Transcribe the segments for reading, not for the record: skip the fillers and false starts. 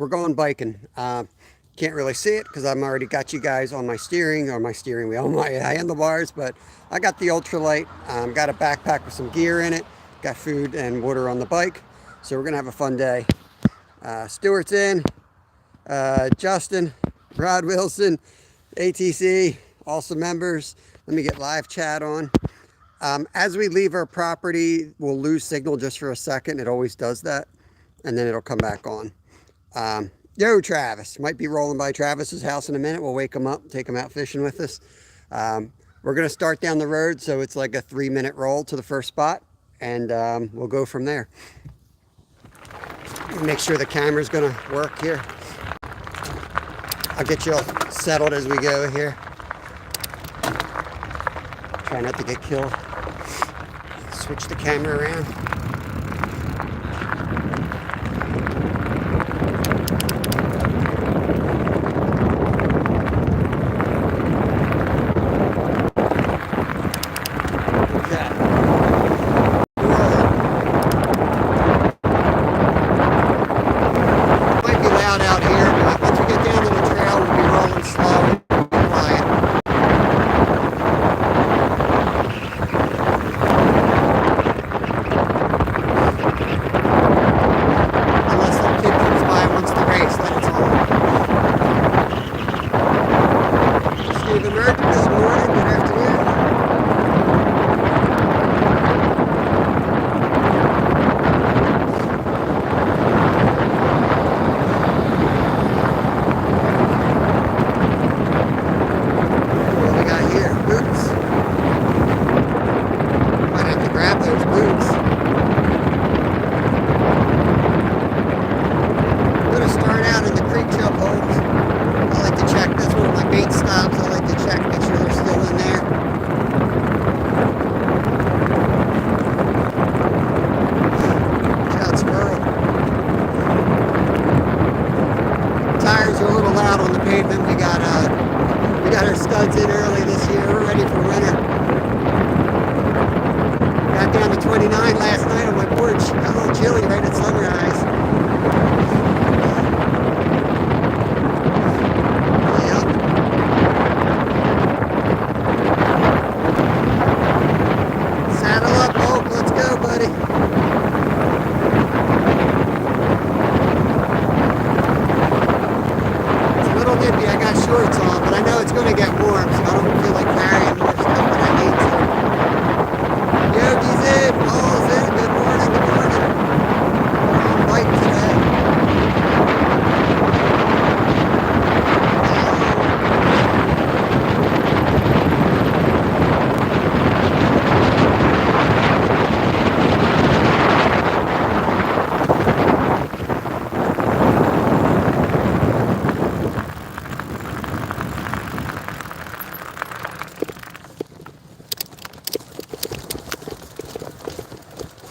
we're going biking. Can't really see it because I've already got you guys on my steering wheel, on my handlebars, but I got the ultralight. Got a backpack with some gear in it, got food and water on the bike. So we're gonna have a fun day. Stuart's in, Justin, Rod Wilson, ATC, also members. Let me get live chat on. As we leave our property, we'll lose signal just for a second. It always does that, and then it'll come back on. Yo, Travis. Might be rolling by Travis's house in a minute. We'll wake him up, take him out fishing with us. We're going to start down the road, so it's like a 3-minute roll to the first spot, and we'll go from there. Make sure the camera's going to work here. I'll get you all settled as we go here. Try not to get killed. Switch the camera around.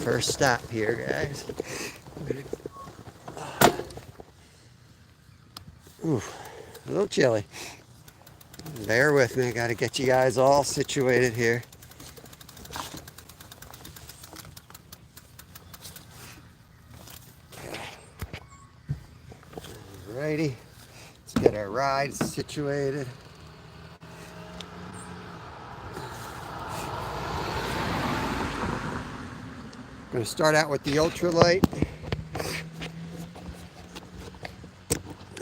First stop here, guys. Ooh, a little chilly. Bear with me. I got to get you guys all situated here. Alrighty. Let's get our ride situated. I'm going to start out with the ultralight.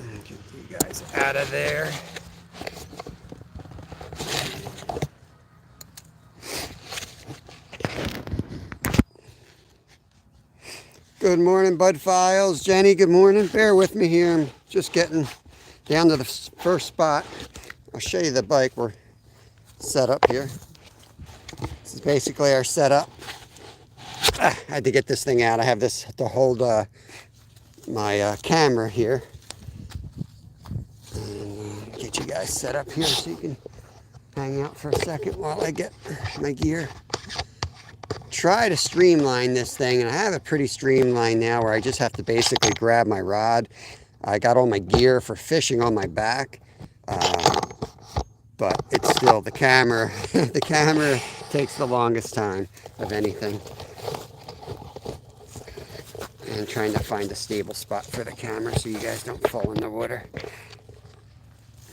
Get you guys out of there. Good morning, Bud Files. Jenny, good morning. Bear with me here. I'm just getting down to the first spot. I'll show you the bike we're set up here. This is basically our setup. I had to get this thing out. I have this to hold my camera here. And get you guys set up here so you can hang out for a second while I get my gear. Try to streamline this thing, and I have it pretty streamlined now where I just have to basically grab my rod. I got all my gear for fishing on my back, but it's still the camera. The camera takes the longest time of anything. and trying to find a stable spot for the camera so you guys don't fall in the water.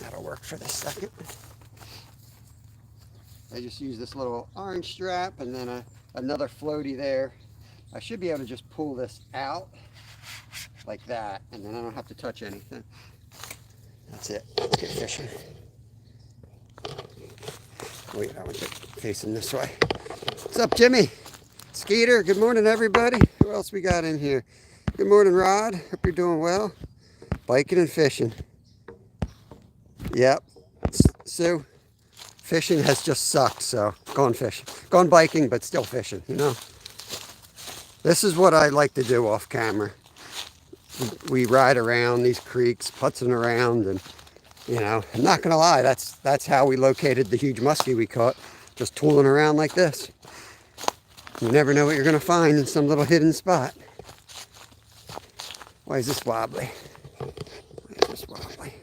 That'll work for this second. I just use this little orange strap and then another floaty there. I should be able to just pull this out like that, and then I don't have to touch anything. That's it. Let's get fishing. Wait, I want it facing this way. What's up, Jimmy? Skeeter, good morning, everybody. Who else we got in here? Good morning, Rod. Hope you're doing well. Biking and fishing. Yep. Sue, fishing has just sucked, so going fishing. Going biking, but still fishing, you know. This is what I like to do off camera. We ride around these creeks, putzing around, and you know, I'm not gonna lie, that's how we located the huge muskie we caught, just tooling around like this. You never know what you're gonna find in some little hidden spot. Why is this wobbly? Why is this wobbly?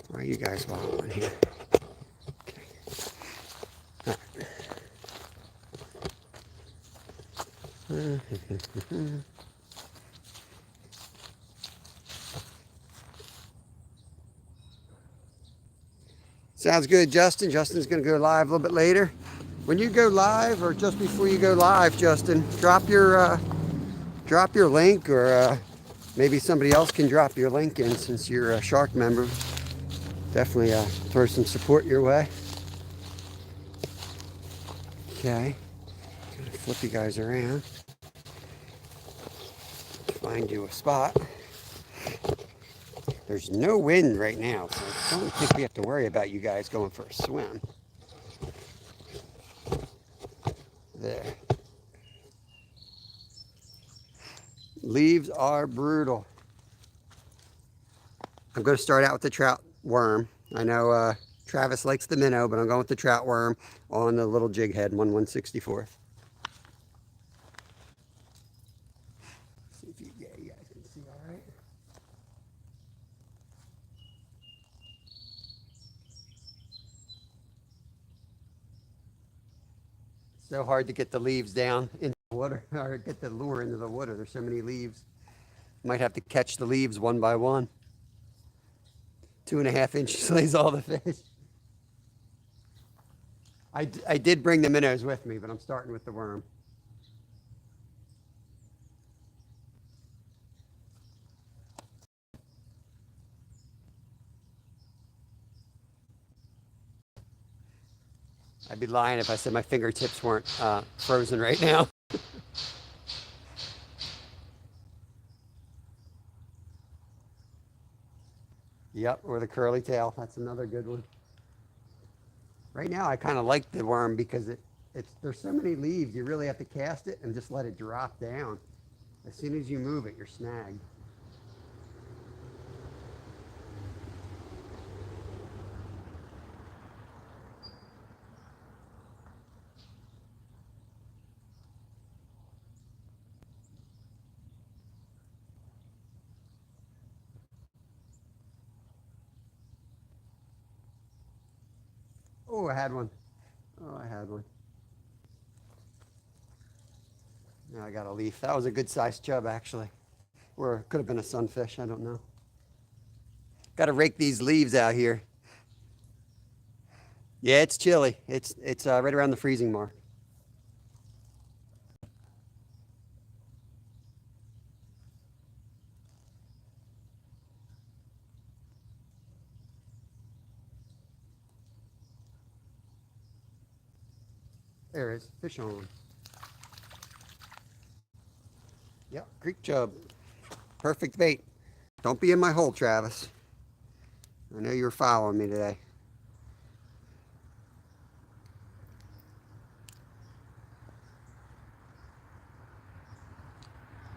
Why are you guys wobbling here? Okay. Sounds good, Justin. Justin's going to go live a little bit later. When you go live, or just before you go live, Justin, drop your link, or maybe somebody else can drop your link in since you're a Shark member. Definitely throw some support your way. Okay, gonna flip you guys around. Find you a spot. There's no wind right now, so I don't think we have to worry about you guys going for a swim. There. Leaves are brutal. I'm going to start out with the trout worm. I know Travis likes the minnow, but I'm going with the trout worm on the little jig head, 1/164th. See if you guys can see all right. So hard to get the leaves down into the water, or get the lure into the water. There's so many leaves. Might have to catch the leaves one by one. 2.5 inches lays all the fish. I did bring the minnows with me, but I'm starting with the worm. I'd be lying if I said my fingertips weren't frozen right now. Yep, or the curly tail. That's another good one. Right now, I kind of like the worm because there's so many leaves. You really have to cast it and just let it drop down. As soon as you move it, you're snagged. Oh, I had one. Oh, I had one. Now I got a leaf. That was a good sized chub, actually. Or it could have been a sunfish. I don't know. Got to rake these leaves out here. Yeah, it's chilly. It's right around the freezing mark. There it is. Fish on. Yep, creek chub. Perfect bait. Don't be in my hole, Travis. I know you were following me today.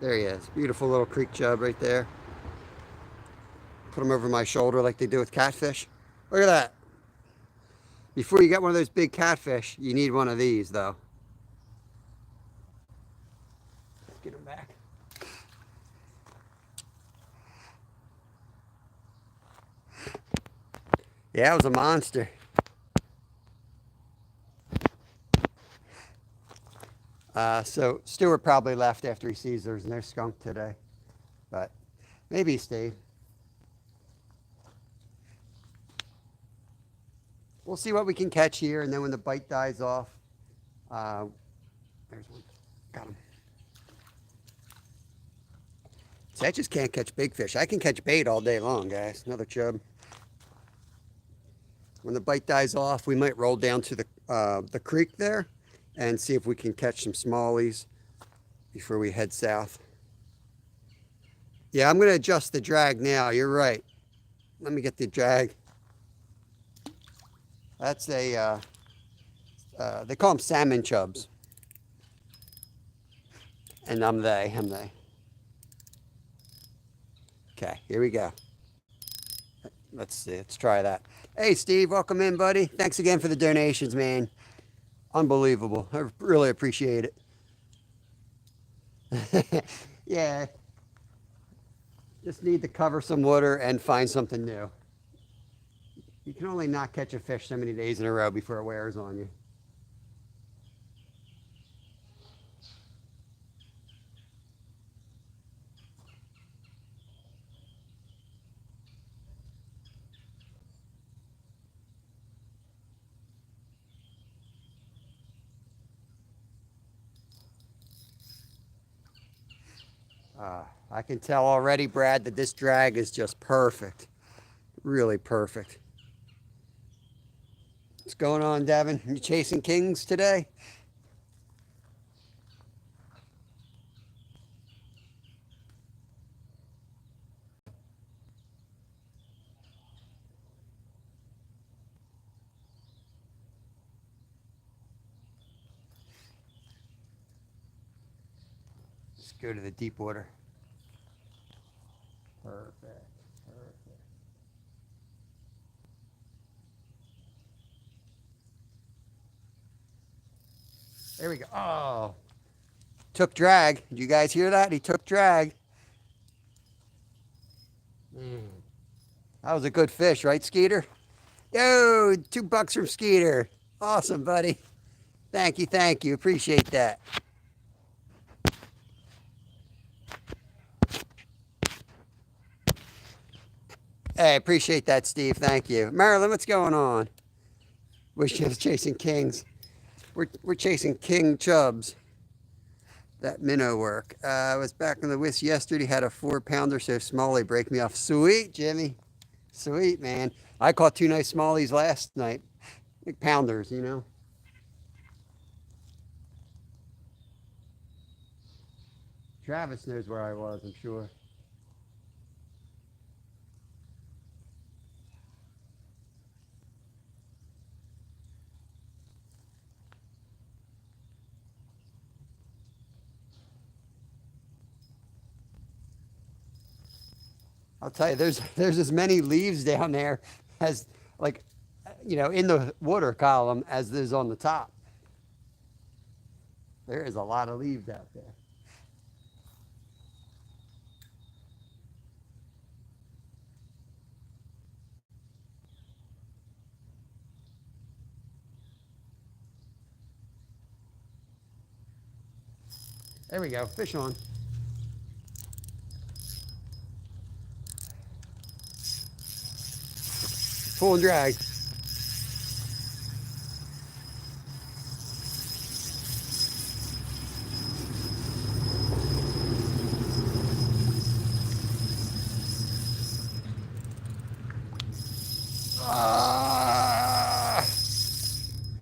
There he is. Beautiful little creek chub right there. Put him over my shoulder like they do with catfish. Look at that. Before you get one of those big catfish, you need one of these, though. Let's get him back. Yeah, it was a monster. So Stuart probably left after he sees there's no skunk today, but maybe he stayed. We'll see what we can catch here, and then when the bite dies off, uh, there's one. Got him. See, I just can't catch big fish. I can catch bait all day long, guys. Another chub. When the bite dies off, we might roll down to the creek there and see if we can catch some smallies before we head south. Yeah, I'm going to adjust the drag now. You're right. Let me get the drag. That's a, they call them salmon chubs. And I'm they. Okay, here we go. Let's see, let's try that. Hey, Steve, welcome in, buddy. Thanks again for the donations, man. Unbelievable. I really appreciate it. Yeah. Just need to cover some water and find something new. You can only not catch a fish so many days in a row before it wears on you. I can tell already, Brad, that this drag is just perfect. Really perfect. What's going on, Devin? You chasing kings today? Let's go to the deep water. Perfect. There we go. Oh, took drag. Did you guys hear that? He took drag. That was a good fish, right, Skeeter? Yo, $2 from Skeeter. Awesome, buddy. Thank you. Appreciate that. Hey, appreciate that, Steve. Thank you. Marilyn, what's going on? We're just chasing kings. We're chasing king chubs. That minnow work. I was back in the whisk yesterday, had a 4-pounder, so smallie break me off. Sweet, Jimmy. Sweet, man. I caught 2 nice smallies last night. Big pounders, you know. Travis knows where I was, I'm sure. I'll tell you, there's as many leaves down there as, like, you know, in the water column as there's on the top. There is a lot of leaves out there. There we go, fish on. Pull and drag.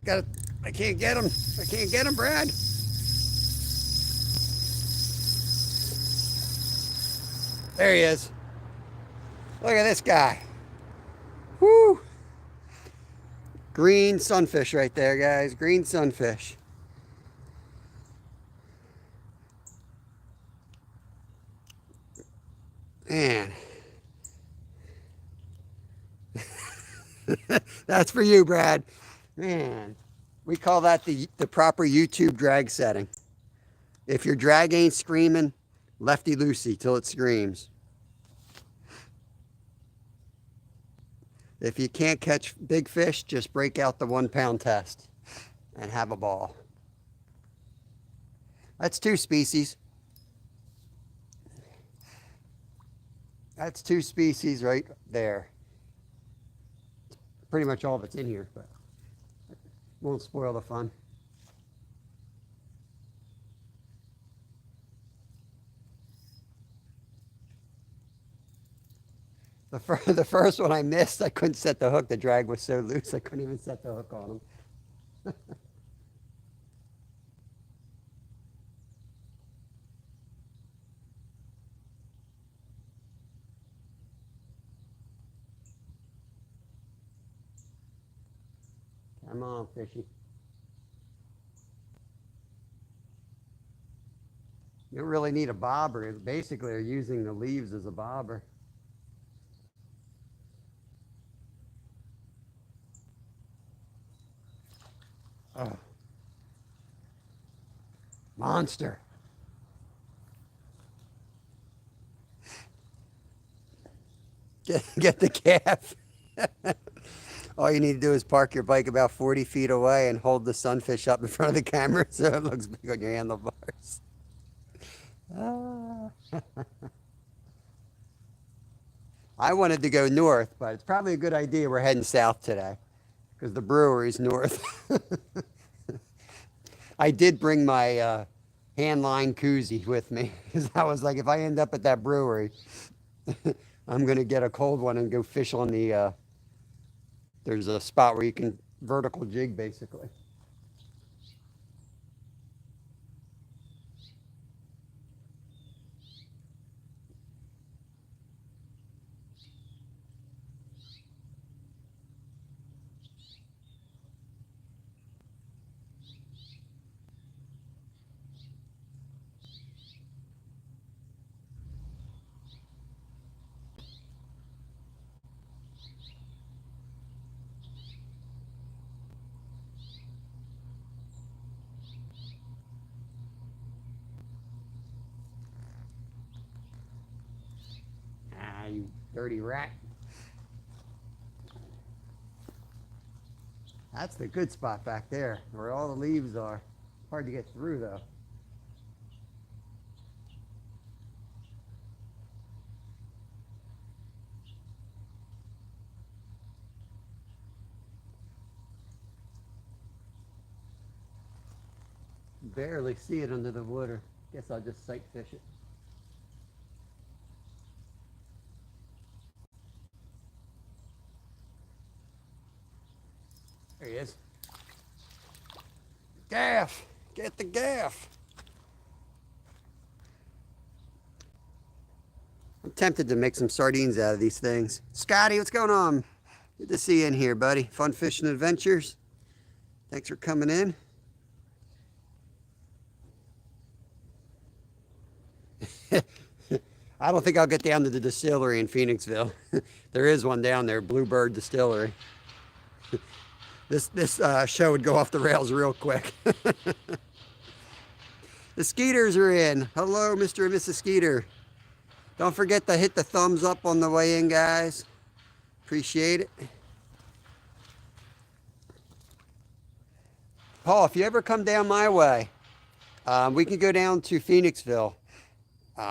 Got it. I can't get him, Brad. There he is. Look at this guy. Woo! Green sunfish right there, guys. Green sunfish. Man. That's for you, Brad. Man. We call that the proper YouTube drag setting. If your drag ain't screaming, lefty loosey till it screams. If you can't catch big fish, just break out the 1-pound test and have a ball. That's two species. That's two species right there. Pretty much all that's in here, but won't spoil the fun. The first one I missed, I couldn't set the hook. The drag was so loose, I couldn't even set the hook on him. Come on, fishy. You don't really need a bobber. Basically, they're using the leaves as a bobber. Oh. Monster. Get the calf. All you need to do is park your bike about 40 feet away and hold the sunfish up in front of the camera so it looks big on your handlebars. I wanted to go north, but it's probably a good idea we're heading south today because the brewery's north. I did bring my hand line koozie with me because I was like, if I end up at that brewery, I'm going to get a cold one and go fish on the, there's a spot where you can vertical jig basically. Ah, you dirty rat. That's the good spot back there where all the leaves are. Hard to get through though. Barely see it under the water. Guess I'll just sight fish it. There he is. Gaff! Get the gaff! I'm tempted to make some sardines out of these things. Scotty, what's going on? Good to see you in here, buddy. Fun fishing adventures. Thanks for coming in. I don't think I'll get down to the distillery in Phoenixville. There is one down there, Bluebird Distillery. This show would go off the rails real quick. The Skeeters are in. Hello, Mr. and Mrs. Skeeter. Don't forget to hit the thumbs up on the way in, guys. Appreciate it. Paul, if you ever come down my way, we can go down to Phoenixville.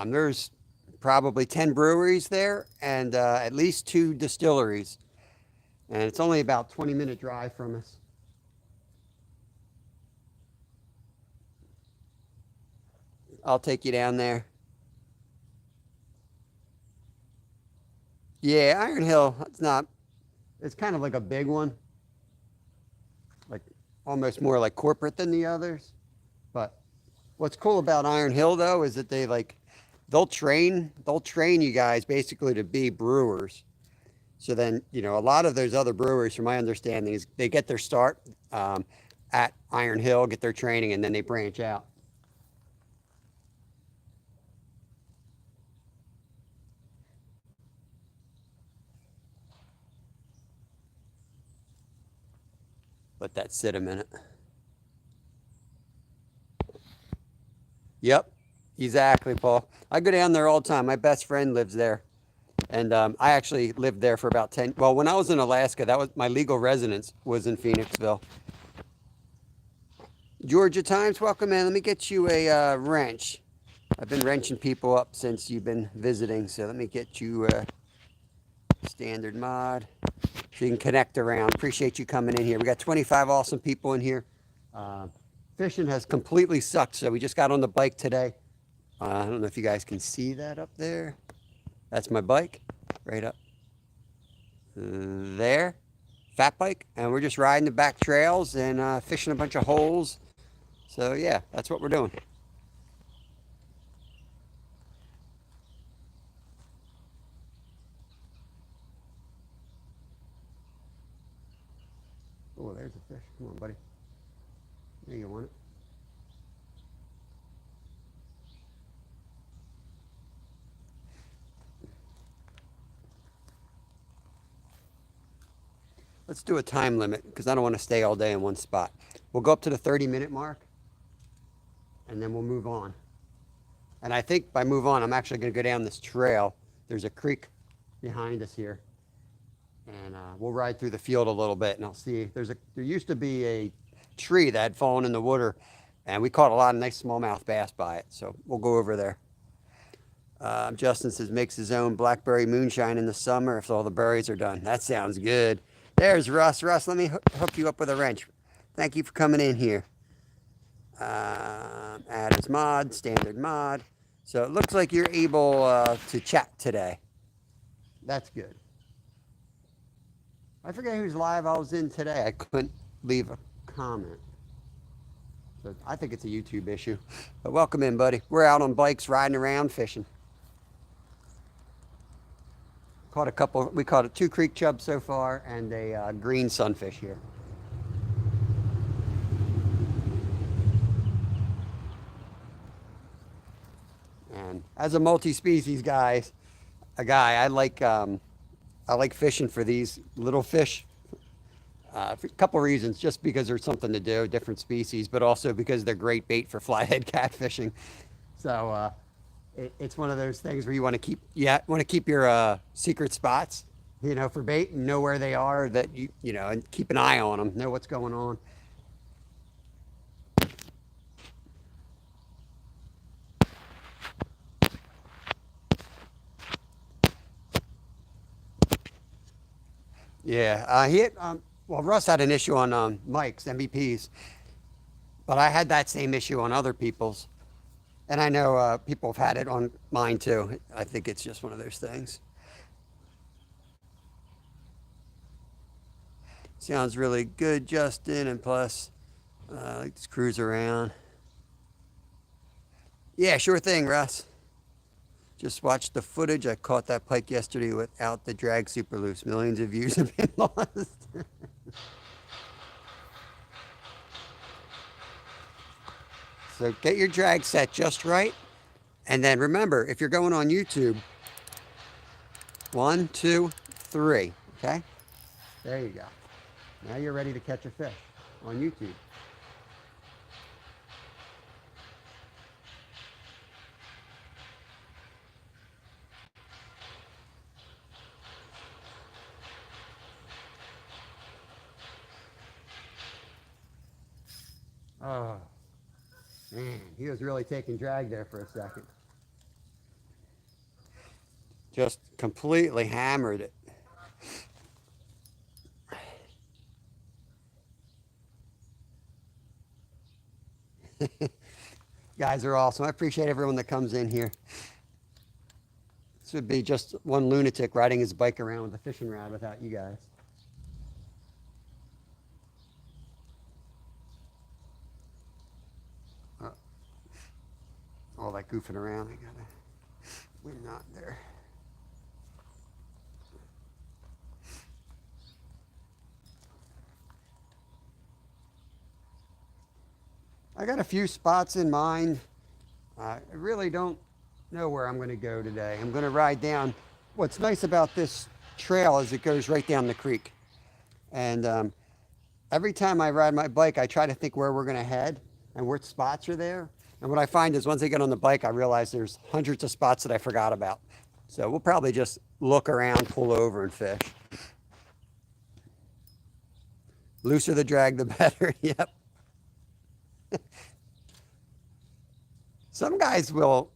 There's probably 10 breweries there and at least 2 distilleries. And it's only about 20-minute drive from us. I'll take you down there. Yeah, Iron Hill, it's kind of like a big one. Like almost more like corporate than the others. But what's cool about Iron Hill though is that they'll train you guys basically to be brewers. So then, a lot of those other breweries, from my understanding, is they get their start at Iron Hill, get their training, and then they branch out. Let that sit a minute. Yep, exactly, Paul. I go down there all the time. My best friend lives there. And I actually lived there for about 10. Well, when I was in Alaska, that was my legal residence was in Phoenixville. Georgia Times, welcome in. Let me get you a wrench. I've been wrenching people up since you've been visiting, so let me get you a standard mod so you can connect around. Appreciate you coming in here. We got 25 awesome people in here. Fishing has completely sucked, so we just got on the bike today. I don't know if you guys can see that up there. That's my bike, right up there. Fat bike, and we're just riding the back trails and fishing a bunch of holes. So yeah, that's what we're doing. Oh, there's a fish. Come on, buddy. There, you want it? Let's do a time limit because I don't want to stay all day in one spot. We'll go up to the 30-minute mark and then we'll move on. And I think by move on, I'm actually going to go down this trail. There's a creek behind us here. And we'll ride through the field a little bit and I'll see. There used to be a tree that had fallen in the water and we caught a lot of nice smallmouth bass by it. So we'll go over there. Justin says makes his own blackberry moonshine in the summer if all the berries are done. That sounds good. There's Russ. Russ, let me hook you up with a wrench. Thank you for coming in here. Add as mod, standard mod. So it looks like you're able to chat today. That's good. I forget whose live I was in today. I couldn't leave a comment. So I think it's a YouTube issue. But welcome in, buddy. We're out on bikes, riding around, fishing. Caught a couple. We caught 2 creek chubs so far and a green sunfish here. And as a multi-species guy, I like fishing for these little fish. For a couple reasons, just because there's something to do, different species, but also because they're great bait for flathead catfishing. So it's one of those things where you want to keep your secret spots, for bait and know where they are, that and keep an eye on them, know what's going on. Yeah, Russ had an issue on Mike's MVPs, but I had that same issue on other people's. And I know people have had it on mine too. I think it's just one of those things. Sounds really good, Justin. And plus, let's cruise around. Yeah, sure thing, Russ. Just watched the footage. I caught that pike yesterday without the drag super loose. Millions of views have been lost. So get your drag set just right. And then remember, if you're going on YouTube, 1, 2, 3, okay? There you go. Now you're ready to catch a fish on YouTube. Oh, man, he was really taking drag there for a second. Just completely hammered it. Guys are awesome. I appreciate everyone that comes in here. This would be just one lunatic riding his bike around with a fishing rod without you guys. All that goofing around, I got a wind knot there. I got a few spots in mind. I really don't know where I'm going to go today. I'm going to ride down. What's nice about this trail is it goes right down the creek. And every time I ride my bike, I try to think where we're going to head and what spots are there. And what I find is once I get on the bike, I realize there's hundreds of spots that I forgot about. So we'll probably just look around, pull over, and fish. Looser the drag, the better. Yep. Some guys will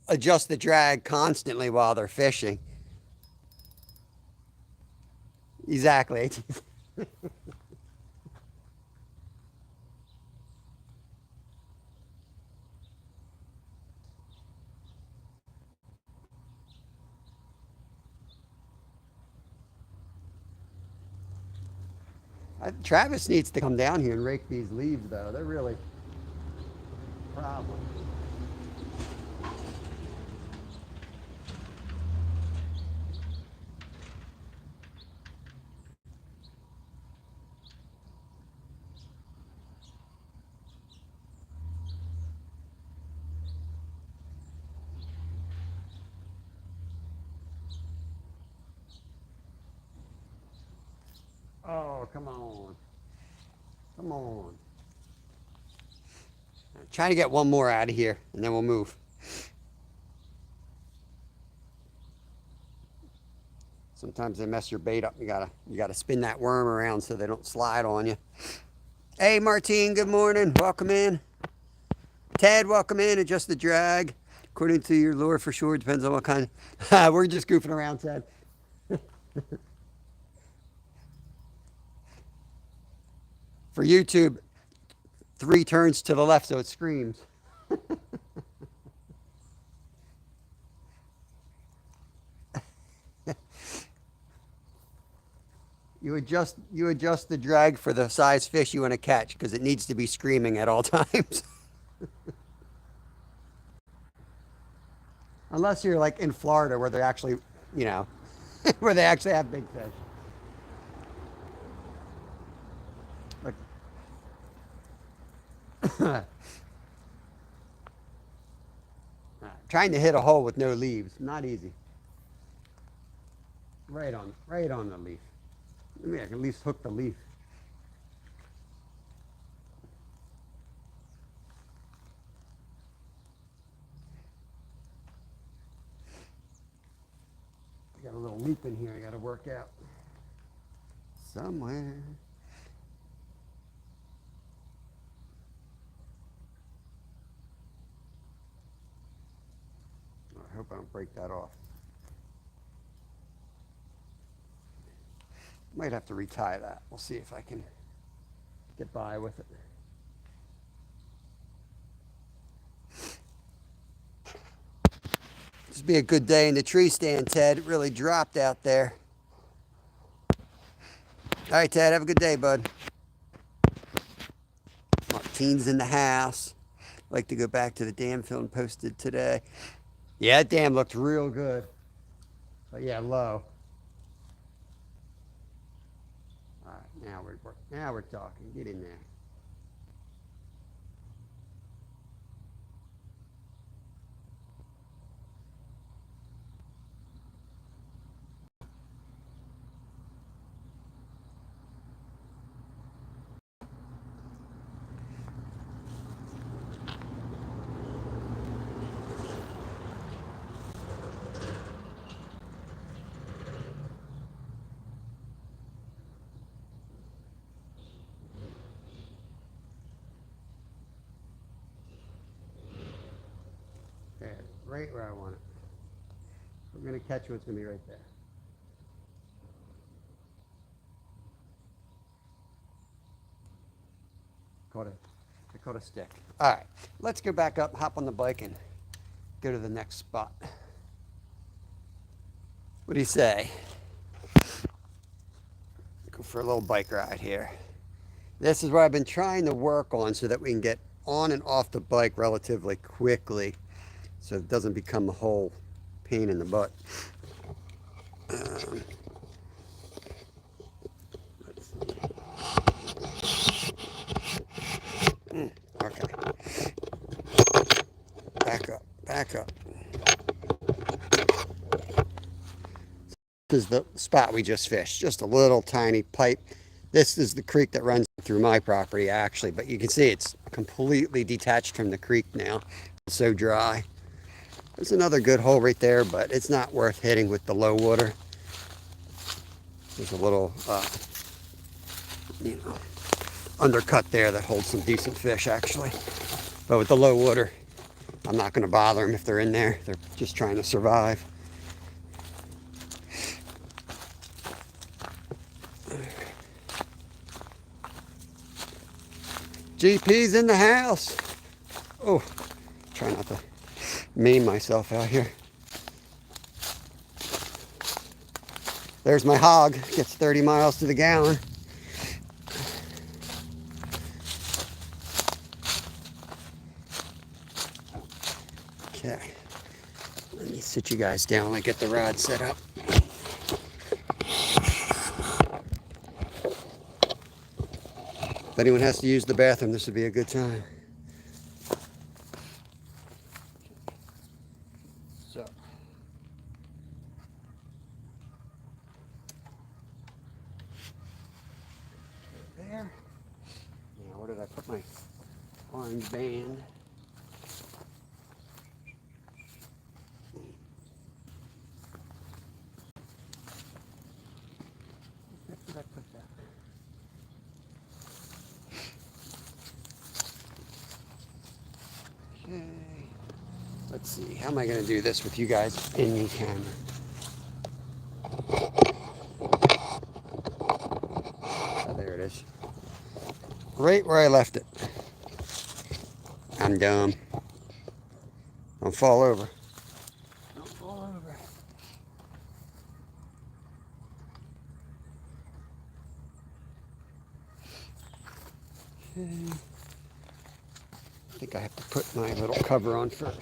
adjust the drag constantly while they're fishing. Exactly. Travis needs to come down here and rake these leaves, though. They're really a problem. Oh, come on. Come on. Trying to get one more out of here, and then we'll move. Sometimes they mess your bait up. You gotta spin that worm around so they don't slide on you. Hey, Martine, good morning. Welcome in. Ted, welcome in. Adjust the drag. According to your lure, for sure. Depends on what kind. We're just goofing around, Ted. For YouTube, 3 turns to the left so it screams. You adjust the drag for the size fish you want to catch because it needs to be screaming at all times. Unless you're like in Florida where they're actually, you know, where they actually have big fish. Like, trying to hit a hole with no leaves, not easy. Right on the leaf. Maybe I can at least hook the leaf. I got a little loop in here I got to work out somewhere. I hope I don't break that off. Might have to retie that. We'll see if I can get by with it. This would be a good day in the tree stand, Ted. It really dropped out there. All right, Ted, have a good day, bud. Martine's in the house. Like to go back to the dam film posted today. Yeah, that dam looked real good. But yeah, low. All right, now we're talking. Get in there. There, right where I want it. We're going to catch what's going to be right there. I caught a stick. All right, let's go back up, hop on the bike, and go to the next spot. What do you say? Go for a little bike ride here. This is what I've been trying to work on so that we can get on and off the bike relatively quickly so it doesn't become a whole pain in the butt. Okay. Back up. This is the spot we just fished, just a little tiny pipe. This is the creek that runs through my property, actually, but you can see it's completely detached from the creek now. It's so dry. There's another good hole right there, but it's not worth hitting with the low water. There's a little, undercut there that holds some decent fish actually. But with the low water, I'm not going to bother them if they're in there. They're just trying to survive. GP's in the house. Oh, try not to maim myself out here. There's my hog. Gets 30 miles to the gallon. Okay. Let me sit you guys down and get the rod set up. If anyone has to use the bathroom, this would be a good time. So. There. Now, where did I put my orange band? Where did I put that? Okay. Let's see. How am I going to do this with you guys in the camera? Oh, there it is. Right where I left it. I'm dumb. Don't fall over. Don't fall over. Okay. I think I have to put my little cover on first.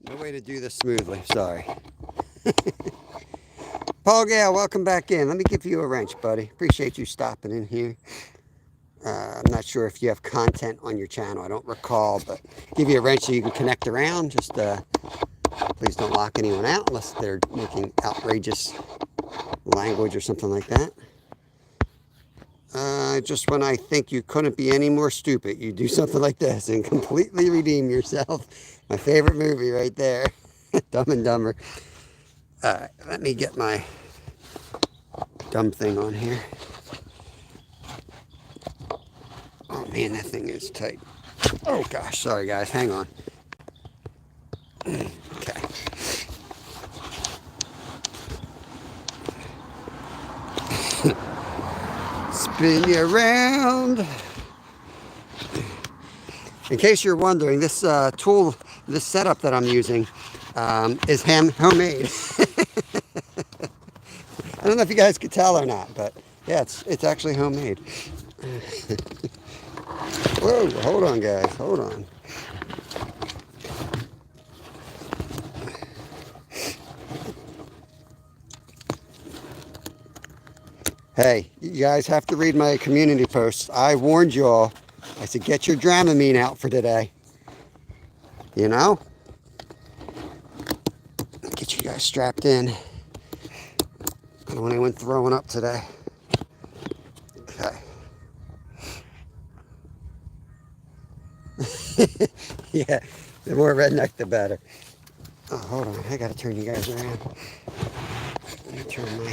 No way to do this smoothly, sorry. Paul Gale, welcome back in. Let me give you a wrench, buddy. Appreciate you stopping in here. I'm not sure if you have content on your channel. I don't recall, but give you a wrench so you can connect around. Just please don't lock anyone out unless they're making outrageous language or something like that. Just when I think you couldn't be any more stupid, you do something like this and completely redeem yourself. My favorite movie right there. Dumb and Dumber. Alright, let me get my dumb thing on here. Oh man, that thing is tight. Oh gosh, sorry guys, hang on. Okay. Spin you around. In case you're wondering, this tool, this setup that I'm using is homemade. I don't know if you guys could tell or not, but yeah, it's actually homemade. Whoa, hold on guys, hold on. Hey, you guys have to read my community posts. I warned you all. I said, get your Dramamine out for today. You know? Get you guys strapped in. I don't want anyone throwing up today. Okay. Yeah, the more redneck, the better. Oh, hold on. I gotta turn you guys around. Let me turn my...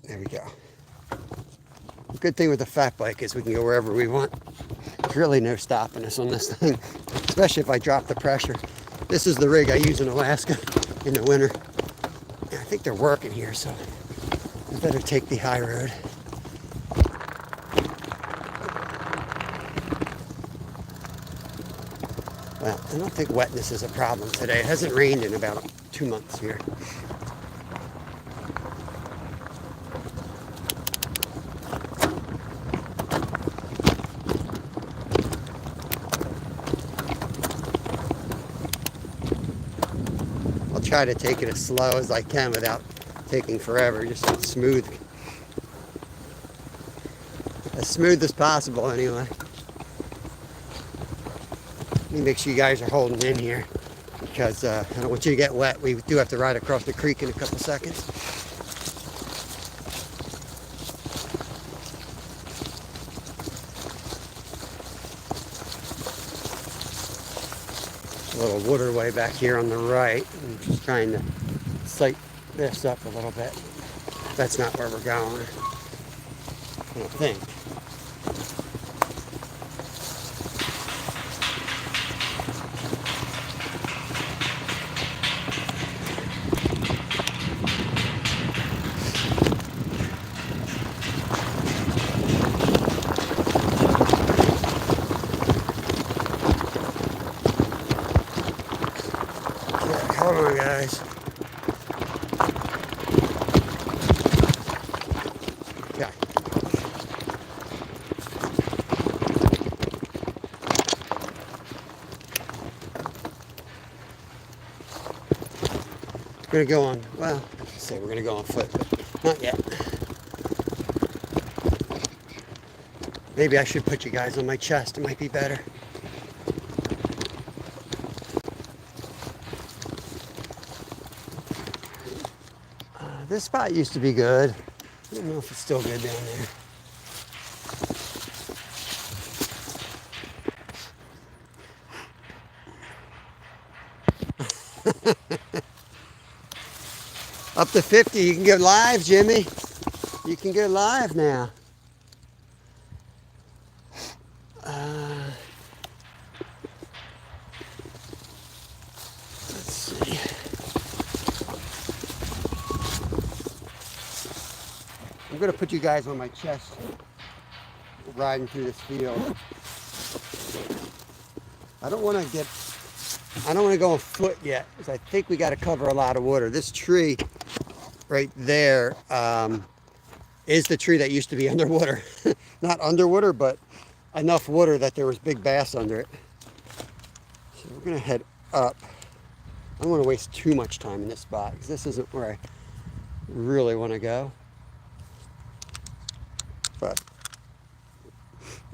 There we go. The good thing with the fat bike is we can go wherever we want. There's really no stopping us on this thing, especially if I drop the pressure. This is the rig I use in Alaska in the winter. And I think they're working here, so I better take the high road. Well, I don't think wetness is a problem today. It hasn't rained in about 2 months here. I'll try to take it as slow as I can without taking forever, just smooth. As smooth as possible anyway. Let me make sure you guys are holding in here because I don't want you to get wet. We do have to ride across the creek in a couple seconds. A little waterway back here on the right. I'm just trying to sight this up a little bit. That's not where we're going, I don't think. Okay, hold on, guys. Yeah. We're gonna go on, well, I should say we're gonna go on foot, but not yet. Maybe I should put you guys on my chest, it might be better. This spot used to be good. I don't know if it's still good down there. Up to 50, you can go live, Jimmy. You can go live now. Let's see. I'm gonna put you guys on my chest riding through this field. I don't want to go on foot yet because I think we got to cover a lot of water. This tree right there is the tree that used to be underwater. Not underwater, but enough water that there was big bass under it. So we're gonna head up. I don't want to waste too much time in this spot because this isn't where I really want to go. But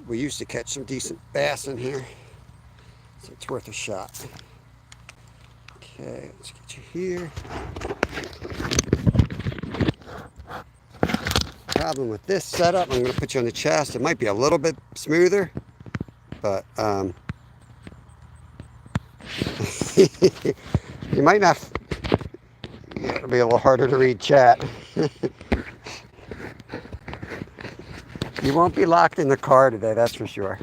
we used to catch some decent bass in here, so it's worth a shot. Okay, let's get you here. Problem with this setup, I'm going to put you on the chest. It might be a little bit smoother, but you might not. Yeah, it'll be a little harder to read chat. You won't be locked in the car today, that's for sure.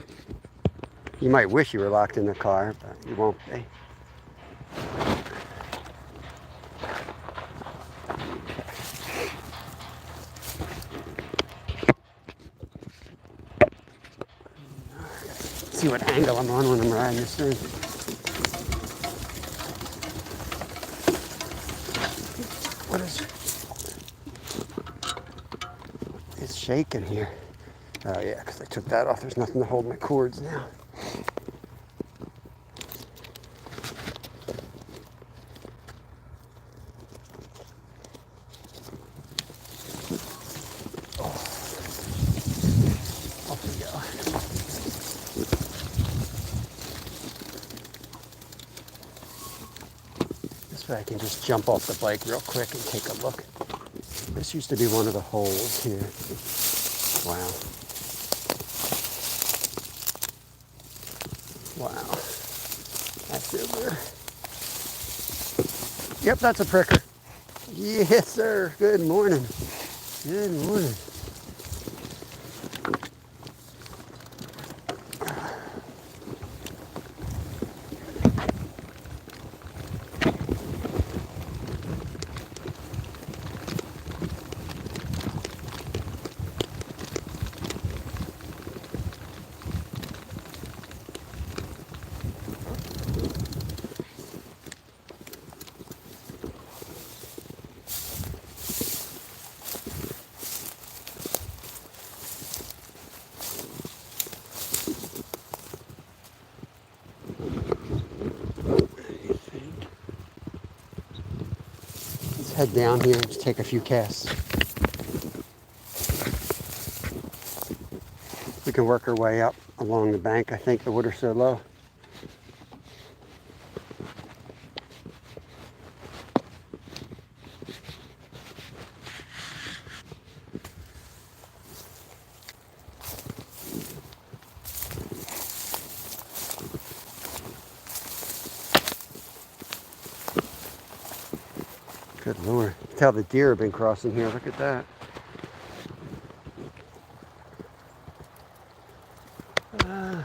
You might wish you were locked in the car, but you won't be. See what angle I'm on when I'm riding this thing. What is it? It's shaking here. Oh yeah, because I took that off. There's nothing to hold my cords now. Off we go. This way I can just jump off the bike real quick and take a look. This used to be one of the holes here. Wow. Wow. That's it there. Yep, that's a pricker. Yes, sir. Good morning. Good morning. Head down here and just take a few casts. We can work our way up along the bank. I think the water's so low. Good Lord. tell the deer have been crossing here. Look at that. I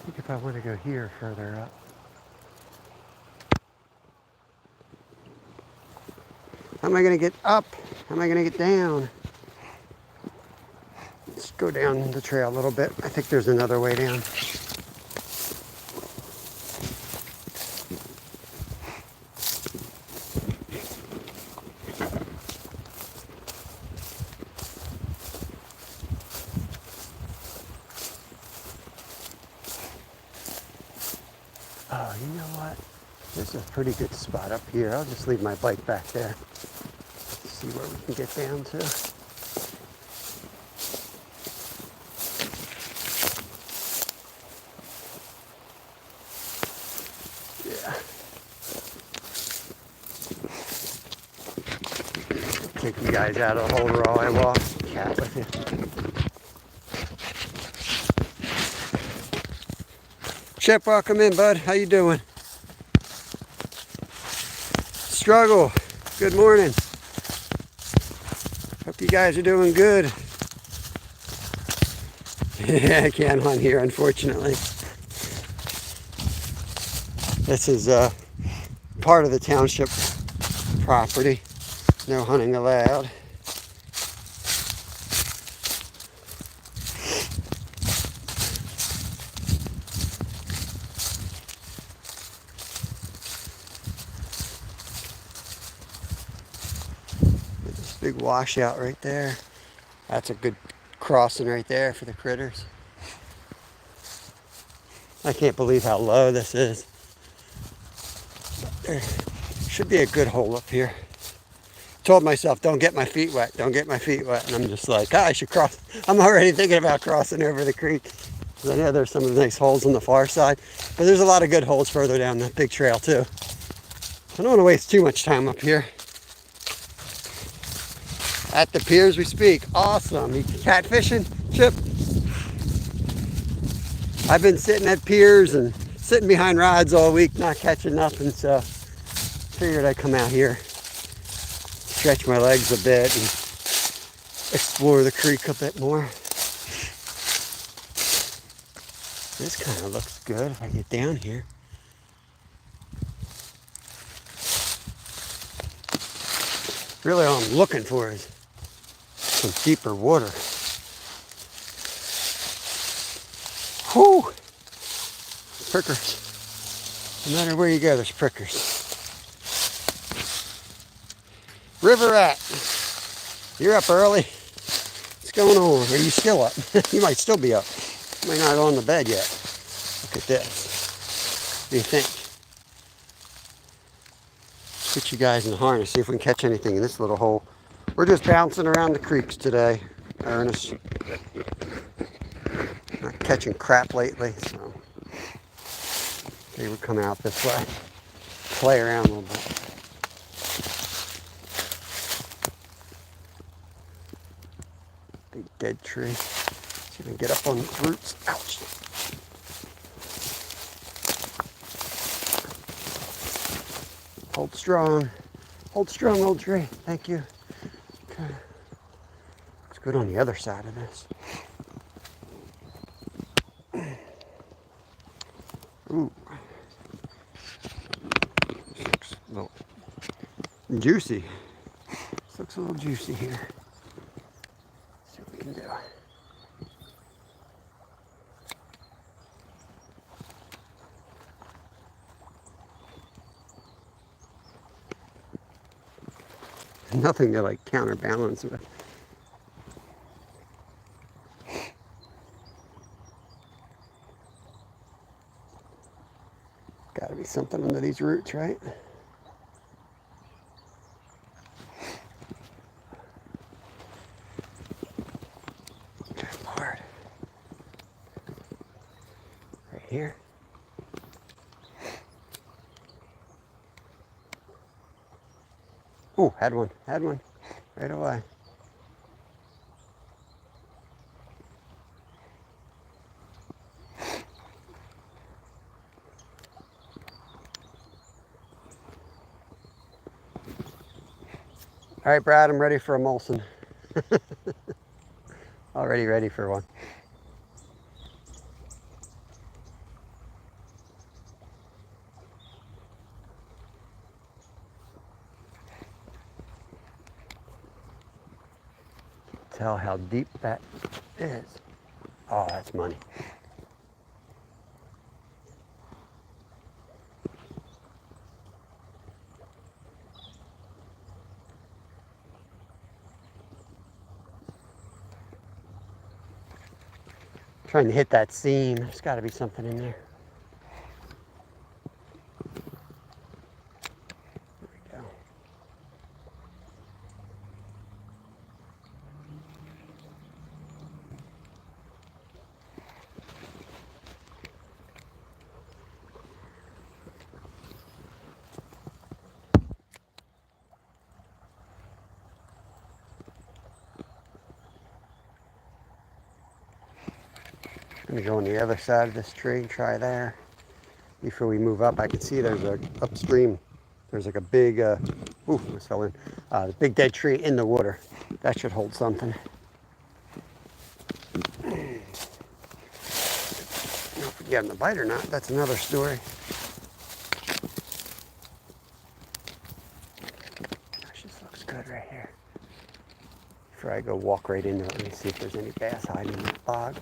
think if I want to go here further up. How am I going to get up? How am I going to get down? Let's go down the trail a little bit. I think there's another way down. Oh, you know what? This is a pretty good spot up here. I'll just leave my bike back there. Let's see where we can get down to. Yeah. Take you guys out of the hole while I walk. Cat with you. Chip, welcome in, bud. How you doing? Struggle. Good morning. Hope you guys are doing good. Yeah, I can't hunt here, unfortunately. This is part of the township property. No hunting allowed. Big washout right there. That's a good crossing right there for the critters. I can't believe how low this is. There should be a good hole up here. Told myself, don't get my feet wet, don't get my feet wet. And I'm just like, I should cross. I'm already thinking about crossing over the creek. Because I know there's some of the nice holes on the far side. But there's a lot of good holes further down the big trail too. I don't want to waste too much time up here. At the pier as we speak. Awesome. You catfishing, Chip? I've been sitting at piers and sitting behind rods all week, not catching nothing, so figured I'd come out here, stretch my legs a bit, and explore the creek a bit more. This kind of looks good if I get down here. Really all I'm looking for is some deeper water. Whew! Prickers. No matter where you go, there's prickers. River rat. You're up early. What's going on? Are you still up? You might still be up. You might not on the bed yet. Look at this. What do you think? Put you guys in the harness, see if we can catch anything in this little hole. We're just bouncing around the creeks today, Ernest. Not catching crap lately, so they would come out this way, play around a little bit. Big dead tree. See if we can get up on the roots. Ouch. Hold strong. Hold strong, old tree. Thank you. Okay. Looks good on the other side of this. Ooh. This looks a little juicy. This looks a little juicy here. Let's see what we can do. Nothing to like counterbalance with. Gotta be something under these roots, right? Good Lord. Right here. Oh, had one right away. All right, Brad, I'm ready for a Molson. Already ready for one. Tell how deep that is. Oh, that's money. Trying to hit that seam. There's got to be something in there. There we go. I'm going to go on the other side of this tree and try there. Before we move up, I can see there's a upstream. There's like a big, ooh, almost fell in. Big dead tree in the water. That should hold something. I don't know if we get him to bite or not. That's another story. Gosh, this looks good right here. Before I go walk right into it, let me see if there's any bass hiding in that bog.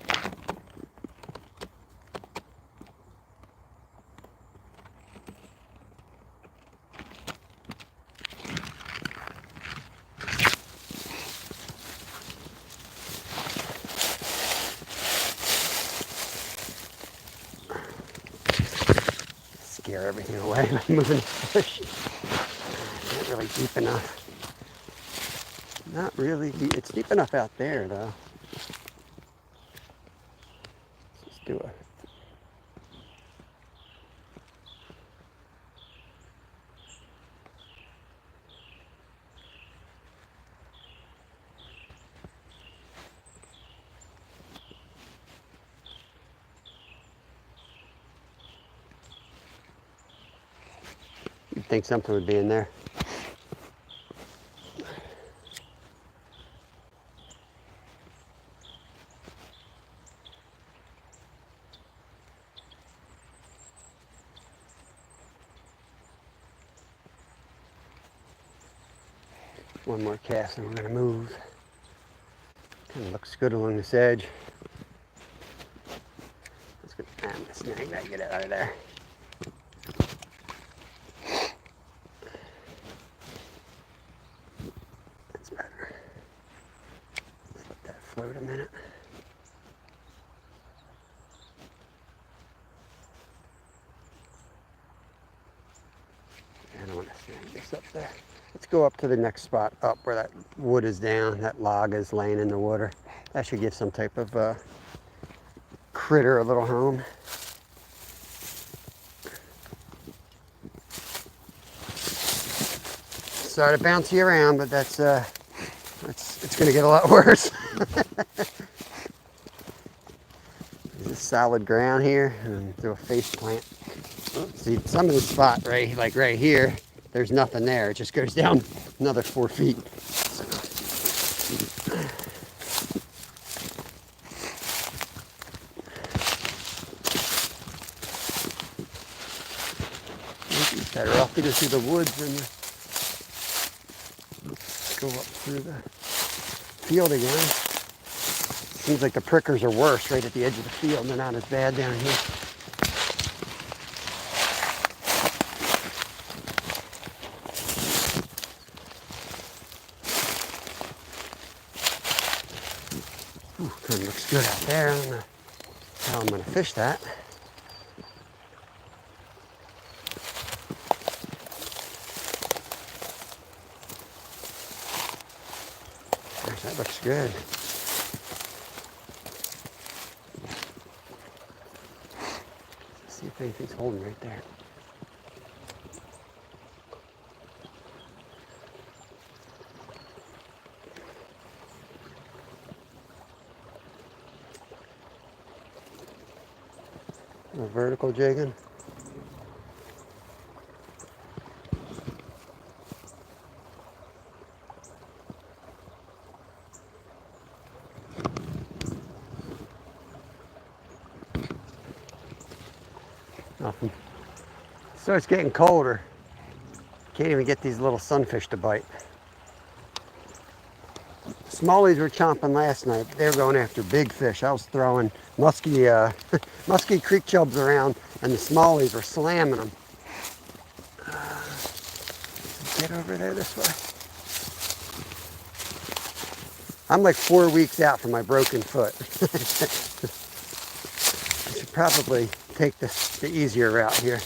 Scare everything away by moving the fish. Not really deep enough. Not really deep. It's deep enough out there, though. Let's do it. You'd think something would be in there. One more cast and we're going to move. Kind of looks good along this edge. Let's go. I'm going to snag that, get it out of there. That's better. Let's let that float a minute. I don't want to snag this up there. Let's go up to the next spot up where that wood is down, that log is laying in the water. That should give some type of critter a little home. Sorry to bounce you around, but that's it's going to get a lot worse. This is solid ground here, and do a face plant. See, some of the spot right here, there's nothing there. It just goes down another 4 feet. Better off to go through the woods than go up through the field again. Seems like the prickers are worse right at the edge of the field. They're not as bad down here. Ooh, kind of looks good out there. I don't know how I'm going to fish that. Gosh, that looks good. Let's see if anything's holding right there. A vertical jigging. Nothing. So it's getting colder. Can't even get these little sunfish to bite. Smallies were chomping last night. They were going after big fish. I was throwing musky, musky creek chubs around, and the smallies were slamming them. Get over there this way. I'm like 4 weeks out from my broken foot. I should probably take the easier route here.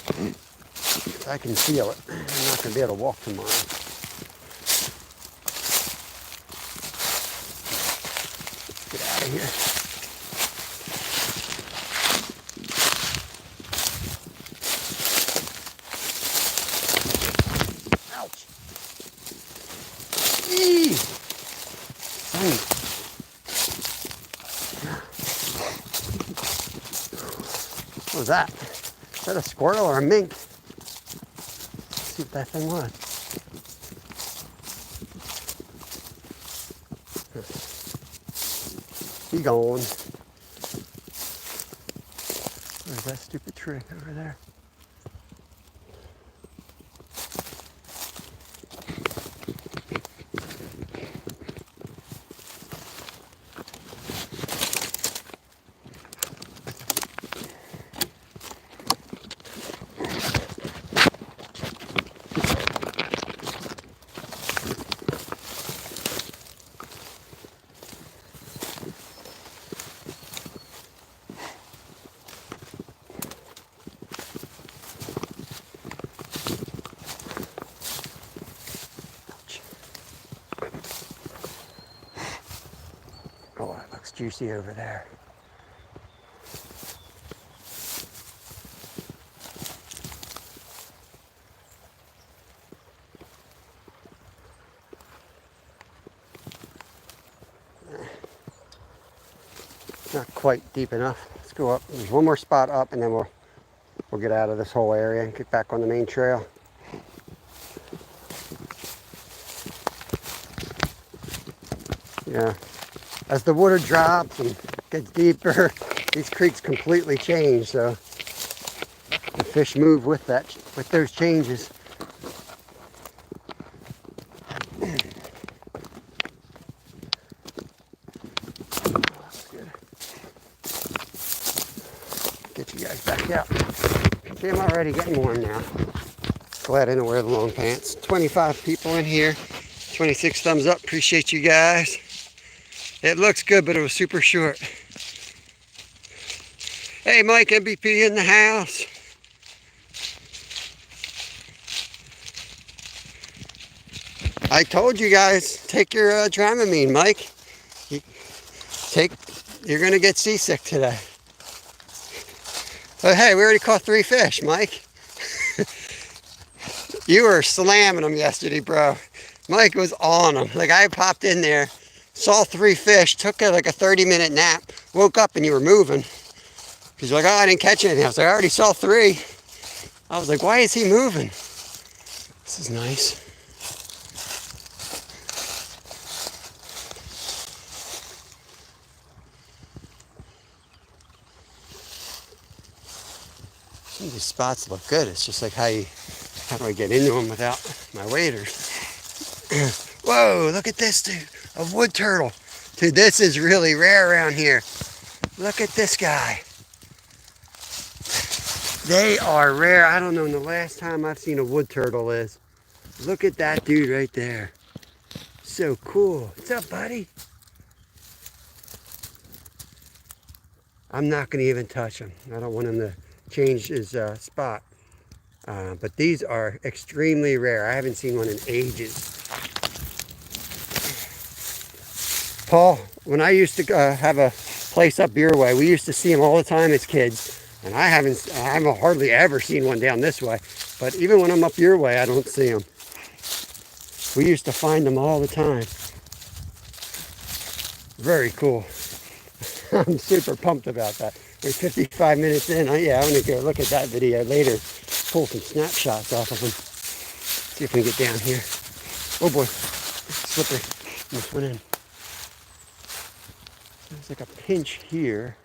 I can feel it. I'm not going to be able to walk tomorrow. Get out of here. Ouch. Eee. What was that? Is that a squirrel or a mink? Let's see what that thing was. He gone. Where's that stupid tree over there? Oh, it looks juicy over there. Not quite deep enough. Let's go up. There's one more spot up, and then we'll get out of this whole area and get back on the main trail. Yeah. As the water drops and gets deeper, these creeks completely change, so the fish move with those changes. Get you guys back out. See, I'm already getting warm now. Glad I didn't wear the long pants. 25 people in here. 26 thumbs up. Appreciate you guys. It looks good, but it was super short. Hey, Mike MVP in the house. I told you guys, take your Dramamine, Mike. You're gonna get seasick today. But hey, we already caught 3 fish, Mike. You were slamming them yesterday, bro. Mike was on them. Like, I popped in there, saw 3 fish, took like a 30-minute nap, woke up and you were moving. He's like, oh, I didn't catch anything. I was like, I already saw 3. I was like, why is he moving? This is nice. Some of these spots look good. It's just like how do I get into them without my waders? Whoa, look at this, dude. A wood turtle. Dude, this is really rare around here. Look at this guy. They are rare. I don't know when the last time I've seen a wood turtle is. Look at that dude right there. So cool. What's up, buddy? I'm not going to even touch him. I don't want him to change his spot. But these are extremely rare. I haven't seen one in ages. Paul, when I used to have a place up your way, we used to see them all the time as kids. And I haven't hardly ever seen one down this way. But even when I'm up your way, I don't see them. We used to find them all the time. Very cool. I'm super pumped about that. We're 55 minutes in. Yeah, I'm going to go look at that video later. Pull some snapshots off of them. See if we can get down here. Oh boy, slippery. Almost went in. There's like a pinch here.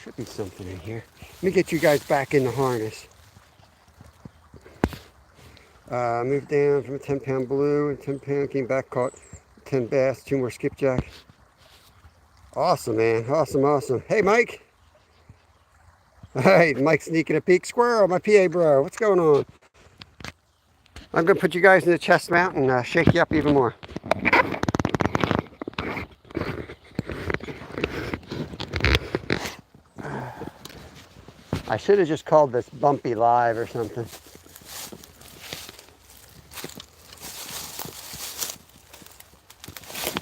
Should be something in here. Let me get you guys back in the harness. Moved down from a 10-pound blue and 10-pound, came back, caught 10 bass, 2 more skipjack. Awesome, man. Awesome, awesome. Hey, Mike. All right, Mike's sneaking a peek. Squirrel, my PA bro. What's going on? I'm going to put you guys in the chest mount and shake you up even more. I should have just called this Bumpy Live or something.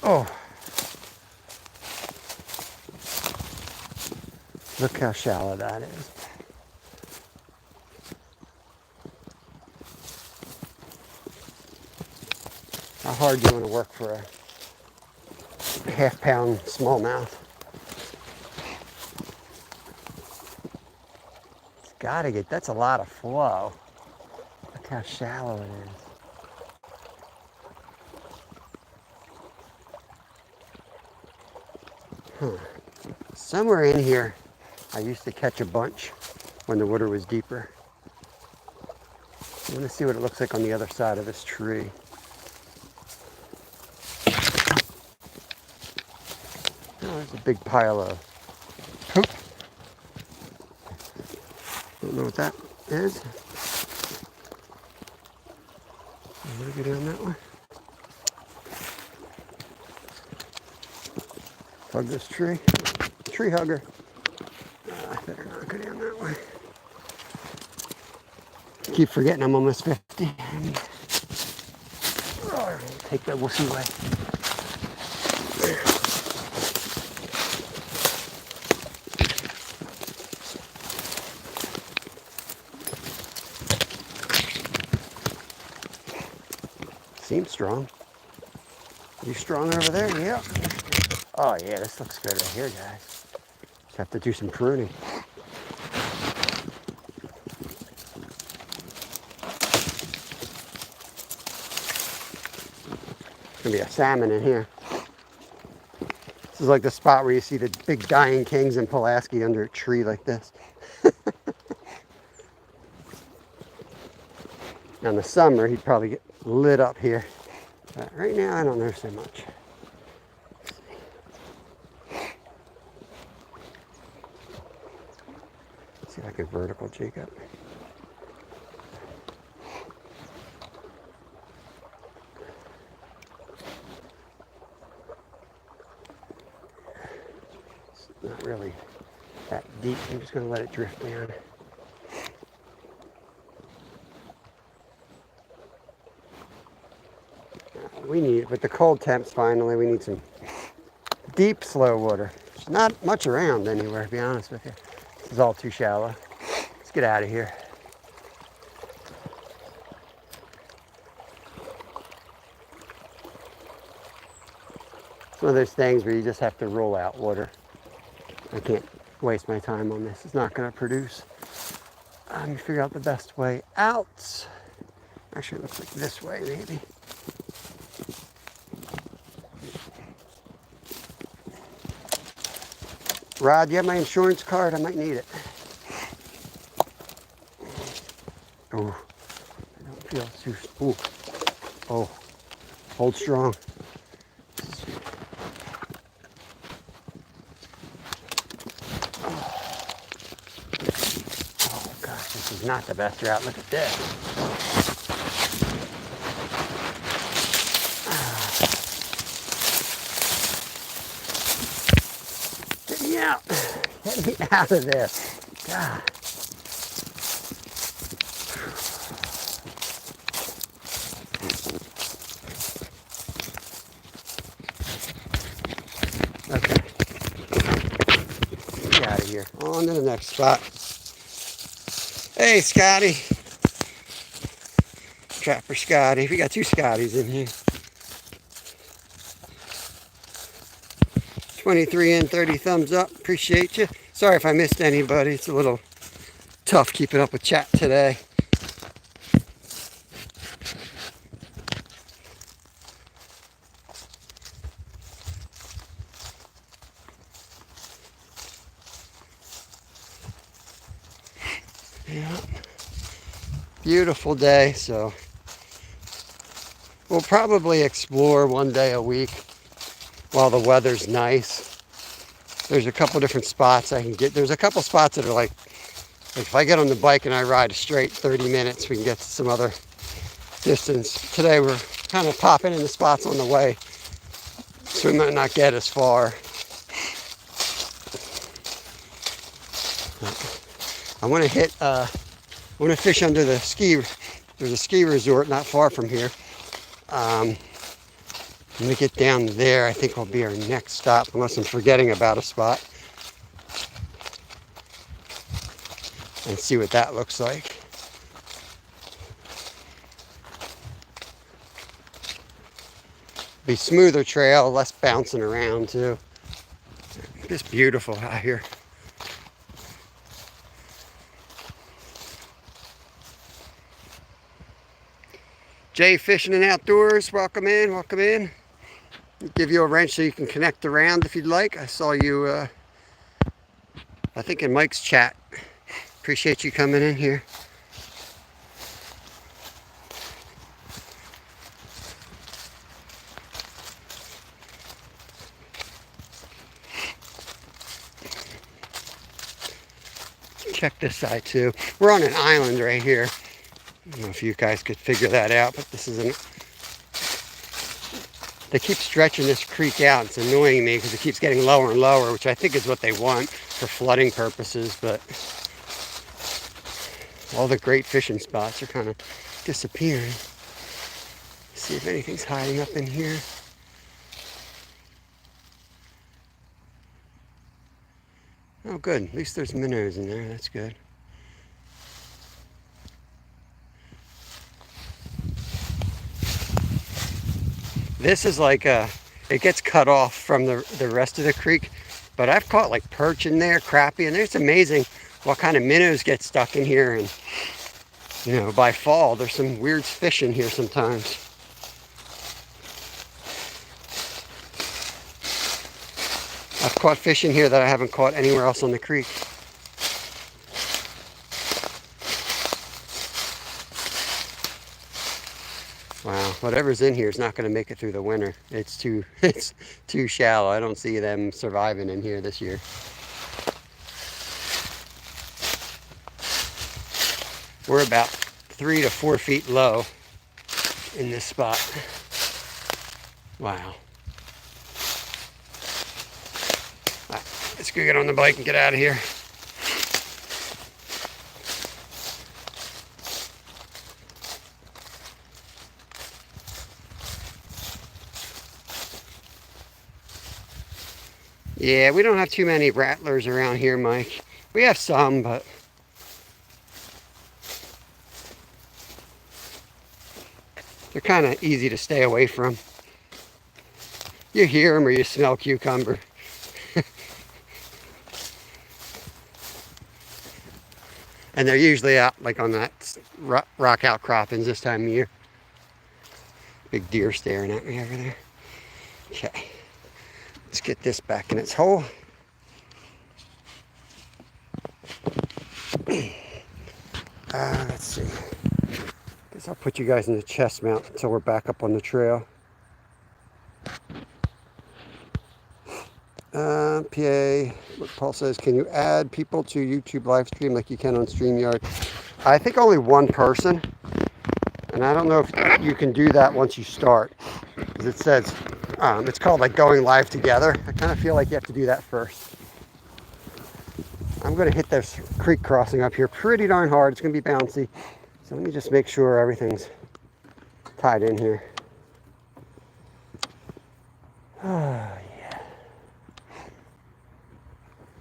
Oh. Look how shallow that is. How hard do you want to work for a half-pound smallmouth? It's got to get, that's a lot of flow. Look how shallow it is. Somewhere in here, I used to catch a bunch when the water was deeper. I'm going to see what it looks like on the other side of this tree. Oh, there's a big pile of poop. Don't know what that is. I'm going to go down that way. Hug this tree. Tree hugger. I better not go down that way. Keep forgetting I'm almost 50. Take the wussy way. Seems strong. You strong over there? Yeah. Oh yeah, this looks good right here, guys. Just have to do some pruning. There's gonna be a salmon in here. This is like the spot where you see the big dying kings in Pulaski under a tree like this. Now in the summer, he'd probably get lit up here. But right now, I don't know so much. See if I can vertical jig up. It's not really that deep. I'm just going to let it drift down. We need, with the cold temps finally, we need some deep, slow water. There's not much around anywhere, to be honest with you. This is all too shallow. Let's get out of here. It's one of those things where you just have to roll out water. I can't waste my time on this. It's not going to produce. Let me figure out the best way out. Actually, it looks like this way, maybe. Rod, you have my insurance card? I might need it. Oh, I don't feel too. Ooh. Oh, hold strong. Oh gosh, this is not the best route. Look at this. Get me out. Get me out of this. God. Okay. Get out of here. On to the next spot. Hey, Scotty. Trapper Scotty. We got 2 Scotties in here. 23 and 30 thumbs up. Appreciate you. Sorry if I missed anybody. It's a little tough keeping up with chat today. Yeah. Beautiful day, so we'll probably explore one day a week while the weather's nice. There's a couple different spots I can get. There's a couple spots that are like if I get on the bike and I ride a straight 30 minutes, we can get to some other distance. Today we're kind of popping into spots on the way, so we might not get as far. I want to fish under the ski. There's a ski resort not far from here. When we get down there, I think will be our next stop, unless I'm forgetting about a spot. And see what that looks like. Be smoother trail, less bouncing around too. Just beautiful out here. Jay Fishing and Outdoors, welcome in, welcome in. Give you a wrench so you can connect around if you'd like. I saw you, I think in Mike's chat. Appreciate you coming in here. Check this side too. We're on an island right here. I don't know if you guys could figure that out, but this isn't. They keep stretching this creek out. It's annoying me because it keeps getting lower and lower, which I think is what they want for flooding purposes, but all the great fishing spots are kind of disappearing. See if anything's hiding up in here. Oh, good. At least there's minnows in there. That's good. This is like it gets cut off from the rest of the creek, but I've caught like perch in there, crappie, and it's amazing what kind of minnows get stuck in here. And you know, by fall, there's some weird fish in here sometimes. I've caught fish in here that I haven't caught anywhere else on the creek. Wow, whatever's in here is not going to make it through the winter. It's too shallow. I don't see them surviving in here this year. We're about 3 to 4 feet low in this spot. Wow. All right, let's go get on the bike and get out of here. Yeah, we don't have too many rattlers around here, Mike. We have some, but they're kind of easy to stay away from. You hear them or you smell cucumber. And they're usually out like on that rock outcroppings this time of year. Big deer staring at me over there. Okay. Let's get this back in its hole. Let's see. Guess I'll put you guys in the chest mount until we're back up on the trail. PA, what Paul says, can you add people to YouTube live stream like you can on StreamYard? I think only one person. And I don't know if you can do that once you start. Because it says, it's called like going live together. I kind of feel like you have to do that first. I'm going to hit this creek crossing up here pretty darn hard. It's going to be bouncy. So let me just make sure everything's tied in here. Oh, yeah.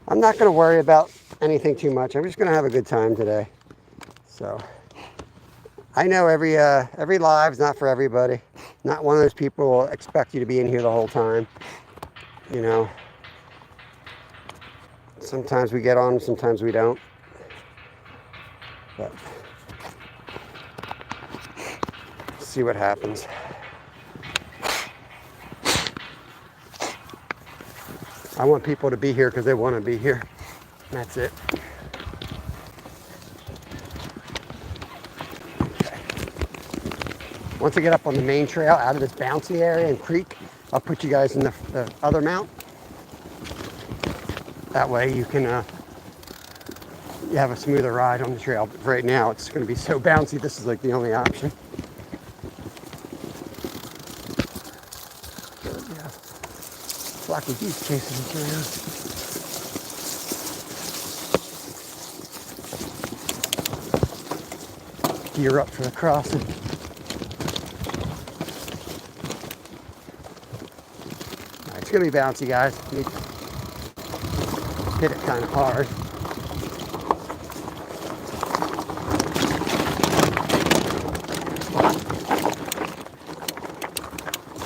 I'm not going to worry about anything too much. I'm just going to have a good time today. So I know every live's not for everybody. Not one of those people will expect you to be in here the whole time. You know, sometimes we get on, sometimes we don't. But let's see what happens. I want people to be here because they want to be here. That's it. Once I get up on the main trail out of this bouncy area and creek, I'll put you guys in the other mount. That way you can you have a smoother ride on the trail. But right now it's going to be so bouncy, this is like the only option. Yeah. Flocky geese chasing us around. Gear up for the crossing. It's going to be bouncy, guys. You hit it kind of hard.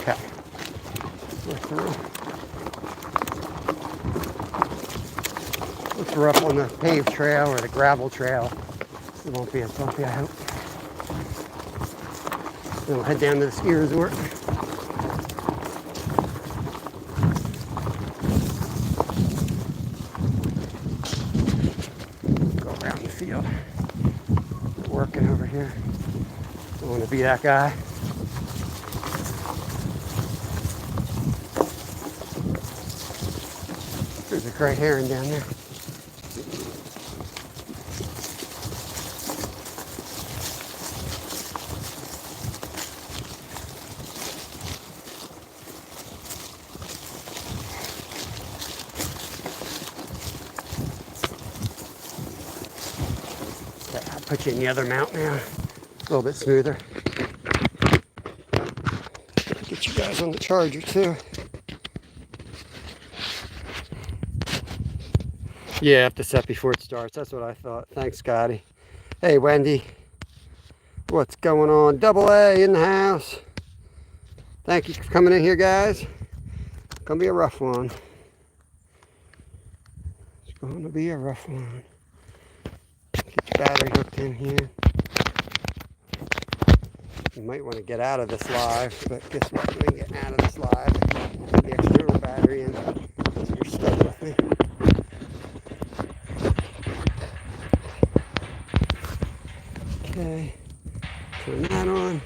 Okay. If we're up on the paved trail or the gravel trail, it won't be as bumpy, I hope. Then we'll head down to the ski resort. Field. Working over here. Don't want to be that guy. There's a gray heron down there. I'll put you in the other mount now. A little bit smoother. Get you guys on the charger too. Yeah, I have to set before it starts. That's what I thought. Thanks, Scotty. Hey, Wendy. What's going on? Double A in the house. Thank you for coming in here, guys. It's gonna be a rough one. It's gonna be a rough one. Get your battery hooked in here. You might want to get out of this live, but guess what? You can get out of this live. Put the external battery in, so you're stuck with me. Okay, turn that on.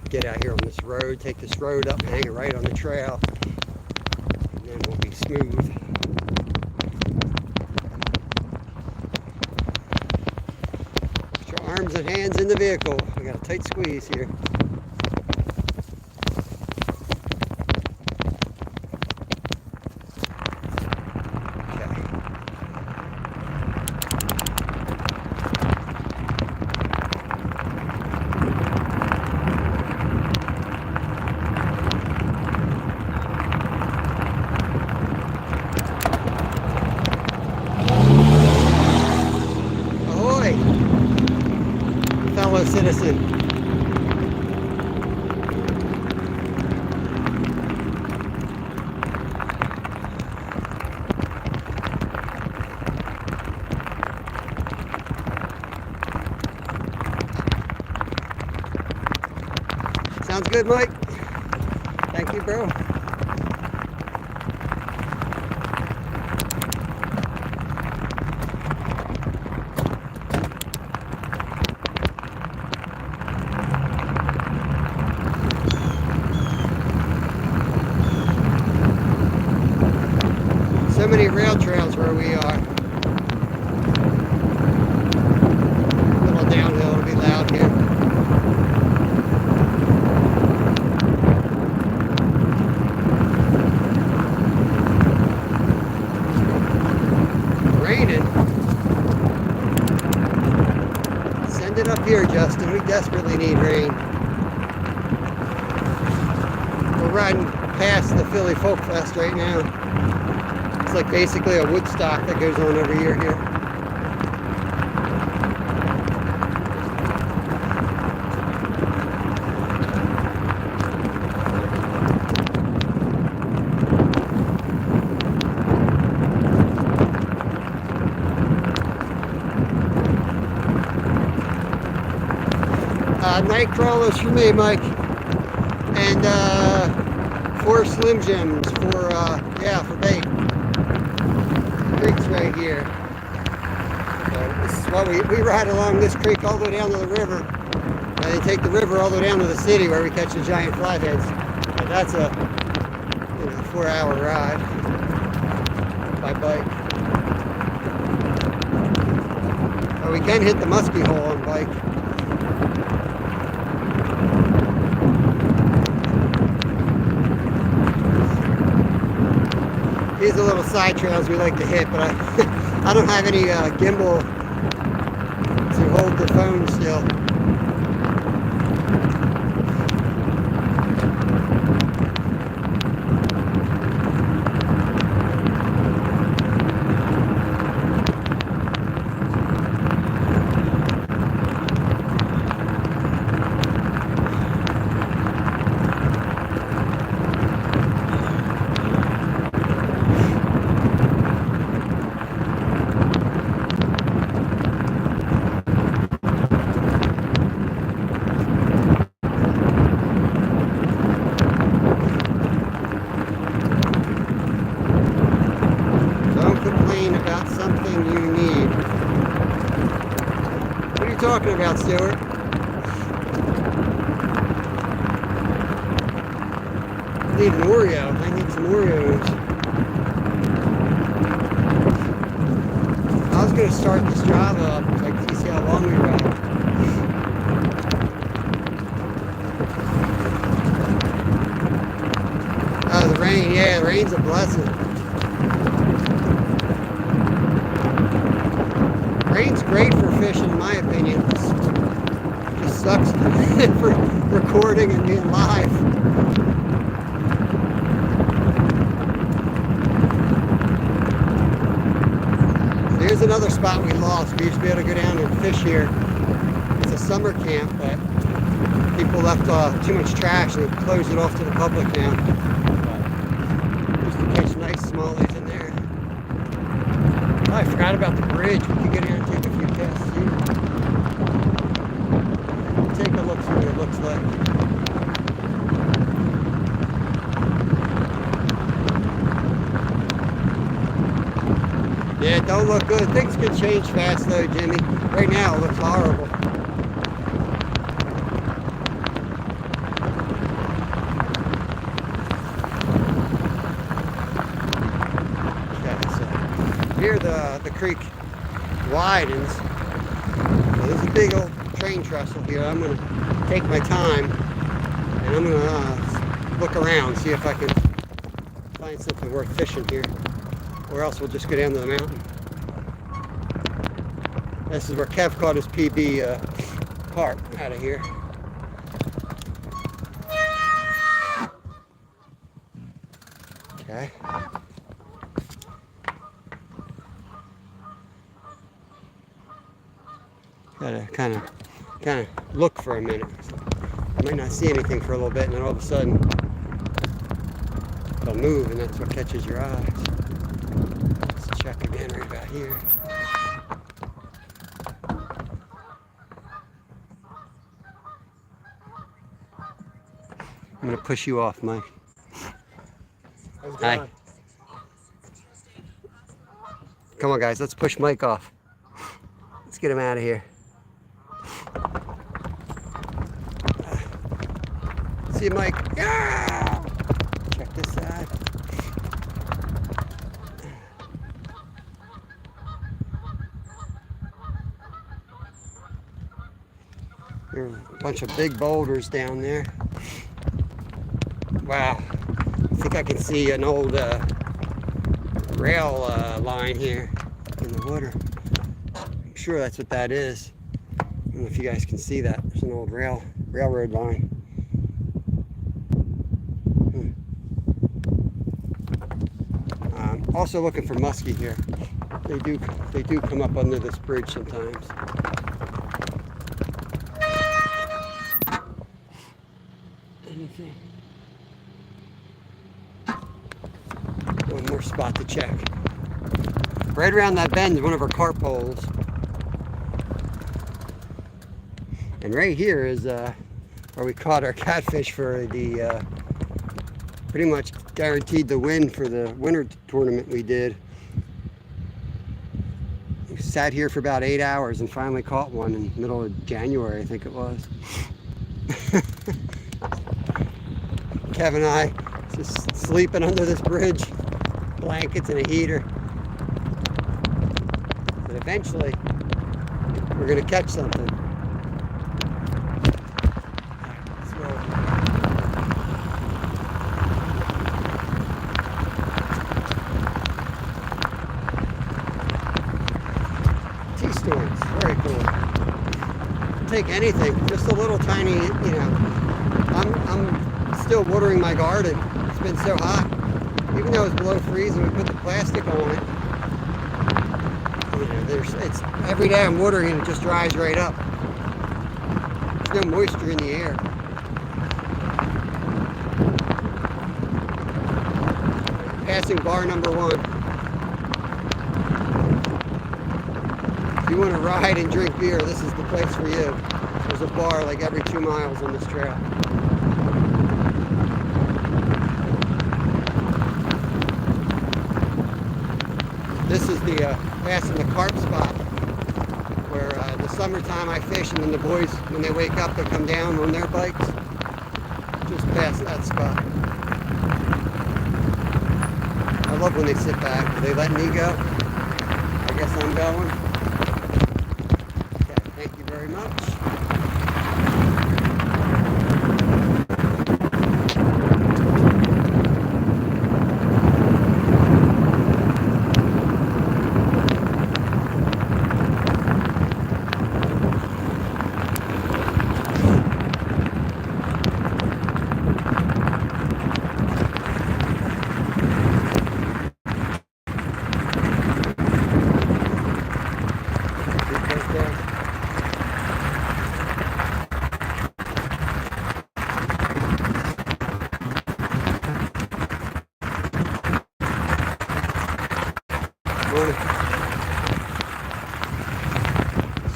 Get out here on this road, take this road up, hang it right on the trail, and then we'll be smooth. Put your arms and hands in the vehicle. We got a tight squeeze here. Fellow citizen. Sounds good, Mike. Thank you, bro. So many rail trails where we are. A little downhill, it'll be loud here. Raining. Send it up here, Justin. We desperately need rain. We're riding past the Philly Folk Fest right now. It's like basically a Woodstock that goes on every year here. Night crawlers for me, Mike. And 4 Slim Jims for, yeah, for bait. Creek's right here. So this is why we ride along this creek all the way down to the river. And then take the river all the way down to the city where we catch the giant flatheads. And that's a 4-hour ride by bike. Or we can hit the musky hole on bike. These are little side trails we like to hit, but I don't have any gimbal to hold the phone still. About something you need. What are you talking about, Stuart? I need an Oreo. I need some Oreos. I was going to start this Java up so I can see how long we ride. Oh, the rain. Yeah, the rain's a blessing. Rain's great for fishing, in my opinion. It just sucks for recording and being live. Here's another spot we lost. We used to be able to go down and fish here. It's a summer camp, but people left too much trash and they closed it off to the public now. Used to catch nice smallies in there. Oh, I forgot about the bridge. We could get in and take a few casts too. Take a look see what it looks like. Yeah, it don't look good. Things could change fast though, Jimmy. Right now it looks horrible. Here the creek widens. There's a big old train trestle here. I'm going to take my time and I'm going to look around, see if I can find something worth fishing here, or else we'll just go down to the mountain. This is where Kev caught his PB carp out of here. Okay. Gotta kind of look for a minute. I might not see anything for a little bit, and then all of a sudden they'll move, and that's what catches your eyes. Let's check again right about here. I'm gonna push you off, Mike. Hi. Come on, guys. Let's push Mike off. Let's get him out of here. See you, Mike. Yeah! Check this side. There's a bunch of big boulders down there. Wow. I think I can see an old rail line here in the water. I'm sure that's what that is. I don't know if you guys can see that. There's an old railroad line. Also looking for muskie here. They do come up under this bridge sometimes. Anything? One more spot to check. Right around that bend is one of our carp holes. And right here is where we caught our catfish for the pretty much guaranteed the win for the winter tournament we did. We sat here for about 8 hours and finally caught one in the middle of January, I think it was. Kevin and I just sleeping under this bridge, blankets and a heater. But eventually, we're gonna catch something. Let's roll. T-storms, very cool. Take anything, just a little tiny, you know. I'm still watering my garden. It's been so hot. Even though it's below freezing, we put the plastic on it. You know, it's every day I'm watering and it just dries right up. There's no moisture in the air. Passing bar number 1. If you want to ride and drink beer, this is the place for you. There's a bar like every 2 miles on this trail. This is the passing the carp spot where the summertime I fish, and then the boys, when they wake up, they come down on their bikes just past that spot. I love when they sit back. They let me go. I guess I'm going. Okay, thank you very much.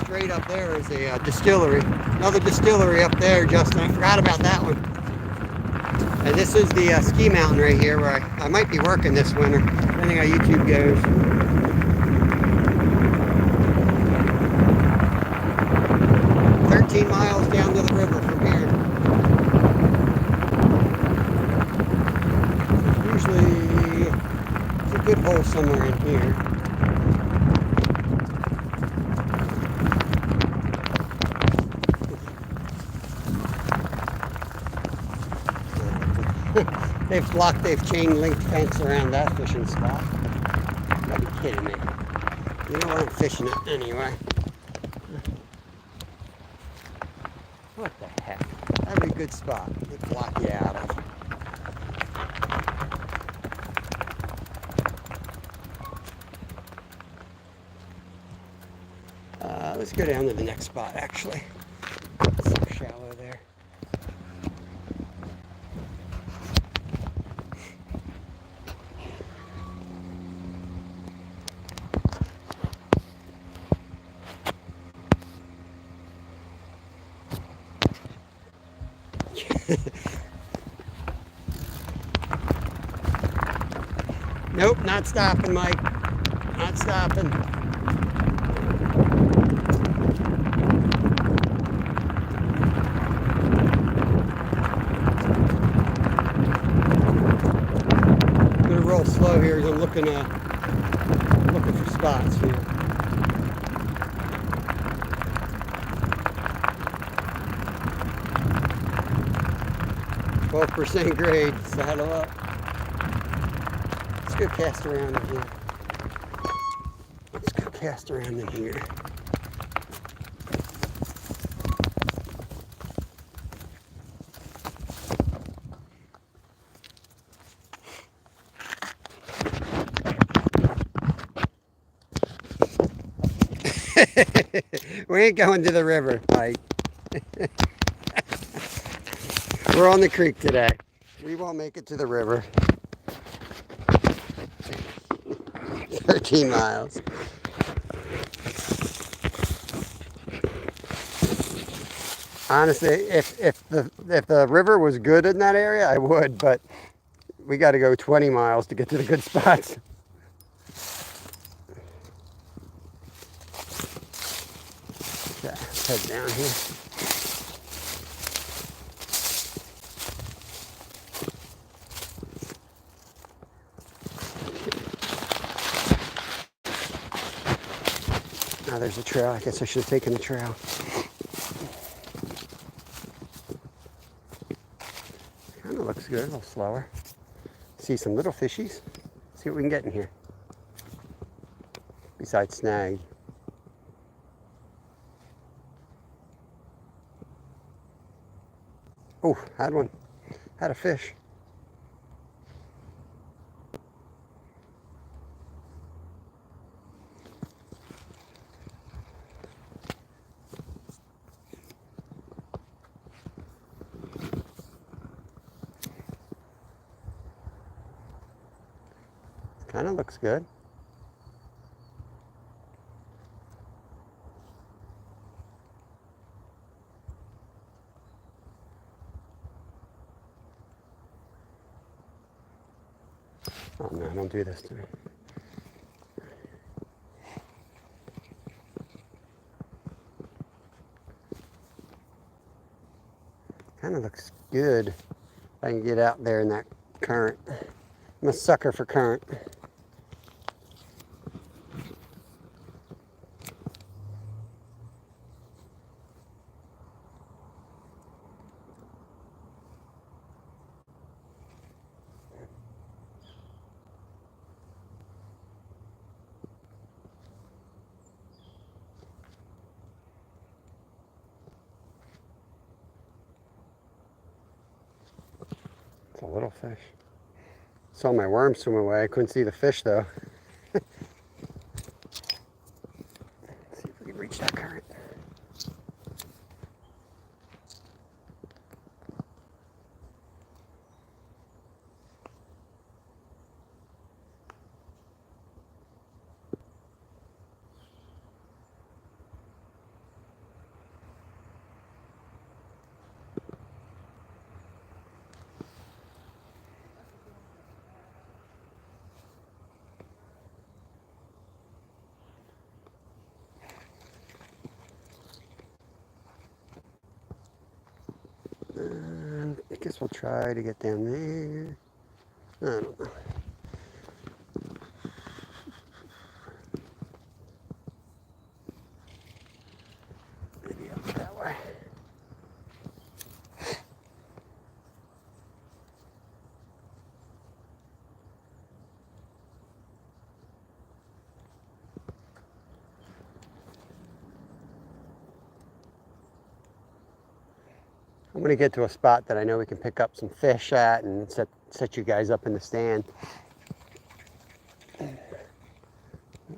Straight up there is a distillery. Another distillery up there, Justin. I forgot about that one. And this is the ski mountain right here where I might be working this winter, depending how YouTube goes. Miles down to the river from here. Usually there's a good hole somewhere in here. They've chain linked fence around that fishing spot. You gotta be kidding me. You know where I'm fishing it anyway. What the heck? That'd be a good spot to block you out of. Let's go down to the next spot, actually. It's so shallow there. Nope, not stopping, Mike. Not stopping. I'm gonna roll slow here as I'm looking for spots here. 12% grade, saddle up. Let's go cast around in here. Let's go cast around in here. We ain't going to the river, Mike. We're on the creek today. We won't make it to the river. 13 miles. Honestly, if the river was good in that area, I would, but we got to go 20 miles to get to the good spots. Okay, let's head down here. Now there's a trail. I guess I should have taken the trail. Kind of looks good, a little slower. See some little fishies. See what we can get in here. Besides snag. Oh, had one. Had a fish. Kind of looks good. Oh no, don't do this to me. Kind of looks good. If I can get out there in that current. I'm a sucker for current. It's a little fish. Saw my worm swim away. I couldn't see the fish though. Let's see if we can reach that current. I guess we'll try to get down there. I don't know. Maybe up that way. I'm going to get to a spot that I know we can pick up some fish at and set you guys up in the stand.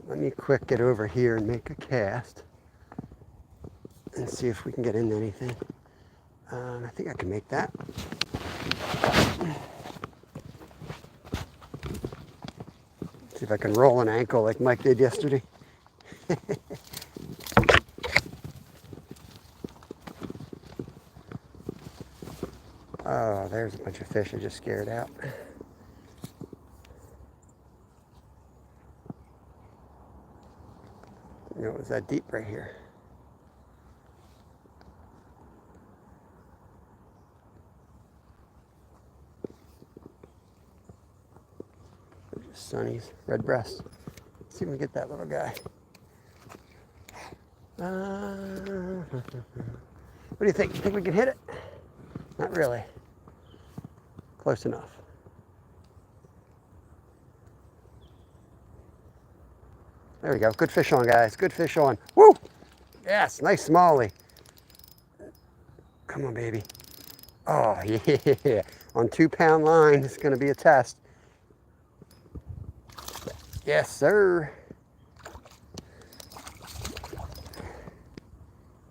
Let me quick get over here and make a cast and see if we can get into anything. I think I can make that. See if I can roll an ankle like Mike did yesterday. Oh, there's a bunch of fish I just scared out. You know, it was that deep right here. They're just sunnies, red breast. Let's see if we can get that little guy. What do you think? You think we can hit it? Not really. Close enough. There we go. Good fish on, guys. Good fish on. Woo! Yes, nice smallie. Come on, baby. Oh, yeah. On 2-pound line, it's going to be a test. Yes, sir.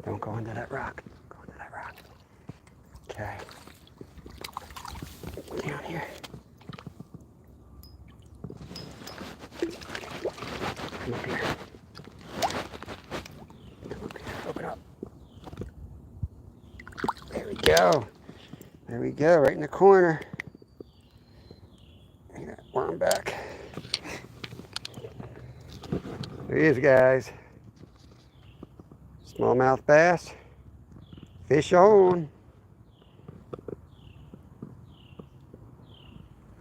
Don't go into that rock. Go into that rock. Okay. Down here. Come up here. Come up here. Open up. go. There we go, right in the corner. Worm back. There he is, guys. Smallmouth bass. Fish on.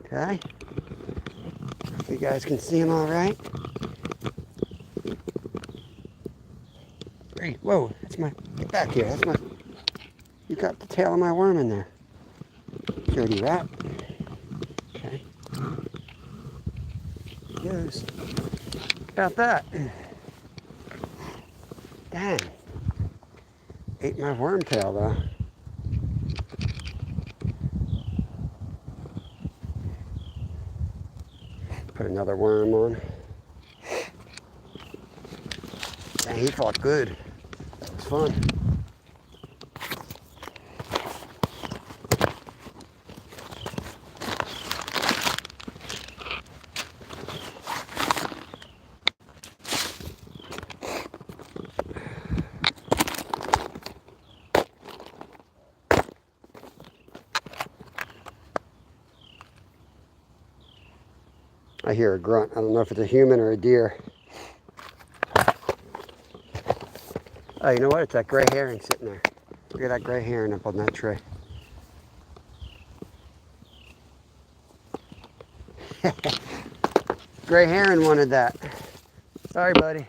Okay. You guys can see him all right. Hey, whoa, that's my, get back here. That's my, you got the tail of my worm in there. Dirty rat. Okay. Goes. About that. Dang. Ate my worm tail though. Put another worm on. Dang, he fought good. It was fun. I hear a grunt. I don't know if it's a human or a deer. Oh, you know what? It's that gray herring sitting there. Look at that gray herring up on that tree. Gray heron wanted that. Sorry, buddy.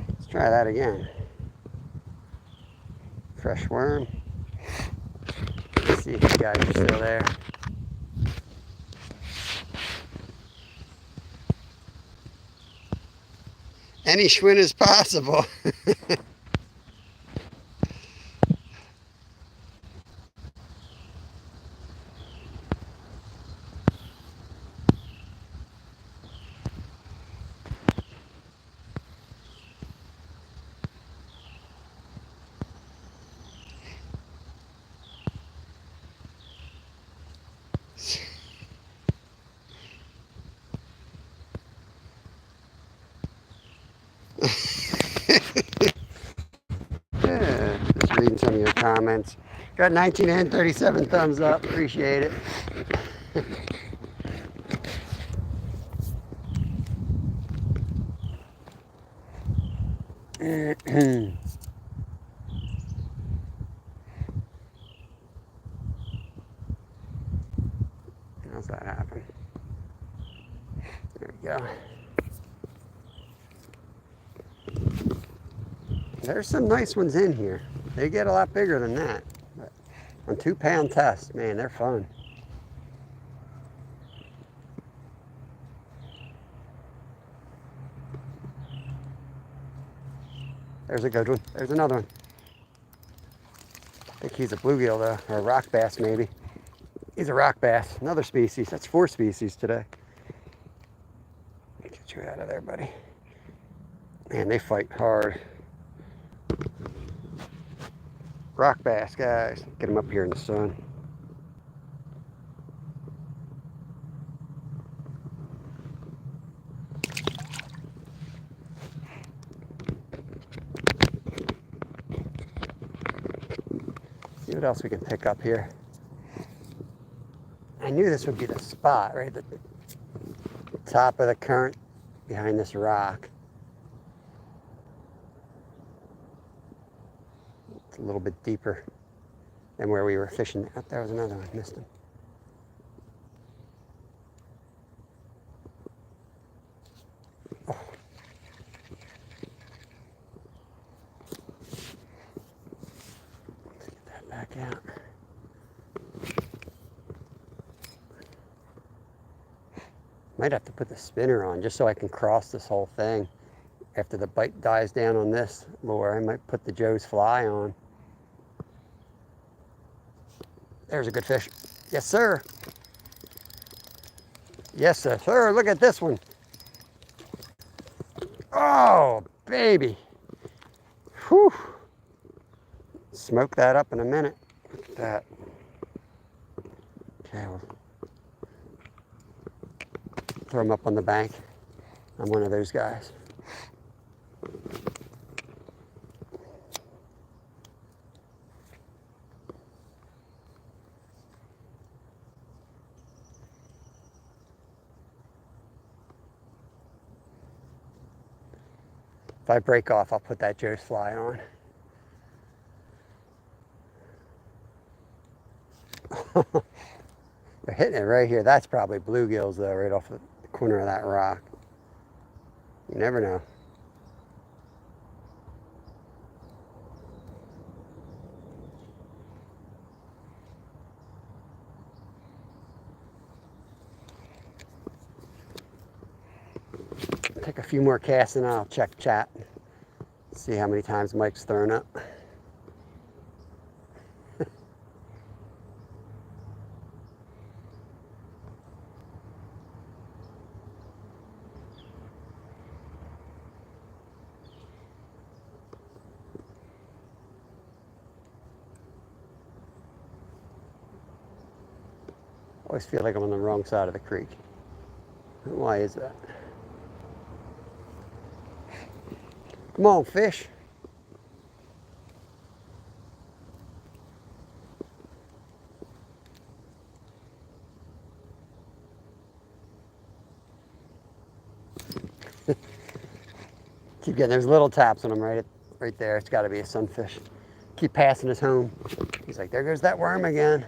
Let's try that again. Fresh worm. Let's see if you guys are still there. Any Schwinn is possible. Yeah, just reading some of your comments. Got 19 and 37 thumbs up. Appreciate it. How's that happen? There we go. There's some nice ones in here. They get a lot bigger than that. But on 2-pound tests, man, they're fun. There's a good one. There's another one. I think he's a bluegill though, or a rock bass maybe. He's a rock bass, another species. That's 4 species today. Get you out of there, buddy. Man, they fight hard. Rock bass, guys. Get them up here in the sun. See what else we can pick up here. I knew this would be the spot, right? The top of the current behind this rock. It's a little bit deeper than where we were fishing. Oh, there was another one. Missed him. Oh. Let's get that back out. Might have to put the spinner on just so I can cross this whole thing. After the bite dies down on this lure, I might put the Joe's fly on. There's a good fish. Yes, sir. Yes, sir. Sir, look at this one. Oh, baby. Whew. Smoke that up in a minute. Look at that. Okay, we'll throw them up on the bank. I'm one of those guys. If I break off, I'll put that Joe's fly on. They're hitting it right here. That's probably bluegills though, right off the corner of that rock. You never know. Take a few more casts and I'll check chat. See how many times Mike's thrown up. I always feel like I'm on the wrong side of the creek. Why is that? Come on, fish. Keep getting those little taps on him right there. It's got to be a sunfish. Keep passing us home. He's like, there goes that worm again.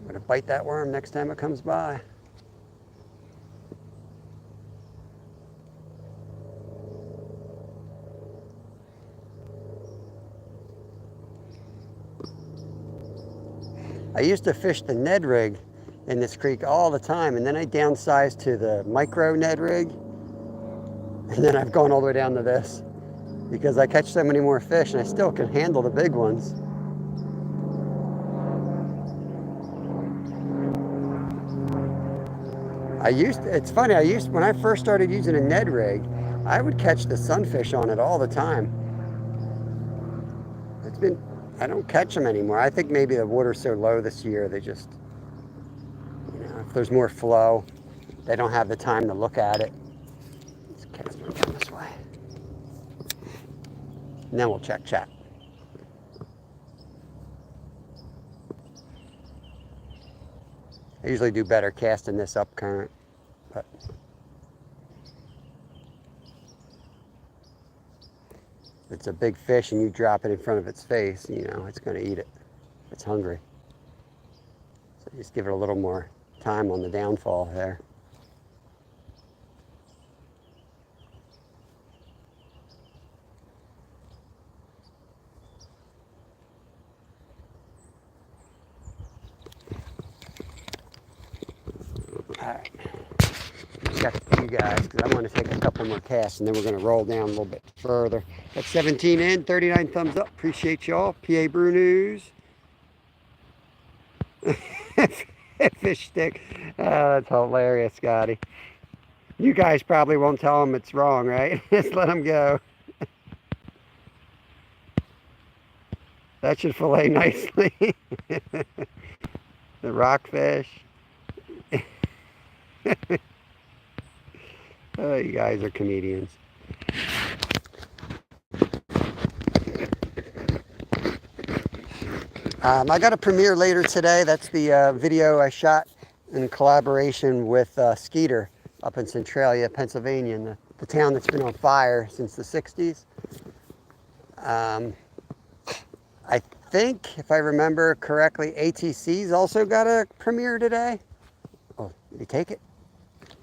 I'm gonna bite that worm next time it comes by. I used to fish the Ned rig in this creek all the time, and then I downsized to the micro Ned rig, and then I've gone all the way down to this because I catch so many more fish and I still can handle the big ones. It's funny, when I first started using a Ned rig, I would catch the sunfish on it all the time. I don't catch them anymore. I think maybe the water's so low this year, they just, if there's more flow, they don't have the time to look at it. Let's cast them down this way. And then we'll check chat. I usually do better casting this up current, but if it's a big fish and you drop it in front of its face, it's going to eat it. It's hungry. So just give it a little more time on the downfall there. Alright, check you guys because I want to take a couple more casts and then we're going to roll down a little bit further. That's 17 in, 39 thumbs up. Appreciate y'all. PA Brew News. Fish stick. Oh, that's hilarious, Scotty. You guys probably won't tell them it's wrong, right? Just let them go. That should fillet nicely. The rockfish. Oh, you guys are comedians. I got a premiere later today. That's the video I shot in collaboration with Skeeter up in Centralia, Pennsylvania, in the town that's been on fire since the 60s. I think, if I remember correctly, ATC's also got a premiere today. Oh, did he take it?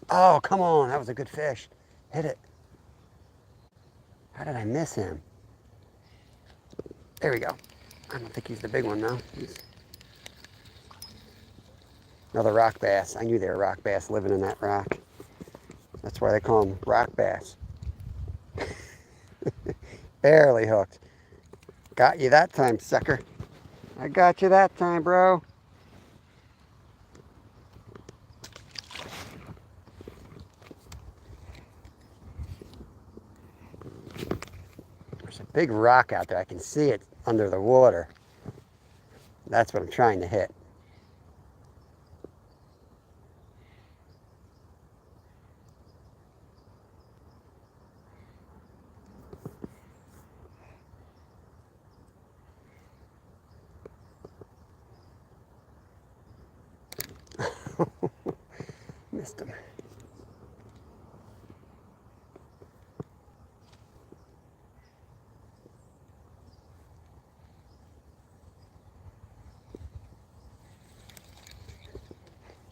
Oh, come on. That was a good fish. Hit it. How did I miss him? There we go. I don't think he's the big one, though. Another rock bass. I knew they were rock bass living in that rock. That's why they call them rock bass. Barely hooked. Got you that time, sucker. I got you that time, bro. There's a big rock out there. I can see it under the water. That's what I'm trying to hit. Missed him.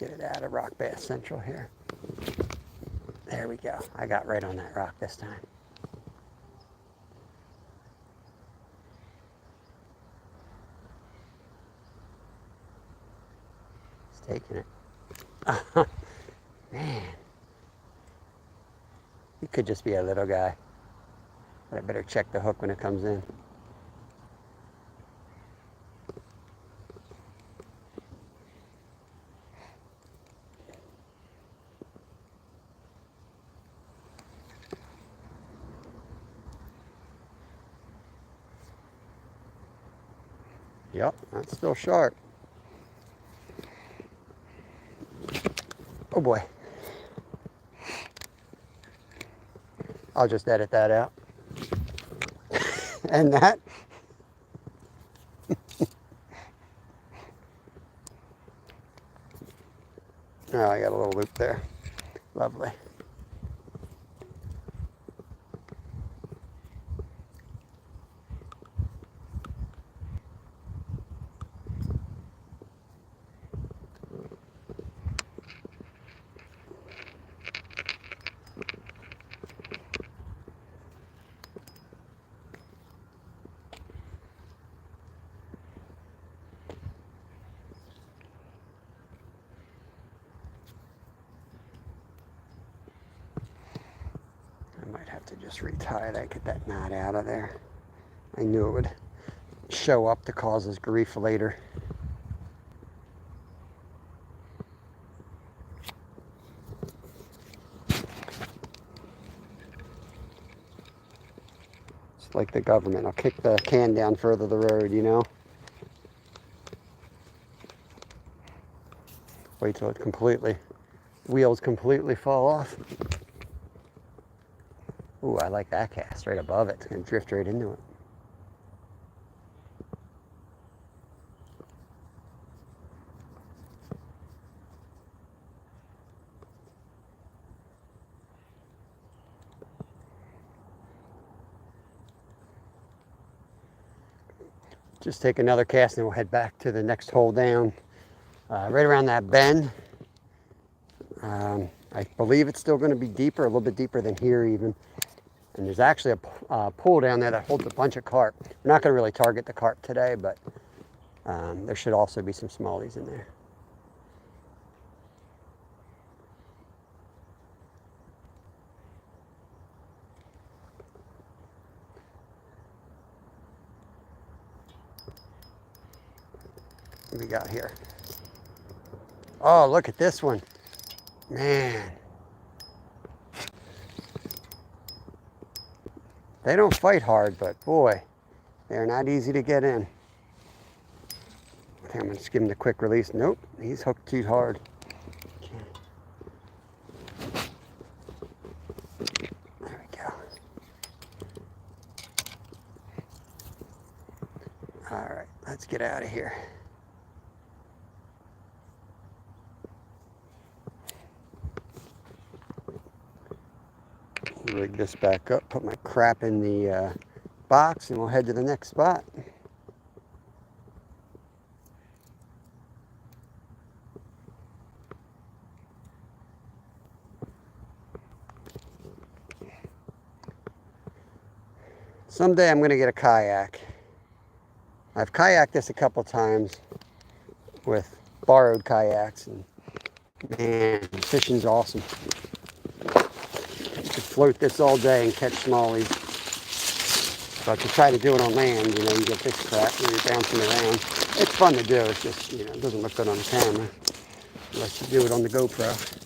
Get it out of Rock Bass Central here. There we go. I got right on that rock this time. It's taking it. Man. He could just be a little guy. But I better check the hook when it comes in. Yep, that's still sharp. Oh boy. I'll just edit that out. And that. Oh, I got a little loop there. Lovely. To just retie that, get that knot out of there. I knew it would show up to cause us grief later. It's like the government. I'll kick the can down further the road, you know? Wait till it wheels completely fall off. Ooh, I like that cast right above it. It's going to drift right into it. Just take another cast and we'll head back to the next hole down. Right around that bend. I believe it's still going to be deeper, a little bit deeper than here even. And there's actually a pool down there that holds a bunch of carp. We're not going to really target the carp today, but there should also be some smallies in there. What do we got here? Oh, look at this one. Man. They don't fight hard, but boy, they're not easy to get in. I think I'm going to just give him the quick release. Nope, he's hooked too hard. There we go. All right, let's get out of here. Rig this back up, put my crap in the box, and we'll head to the next spot. Someday I'm going to get a kayak. I've kayaked this a couple times with borrowed kayaks, and man, fishing's awesome. You could float this all day and catch smallies. But to try to do it on land, you know, you get this crap and you're bouncing around. It's fun to do, it's just, you know, it doesn't look good on the camera unless you do it on the GoPro.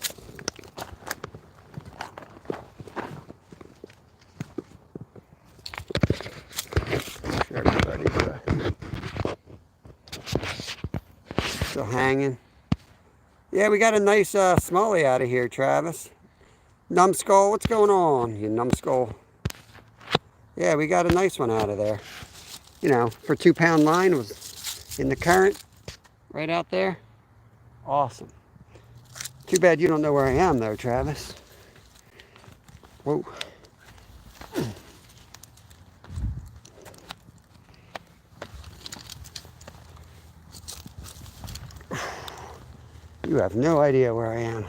still hanging. Yeah, we got a nice smallie out of here, Travis. Numbskull, what's going on, you numbskull? Yeah, we got a nice one out of there. You know, for 2-pound line, it was in the current right out there. Awesome. Too bad you don't know where I am though, Travis. Whoa. You have no idea where I am.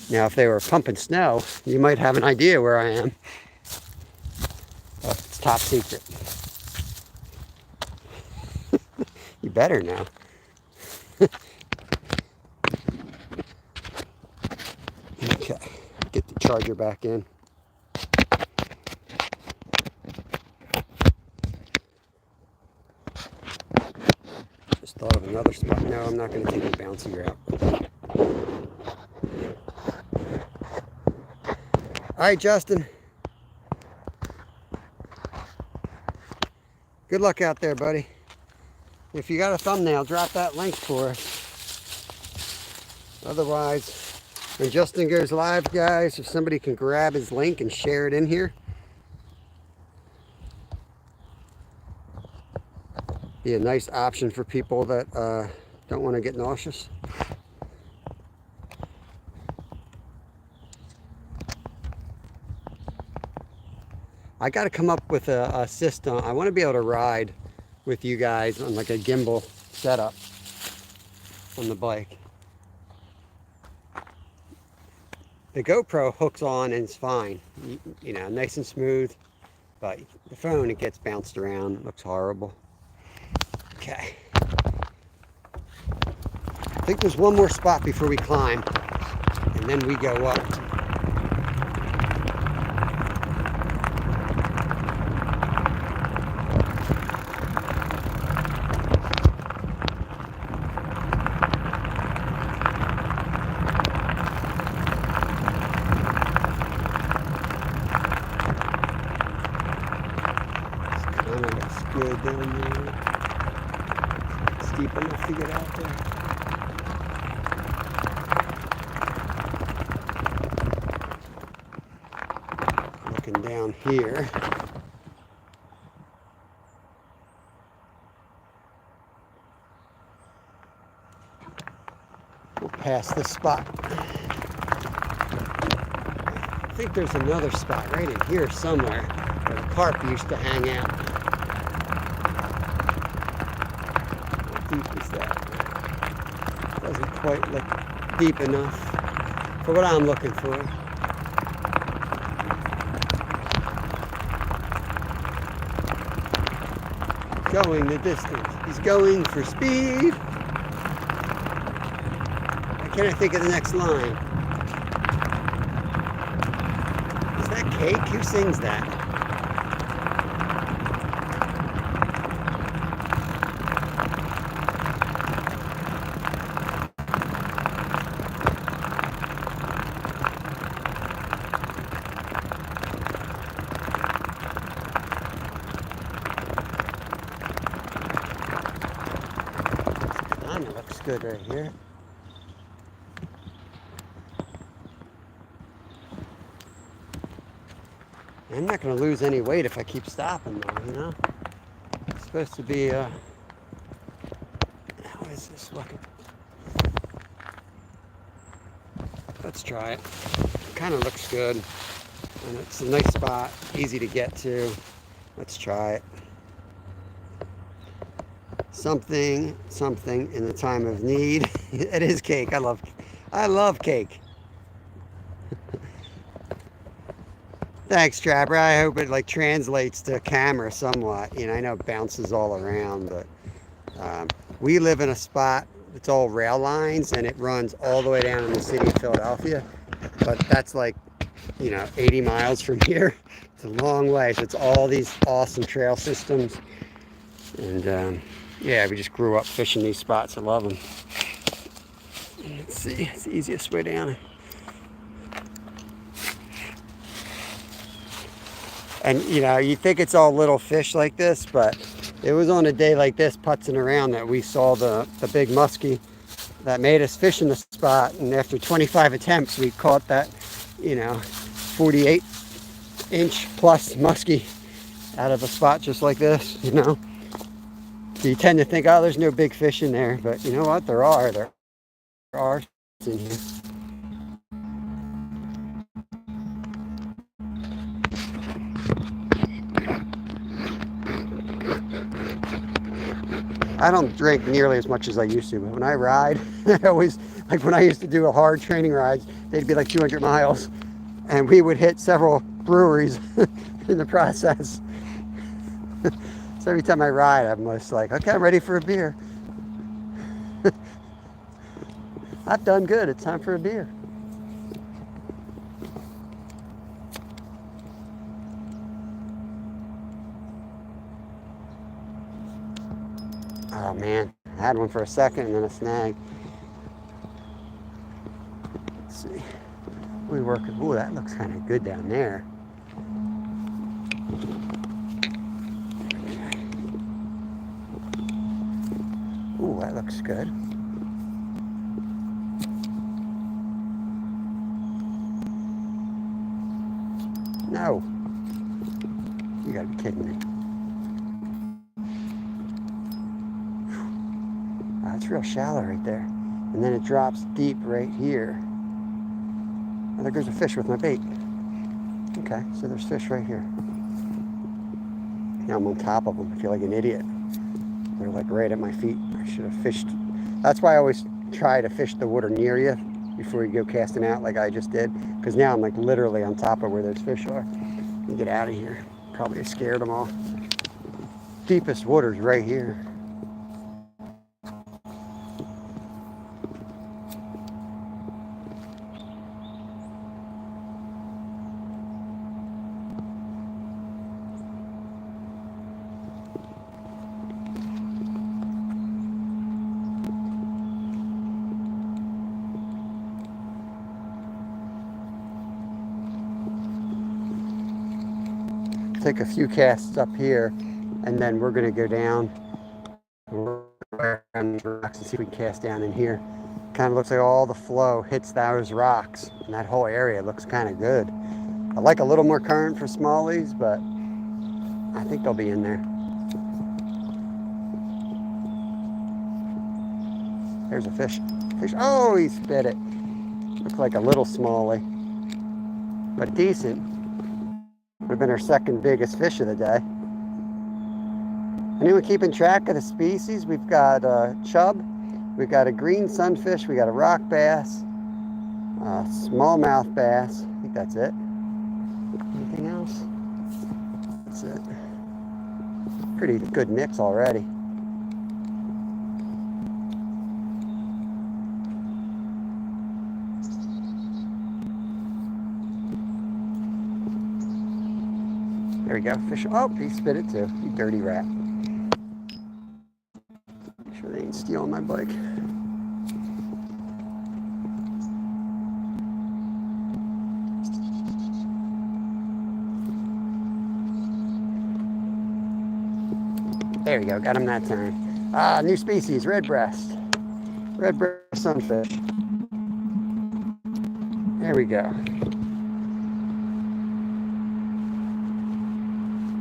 Now, if they were pumping snow, you might have an idea where I am. But it's top secret. You better know. Okay, get the charger back in. Just thought of another spot. No, I'm not going to take the bouncy route. All right, Justin. Good luck out there, buddy. If you got a thumbnail, drop that link for us. Otherwise, when Justin goes live, guys, if somebody can grab his link and share it in here, be a nice option for people that don't want to get nauseous. I got to come up with a system. I want to be able to ride with you guys on like a gimbal setup on the bike. The GoPro hooks on and it's fine, you know, nice and smooth, but the phone, it gets bounced around. It looks horrible. Okay. I think there's one more spot before we climb, and then we go up. Good down there. Steep enough to get out there. Looking down here. We'll pass this spot. I think there's another spot right in here somewhere where the carp used to hang out. Deep is that? Doesn't quite look deep enough for what I'm looking for. Going the distance. He's going for speed. Why can't I think of the next line? Is that Cake? Who sings that? Looks good right here. I'm not going to lose any weight if I keep stopping though, you know? It's supposed to be, how is this looking? Let's try it. Kind of looks good. And it's a nice spot, easy to get to. Let's try it. Something in the time of need. It is Cake. I love Cake. Thanks, Trapper. I hope it like translates to camera somewhat. You know, I know it bounces all around, but we live in a spot that's all rail lines and it runs all the way down in the city of Philadelphia. But that's like, you know, 80 miles from here. It's a long way. So it's all these awesome trail systems. And yeah, we just grew up fishing these spots. I love them. Let's see, it's the easiest way down. And you know, you think it's all little fish like this, but it was on a day like this putzing around that we saw the big muskie that made us fish in the spot. And after 25 attempts, we caught that, you know, 48-inch plus muskie out of a spot just like this, you know. So you tend to think, oh, there's no big fish in there, but you know what? There are in here. I don't drink nearly as much as I used to, but when I ride, I always, like when I used to do a hard training rides, they'd be like 200 miles, and we would hit several breweries in the process. So every time I ride, I'm just like, okay, I'm ready for a beer. I've done good. It's time for a beer. Oh man, I had one for a second and then a snag. Let's see. We working. Ooh, that looks kind of good down there. Ooh, that looks good. No. You gotta be kidding me. Oh, it's real shallow right there. And then it drops deep right here. Oh, there goes a fish with my bait. Okay, so there's fish right here. Now I'm on top of them. I feel like an idiot. They're like right at my feet. I should have fished. That's why I always try to fish the water near you before you go casting out like I just did. Because now I'm like literally on top of where those fish are. Let me get out of here. Probably scared them all. Deepest water's right here. Take a few casts up here, and then we're going to go down around the rocks and see if we can cast down in here. Kind of looks like all the flow hits those rocks, and that whole area looks kind of good. I like a little more current for smallies, but I think they'll be in there. There's a fish. Oh, he spit it. Looks like a little smallie, but decent. Would have been our second biggest fish of the day. Anyone keeping track of the species? We've got chub, we've got a green sunfish, we got a rock bass, smallmouth bass. I think that's it. Anything else? That's it. Pretty good mix already. There we go, fish. Oh, he spit it too, you dirty rat. Make sure they ain't stealing my bike. There we go, got him that time. Ah, new species, red breast sunfish. There we go.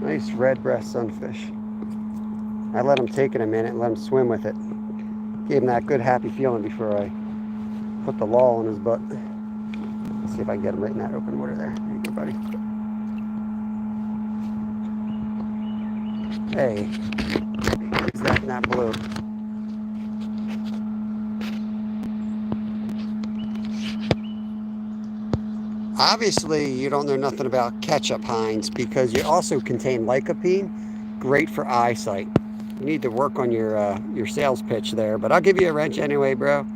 Nice red breast sunfish. I let him take it a minute and let him swim with it. Gave him that good happy feeling before I put the law on his butt. Let's see if I can get him right in that open water there. There you go, buddy. Hey, is that not blue? Obviously, you don't know nothing about ketchup hinds because you also contain lycopene, great for eyesight. You need to work on your sales pitch there, but I'll give you a wrench anyway, bro.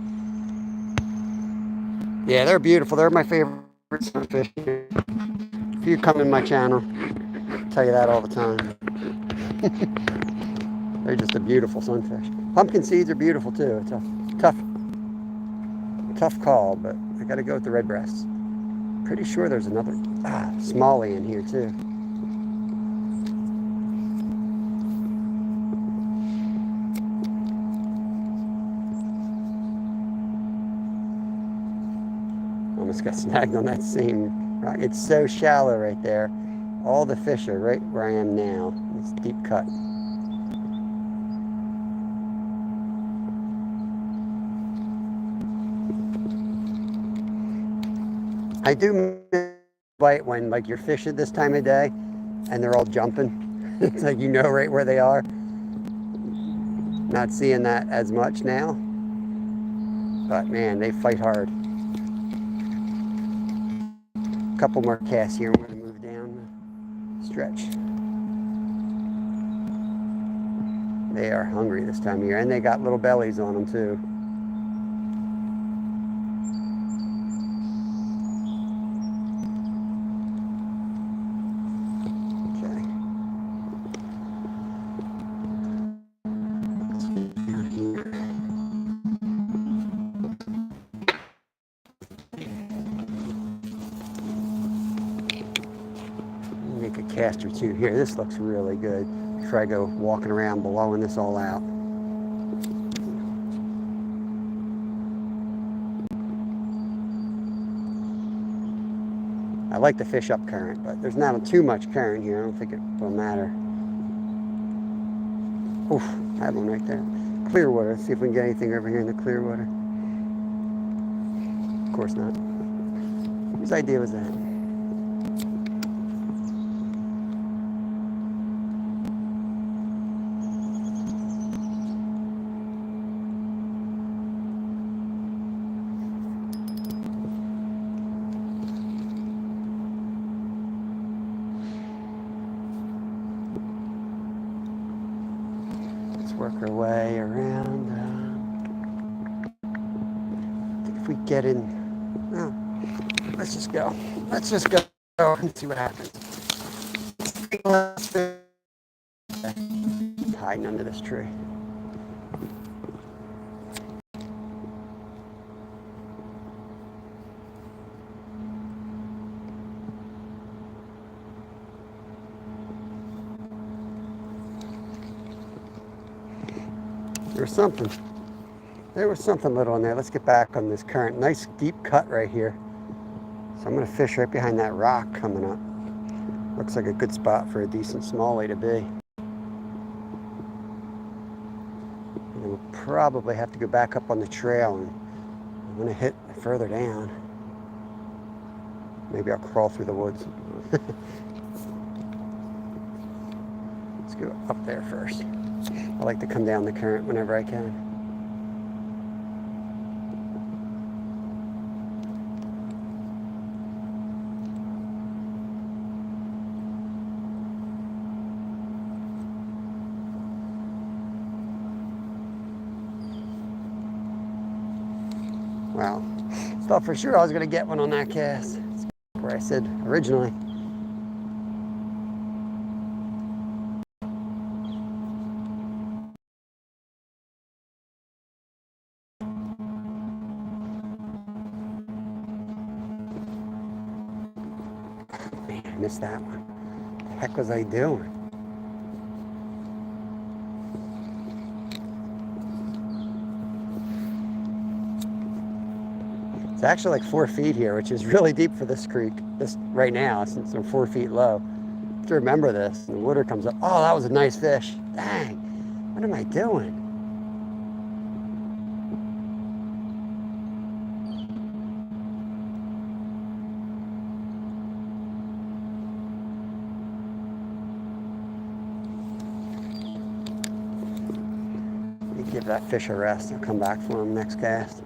Yeah, they're beautiful. They're my favorite sunfish. If you come in my channel, I'll tell you that all the time. They're just a beautiful sunfish. Pumpkin seeds are beautiful too. It's a tough call, but I got to go with the red breasts. Pretty sure there's another smallie in here too. got snagged on that same rock. It's so shallow right there. All the fish are right where I am now. It's deep cut. I do bite when like you're fishing this time of day and they're all jumping. It's like you know right where they are. Not seeing that as much now. But man, they fight hard. A couple more casts here. I'm going to move down the stretch. They are hungry this time of year, and they got little bellies on them too. Okay. Down here. Make a cast or two here. This looks really good. Before I go walking around blowing this all out. I like to fish up current, but there's not too much current here. I don't think it will matter. Oof, I had one right there. Clear water. Let's see if we can get anything over here in the clear water. Of course not. Whose idea was that? Work our way around. I think if we get in, oh, let's just go. Let's just go and see what happens. Hiding under this tree. There was something little in there. Let's get back on this current. Nice deep cut right here. So I'm going to fish right behind that rock coming up. Looks like a good spot for a decent smallie to be. And then we'll probably have to go back up on the trail, and I'm going to hit further down. Maybe I'll crawl through the woods. Let's go up there first. I like to come down the current whenever I can. Wow. Thought for sure I was going to get one on that cast. That's where I said originally. Man, I missed that one. What the heck was I doing? It's actually like 4 feet here, which is really deep for this creek. This right now, since I'm 4 feet low. I have to remember this. The water comes up. Oh, that was a nice fish. Dang, what am I doing? Let me give that fish a rest. I'll come back for him next cast.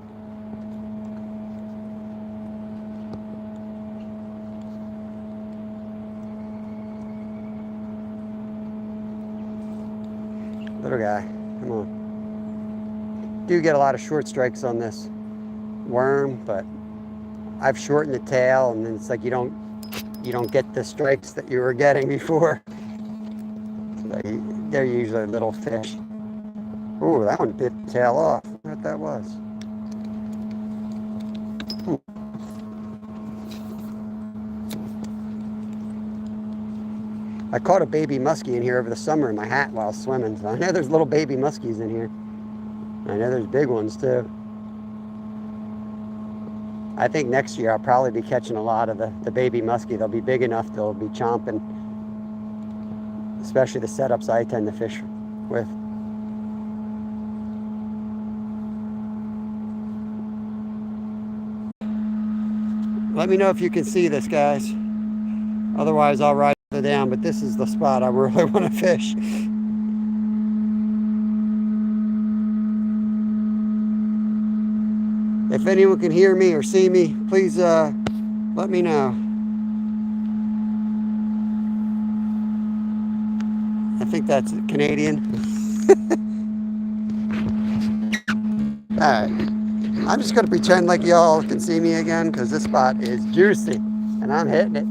Little guy, come on. Do get a lot of short strikes on this worm, but I've shortened the tail, and then it's like you don't get the strikes that you were getting before. So they're usually little fish. Ooh, that one bit the tail off. I wonder what that was. I caught a baby muskie in here over the summer in my hat while swimming, so I know there's little baby muskies in here. I know there's big ones too. I think next year I'll probably be catching a lot of the baby muskie. They'll be big enough, they'll be chomping, especially the setups I tend to fish with. Let me know if you can see this, guys. Otherwise, I'll ride it down, but this is the spot I really want to fish. If anyone can hear me or see me, please let me know. I think that's Canadian. Alright, I'm just going to pretend like y'all can see me again because this spot is juicy and I'm hitting it.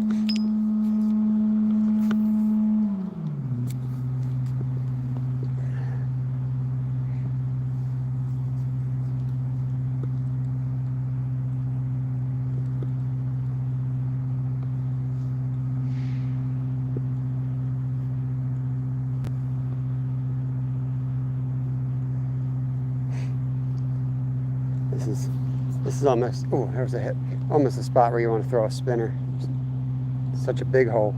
This is almost, oh, there's a hit. Almost a spot where you want to throw a spinner. Such a big hole.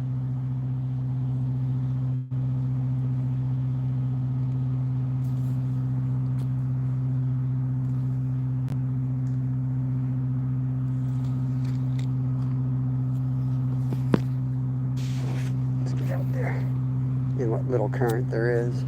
Let's get out there. And what little current there is.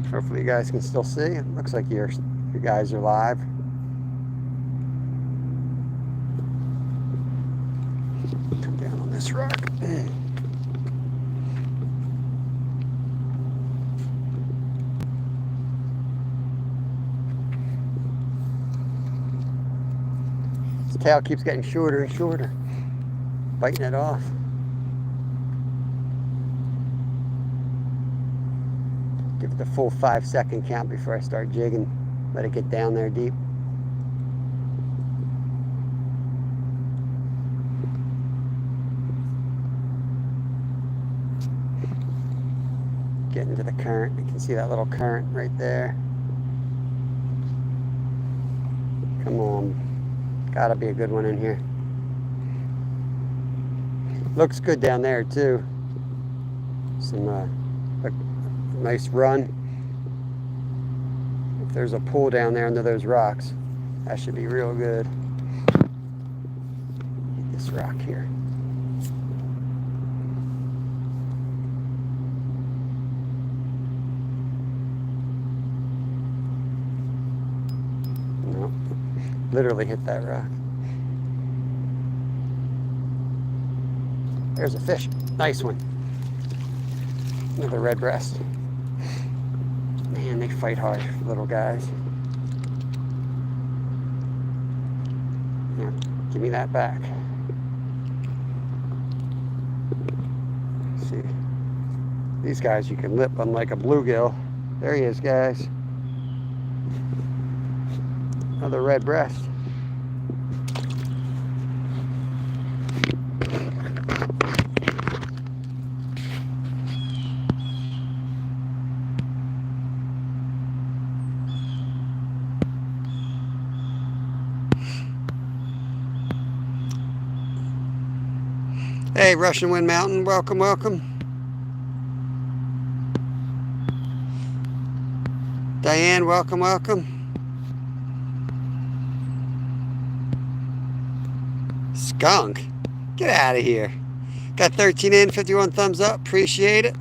Hopefully you guys can still see. It looks like you guys are live. Come down on this rock. His tail keeps getting shorter and shorter, biting it off. Give it the full 5-second count before I start jigging. Let it get down there deep. Get into the current. You can see that little current right there. Come on. Gotta be a good one in here. Looks good down there too. Some nice run. If there's a pool down there under those rocks, that should be real good. This rock here. Nope. Literally hit that rock. There's a fish. Nice one. Another red breast. Man, they fight hard, little guys. Yeah, give me that back. Let's see, these guys you can lip unlike a bluegill. There he is, guys. Another red breast. Hey, Russian Wind Mountain, welcome, welcome. Diane, welcome, welcome. Skunk, get out of here. Got 13 in, 51 thumbs up, appreciate it.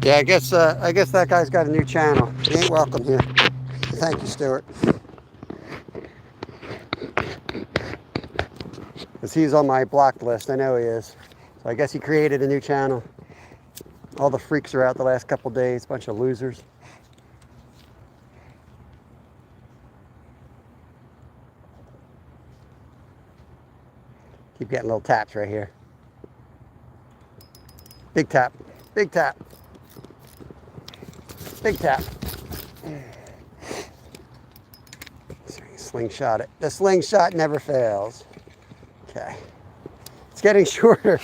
Yeah, I guess that guy's got a new channel. He ain't welcome here. Thank you, Stuart. Because he's on my blocked list. I know he is. So I guess he created a new channel. All the freaks are out the last couple days. Bunch of losers. Keep getting little taps right here. Big tap. Big tap. Big tap. So you slingshot it. The slingshot never fails. Okay. It's getting shorter.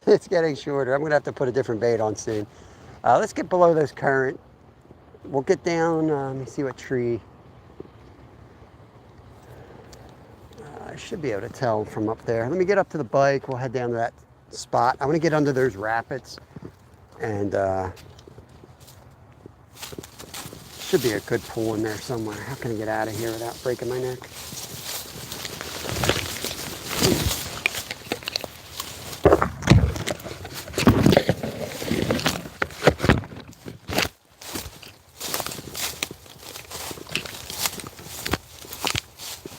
It's getting shorter. I'm going to have to put a different bait on soon. Let's get below this current. We'll get down. Let me see what tree. I should be able to tell from up there. Let me get up to the bike. We'll head down to that spot. I want to get under those rapids. And should be a good pool in there somewhere. How can I get out of here without breaking my neck?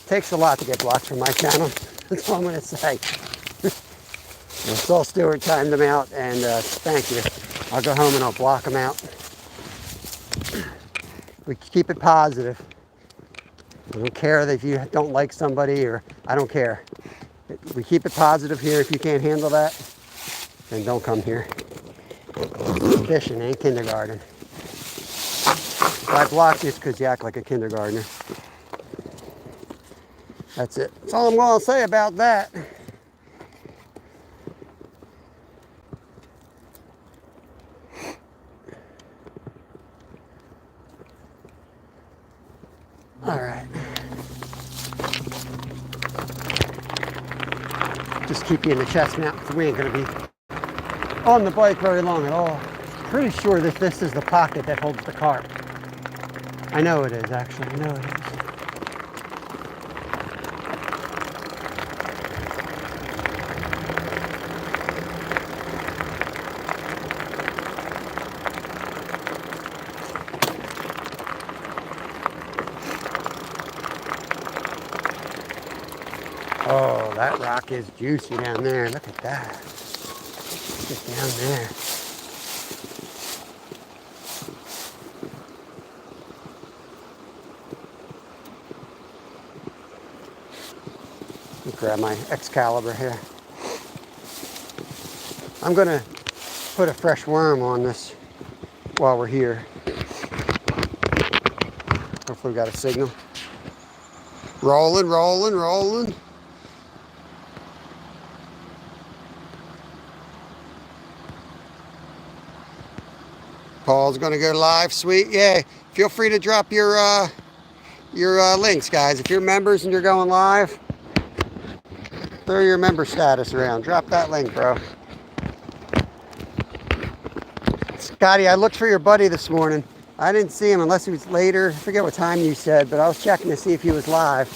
Takes a lot to get blocked from my channel. That's all I'm going to say. Saul Stewart timed them out, and thank you. I'll go home and I'll block them out. We keep it positive. I don't care if you don't like somebody, or I don't care. We keep it positive here. If you can't handle that, then don't come here. Fishing ain't kindergarten. If I block you, it's because you act like a kindergartner. That's it. That's all I'm going to say about that. All right. Just keep you in the chest now, because we ain't going to be on the bike very long at all. Pretty sure that this is the pocket that holds the carp. I know it is, actually. I know it is. Oh, that rock is juicy down there. Look at that. Get down there. Let me grab my Excalibur here. I'm going to put a fresh worm on this while we're here. Hopefully we got a signal. Rolling, rolling, rolling. Paul's going to go live, sweet. Yeah, feel free to drop your links, guys. If you're members and you're going live, throw your member status around. Drop that link, bro. Scotty, I looked for your buddy this morning. I didn't see him unless he was later. I forget what time you said, but I was checking to see if he was live.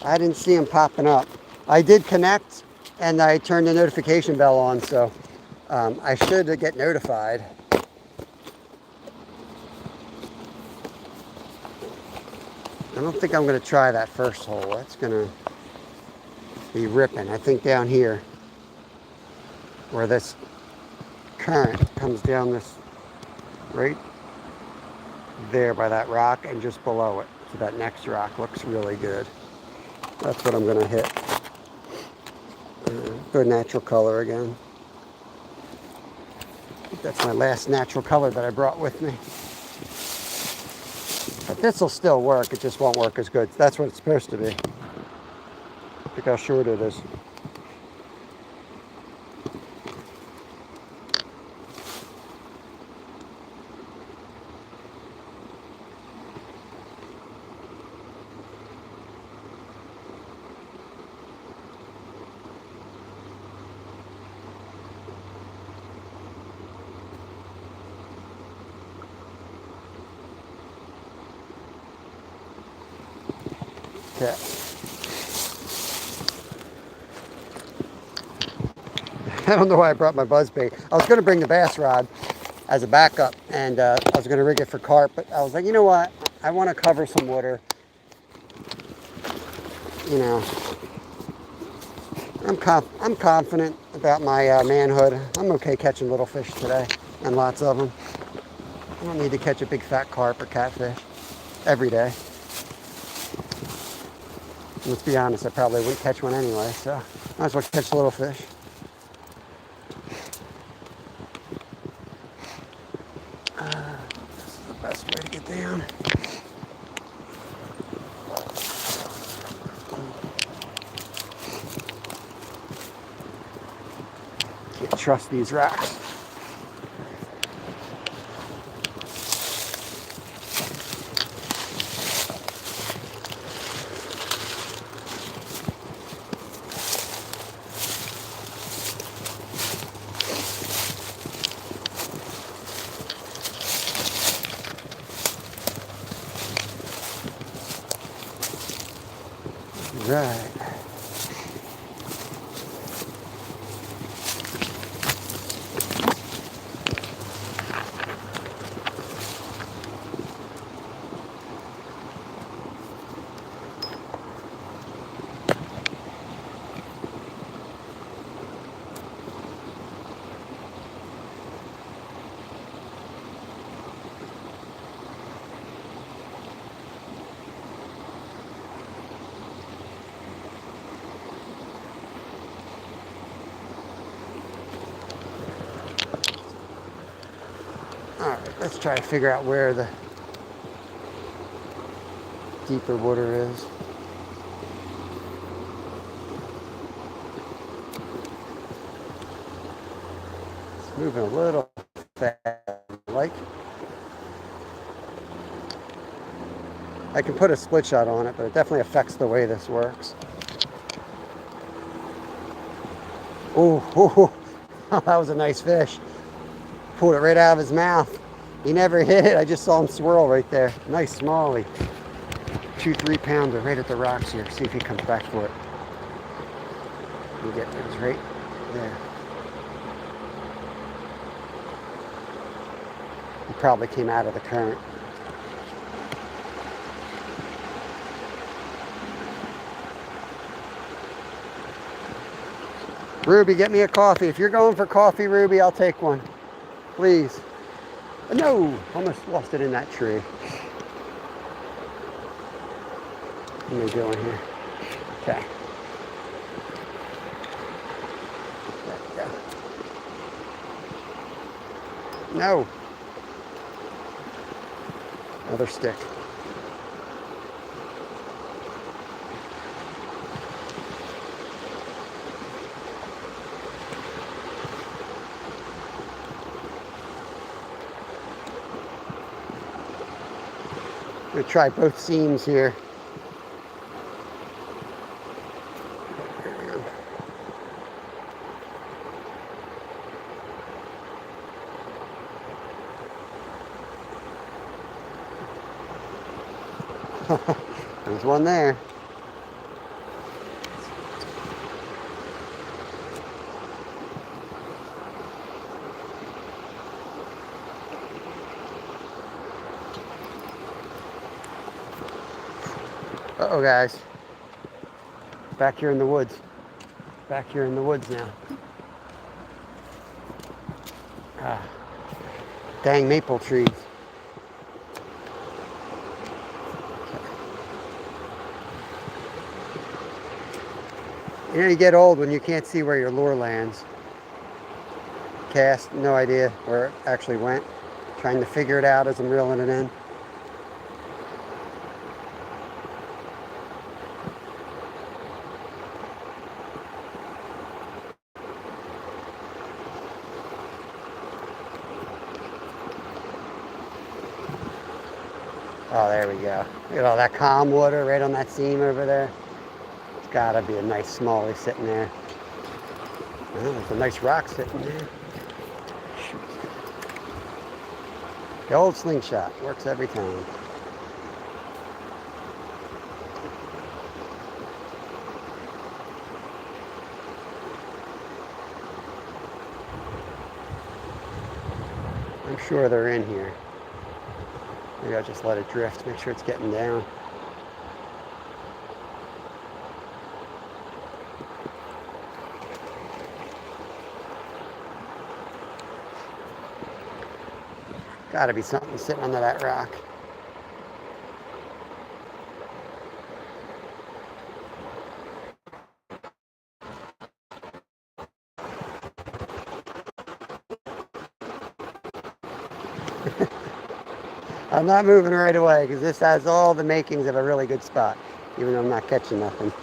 I didn't see him popping up. I did connect, and I turned the notification bell on, so I should get notified. I don't think I'm going to try that first hole. That's going to be ripping. I think down here, where this current comes down this, right there by that rock and just below it. So that next rock looks really good. That's what I'm going to hit. Good natural color again. I think that's my last natural color that I brought with me. But this will still work, it just won't work as good. That's what it's supposed to be. Look how short it is. Okay. I don't know why I brought my buzzbait. I was going to bring the bass rod as a backup, and I was going to rig it for carp, but I was like, you know what? I want to cover some water. You know, I'm confident about my manhood. I'm okay catching little fish today, and lots of them. I don't need to catch a big fat carp or catfish every day. Let's be honest, I probably wouldn't catch one anyway, so might as well catch a little fish. best way to get down. Can't trust these rocks. Right. Alright, let's try to figure out where the deeper water is. It's moving a little fast, like. I can put a split shot on it, but it definitely affects the way this works. Oh, that was a nice fish. Pulled it right out of his mouth. He never hit it. I just saw him swirl right there. Nice smallie. 2-3 pounder right at the rocks here. See if he comes back for it. You get it was right there. He probably came out of the current. Ruby, get me a coffee. If you're going for coffee, Ruby, I'll take one. Please. No, almost lost it in that tree. What are we doing here? Okay. There we go. No. Another stick. I'm going to try both seams here. There's one there. Uh-oh, guys. Back here in the woods. Back here in the woods now. Ah, dang maple trees. You know, you get old when you can't see where your lure lands. Cast, no idea where it actually went. Trying to figure it out as I'm reeling it in. Oh, there we go. Look at all that calm water right on that seam over there. It's gotta be a nice smallie sitting there. Oh, there's a nice rock sitting there. Shoot. The old slingshot works every time. I'm sure they're in here. Maybe I'll just let it drift, make sure it's getting down. Gotta be something sitting under that rock. I'm not moving right away because this has all the makings of a really good spot, even though I'm not catching nothing.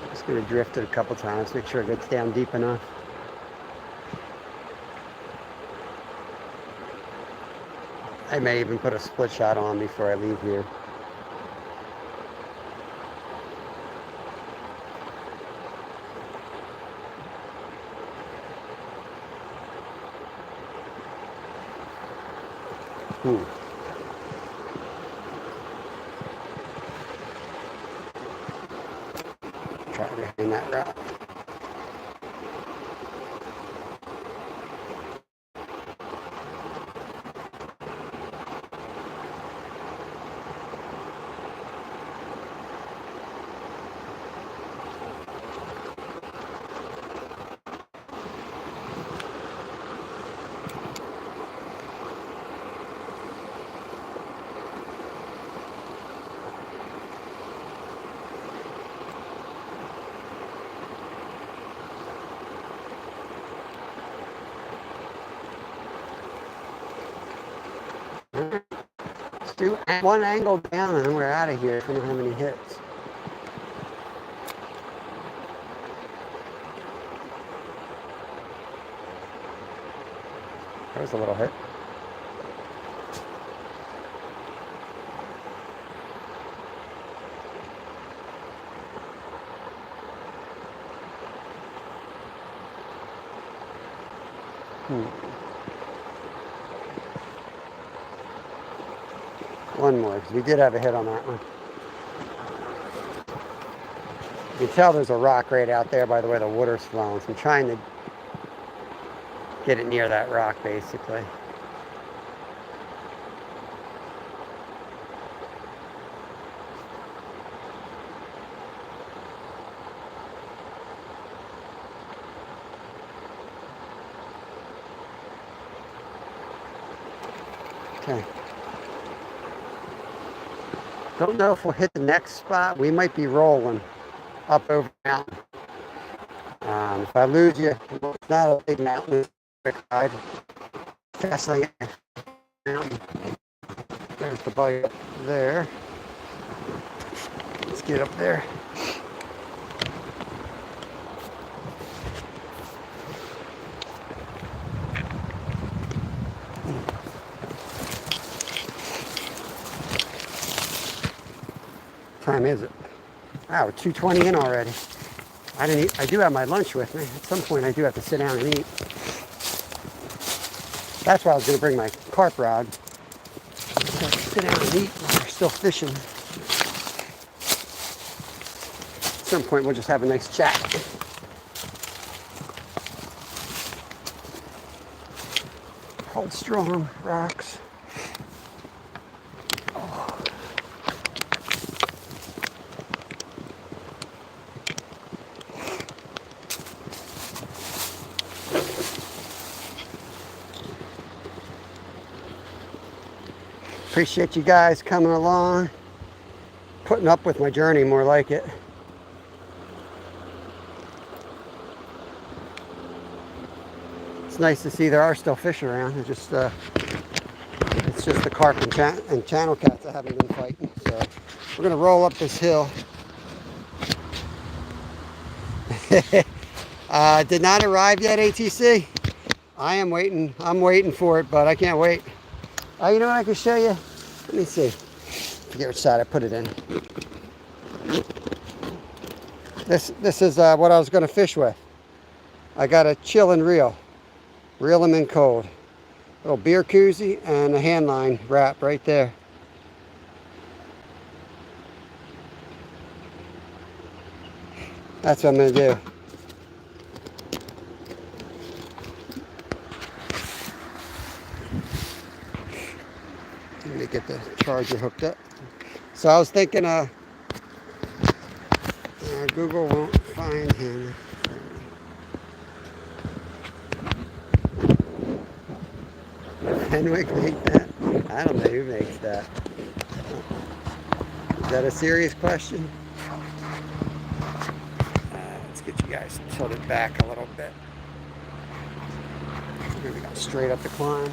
Just going to drift it a couple times, make sure it gets down deep enough. I may even put a split shot on before I leave here. Try behind that rock. Let's do one angle down and then we're out of here if we don't have any hits. That was a little hit. One more, because we did have a hit on that one. You can tell there's a rock right out there by the way the water's flowing. So I'm trying to get it near that rock, basically. Okay. Don't know if we'll hit the next spot. We might be rolling up over the mountain. If I lose you, it's not a big mountain. It's a quick ride. Fast like a mountain. There's the bite up there. Let's get up there. Time is it? Wow, we're 2:20 in already. I didn't eat. I do have my lunch with me. At some point I do have to sit down and eat. That's why I was going to bring my carp rod. So I can sit down and eat while we're still fishing. At some point we'll just have a nice chat. Hold strong, rocks. Appreciate you guys coming along, putting up with my journey, more like it. It's nice to see there are still fish around. It's just the carp and channel cats I haven't been fighting. So we're gonna roll up this hill. Did not arrive yet, ATC. I am waiting. I'm waiting for it, but I can't wait. Oh, you know what I can show you? Let me see. Forget which side I put it in. This is what I was going to fish with. I got a chill and reel. Reel them in cold. Little beer koozie and a hand line wrap right there. That's what I'm going to do. Let me get the charger hooked up. So I was thinking, Google won't find him. Fenwick make that? I don't know who makes that. Is that a serious question? Let's get you guys tilted back a little bit. Here we go, straight up the climb.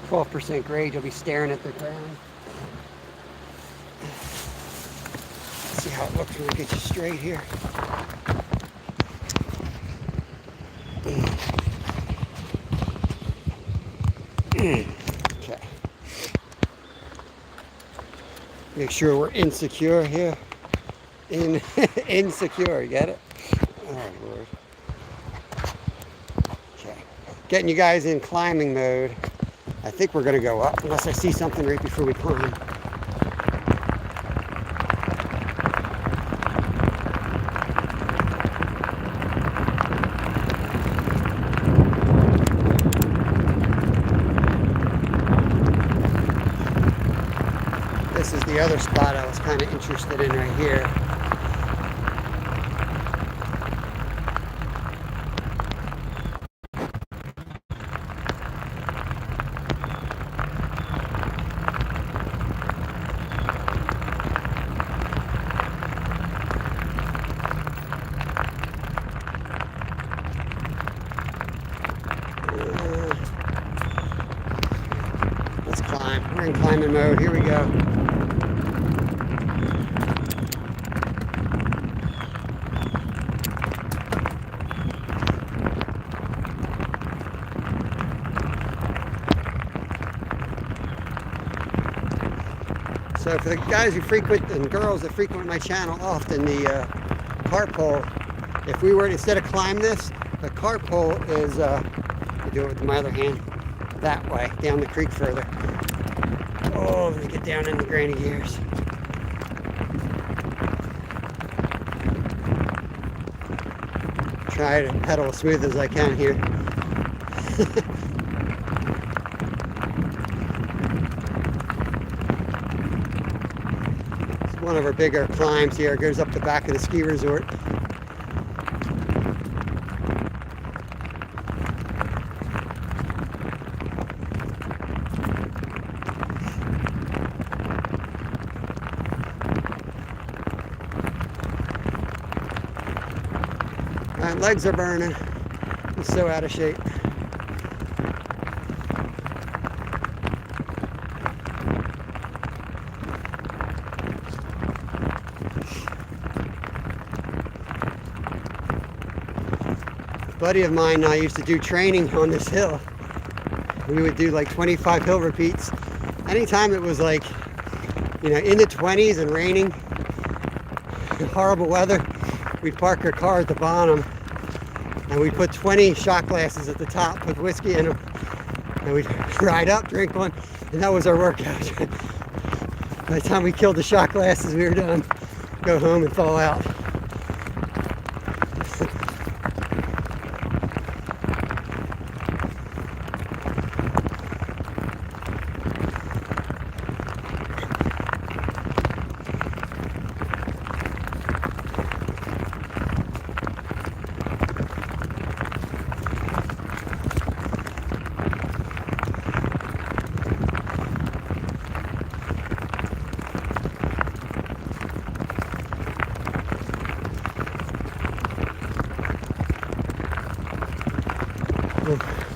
12% grade, you'll be staring at the ground. Let's see how it looks when we get you straight here. Okay. Make sure we're insecure here. Insecure, you get it? Oh, Lord. Okay. Getting you guys in climbing mode. I think we're going to go up, unless I see something right before we climb. This is the other spot I was kind of interested in right here. Let's climb. We're in climbing mode. Here we go. So for the guys who frequent and girls that frequent my channel often, the cart pole, if we were instead of climb this, the cart pole is, I do it with my other hand, that way, down the creek further. Oh, let me get down in the granny gears. Try to pedal as smooth as I can here. One of our bigger climbs here. It goes up the back of the ski resort. My legs are burning. I'm so out of shape. A buddy of mine and I used to do training on this hill. We would do like 25 hill repeats. Anytime it was like, you know, in the 20s and raining, horrible weather, we'd park our car at the bottom and we'd put 20 shot glasses at the top, put whiskey in them, and we'd ride up, drink one, and that was our workout. By the time we killed the shot glasses, we were done. Go home and thaw out.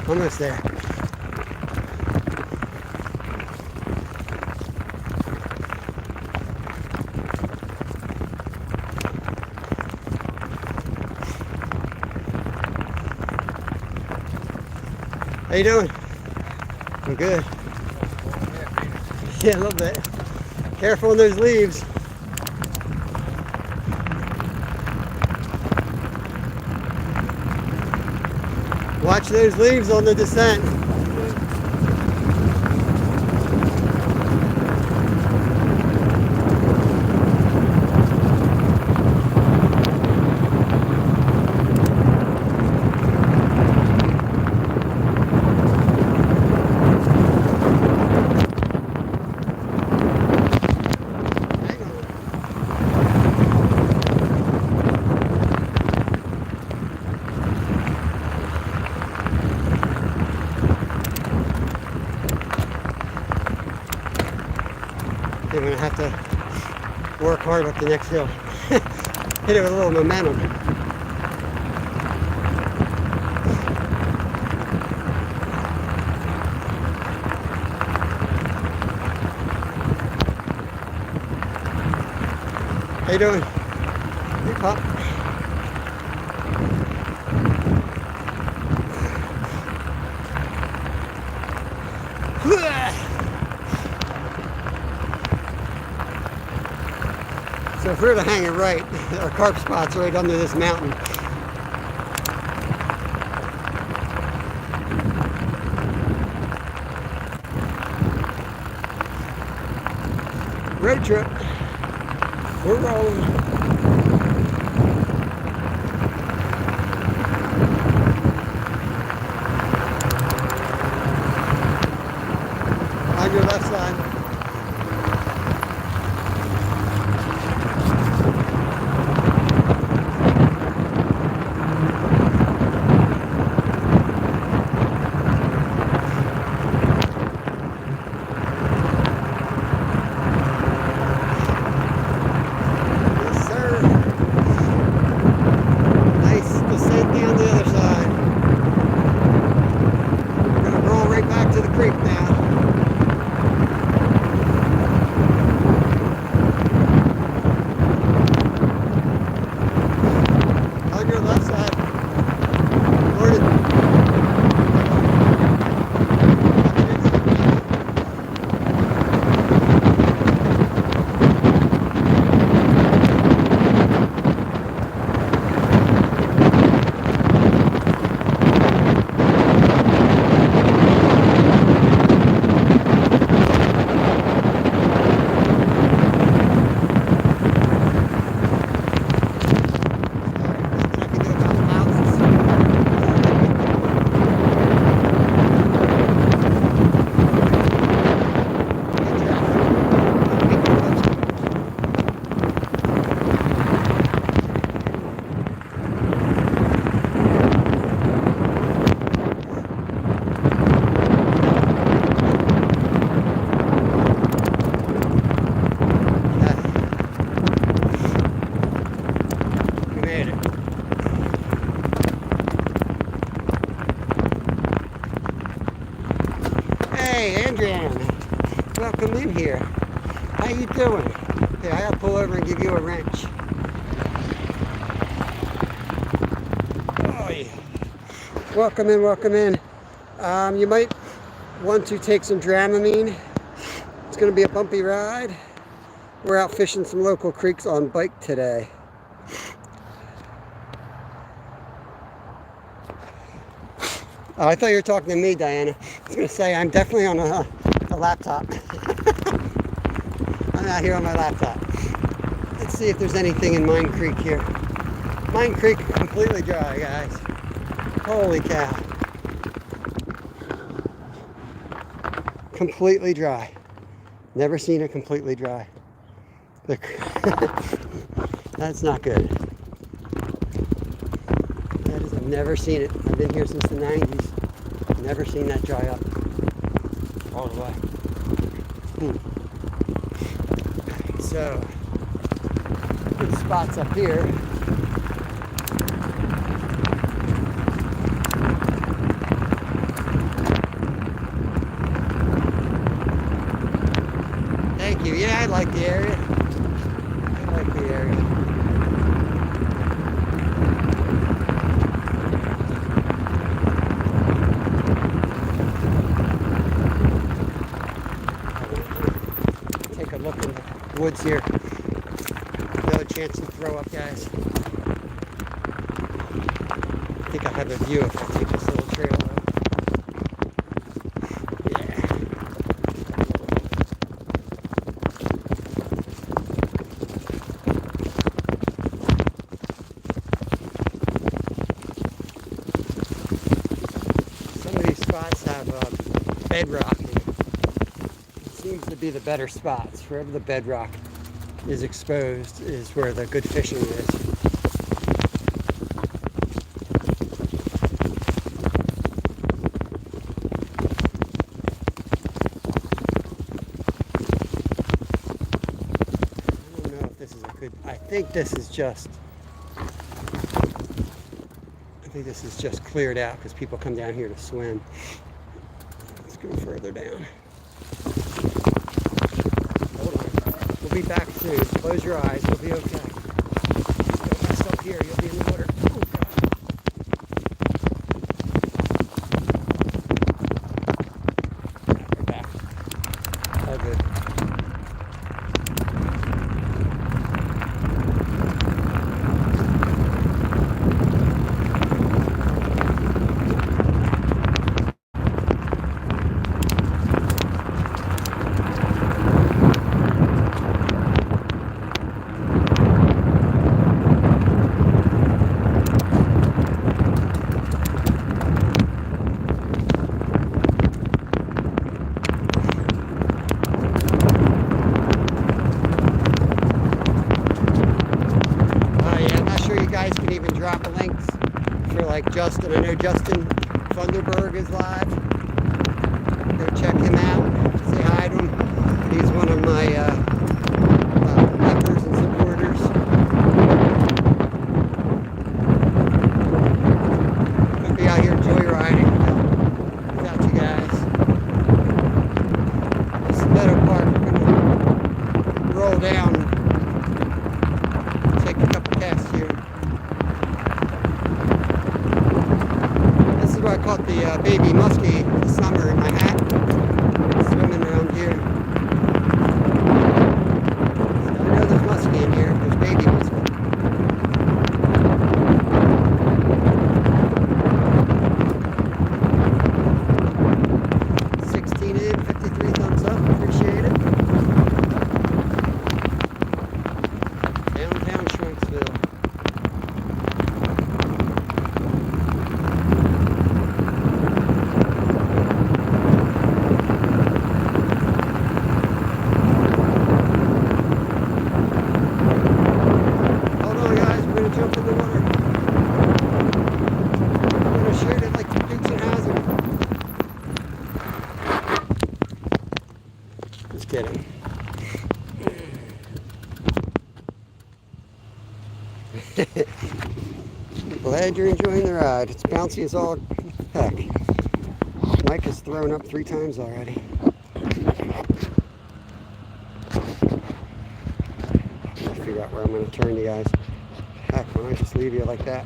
Almost there. How you doing? I'm good. Yeah, a little bit. Careful on those leaves. Watch those leaves on the descent. They're going to have to work hard up the next hill. Hit it with a little momentum. How you doing? Hey, Pop. So if we were to hang it right, our carp spot's right under this mountain. Road trip. We're rolling. On your left side. Hey, Andrian, welcome in here. How you doing? Hey, I gotta pull over and give you a wrench. Oh yeah. Welcome in, welcome in. You might want to take some Dramamine. It's gonna be a bumpy ride. We're out fishing some local creeks on bike today. Oh, I thought you were talking to me, Diana. I was going to say, I'm definitely on a laptop. I'm out here on my laptop. Let's see if there's anything in Mine Creek here. Mine Creek completely dry, guys. Holy cow. Completely dry. Never seen it completely dry. Look. That's not good. I've never seen it. I've been here since the 90s. Never seen that dry up all the way. So, good spots up here. Thank you. Yeah, I like the area. I like the area. Look in the woods here. Another chance to throw up, guys. I think I'll have a view if I take this little trail though. Yeah. Some of these spots have bedrock. Seems to be the better spots. Wherever the bedrock is exposed is where the good fishing is. I don't know if this is a good, I think this is just cleared out because people come down here to swim. Let's go further down. be back soon. Close your eyes, you'll be okay. Don't mess up here, you'll be in the water. Oh, God. We're back. All good. Drop links for like Justin. I know Justin Thunderberg is live. Go check him out. Say hi to him. He's one of my members and supporters. We'll be out here joyriding without you guys. This is Meadow Park. We're gonna roll down. Take a couple casts here. I caught the baby muskie this summer in my hat, swimming around here. So I know there's muskie in here, there's baby muskie. In, 53 thumbs up, appreciate it. Downtown Shrinksville. Jump in the water. I'm gonna shoot it like Dukes and Hazzard. Just kidding. Glad you're enjoying the ride. It's bouncy as all heck. Mike has thrown up 3 times already. Figure out where I'm gonna turn you guys. Heck, why don't I just leave you like that?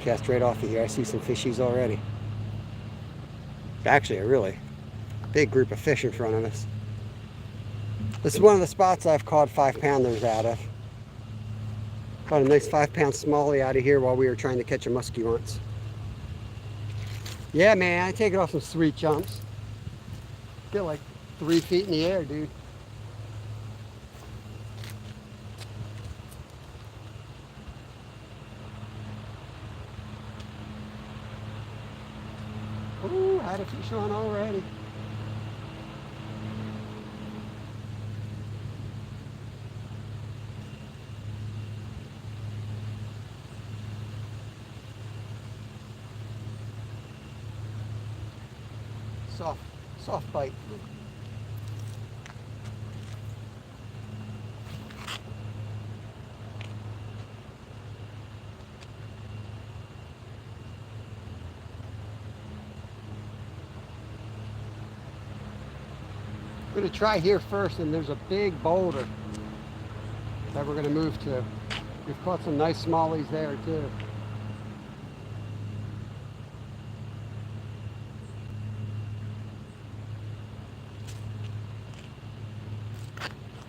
Cast right off of here. I see some fishies already. Actually, a really big group of fish in front of us. This is one of the spots I've caught 5-pounders out of. Caught a nice 5-pound smallie out of here while we were trying to catch a muskie once. Yeah, man, I take it off some sweet jumps. Get like 3 feet in the air, dude. Ooh, had a fish on already. Soft bite. I'm going to try here first, and there's a big boulder that we're going to move to. We've caught some nice smallies there too.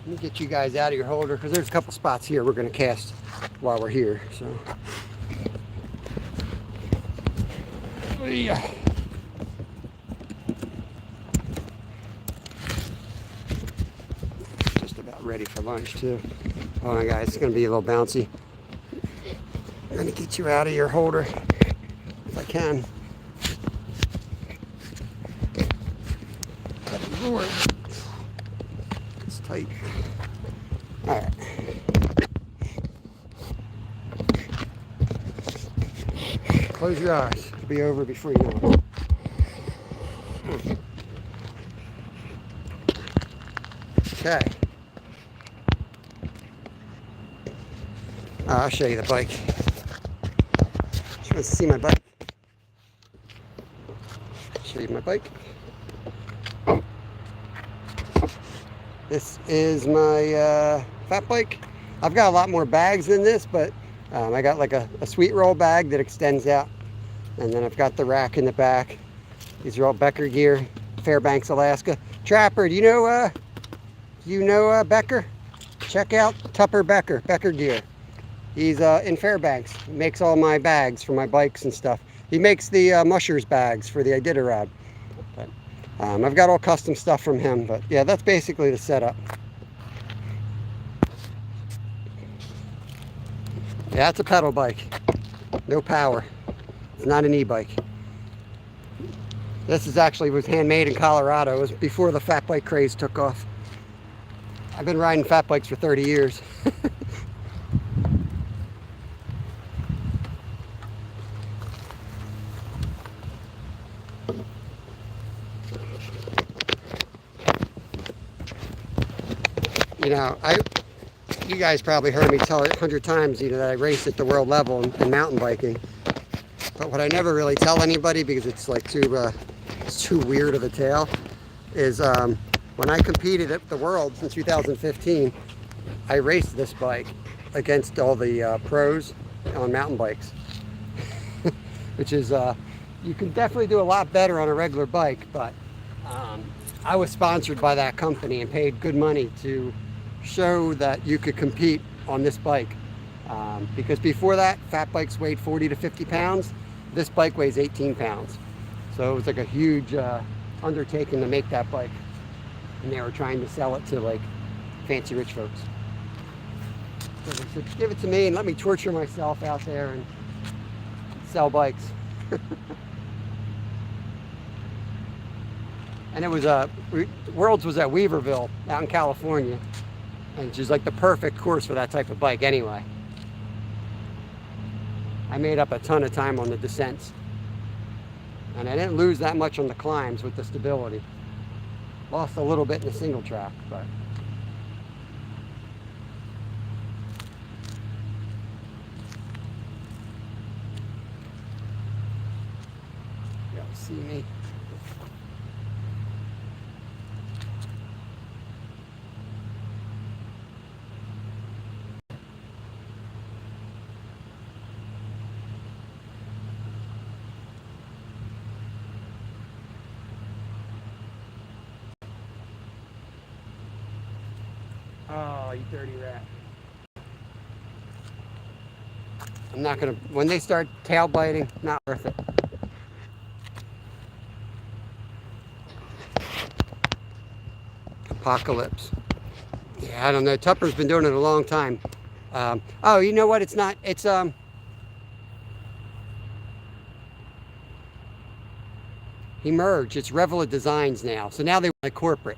Let me get you guys out of your holder, because there's a couple spots here we're going to cast while we're here. So, yeah. Just about ready for lunch too. Hold on, guys, it's going to be a little bouncy. I'm going to get you out of your holder if I can. Lord. It's tight. All right. Close your eyes. It'll be over before you know it. Okay. I'll show you the bike. Just wants to see my bike. Show you my bike. This is my fat bike. I've got a lot more bags than this, but I got like a sweet roll bag that extends out. And then I've got the rack in the back. These are all Becker gear, Fairbanks, Alaska. Trapper, do you know Becker? Check out Tupper Becker gear. He's in Fairbanks. He makes all my bags for my bikes and stuff. He makes the mushers bags for the Iditarod. But I've got all custom stuff from him. But yeah, that's basically the setup. Yeah, it's a pedal bike. No power. It's not an e-bike. This was handmade in Colorado. It was before the fat bike craze took off. I've been riding fat bikes for 30 years. You know, you guys probably heard me tell it 100 times, that I race at the world level in mountain biking. But what I never really tell anybody, because it's like it's too weird of a tale, is when I competed at the Worlds in 2015, I raced this bike against all the pros on mountain bikes, which is, you can definitely do a lot better on a regular bike, but I was sponsored by that company and paid good money to show that you could compete on this bike. Because before that, fat bikes weighed 40 to 50 pounds. This bike weighs 18 pounds. So it was like a huge undertaking to make that bike. And they were trying to sell it to like fancy rich folks. So they said, give it to me and let me torture myself out there and sell bikes. And it was Worlds was at Weaverville out in California, which is like the perfect course for that type of bike anyway. I made up a ton of time on the descents, and I didn't lose that much on the climbs with the stability. Lost a little bit in the single track, but you'll see me. Oh, you dirty rat. I'm not gonna, when they start tail biting, not worth it. Apocalypse. Yeah, I don't know. Tupper's been doing it a long time. Oh, you know what? It's not, it's, he merged. It's Revela Designs now. So now they went corporate.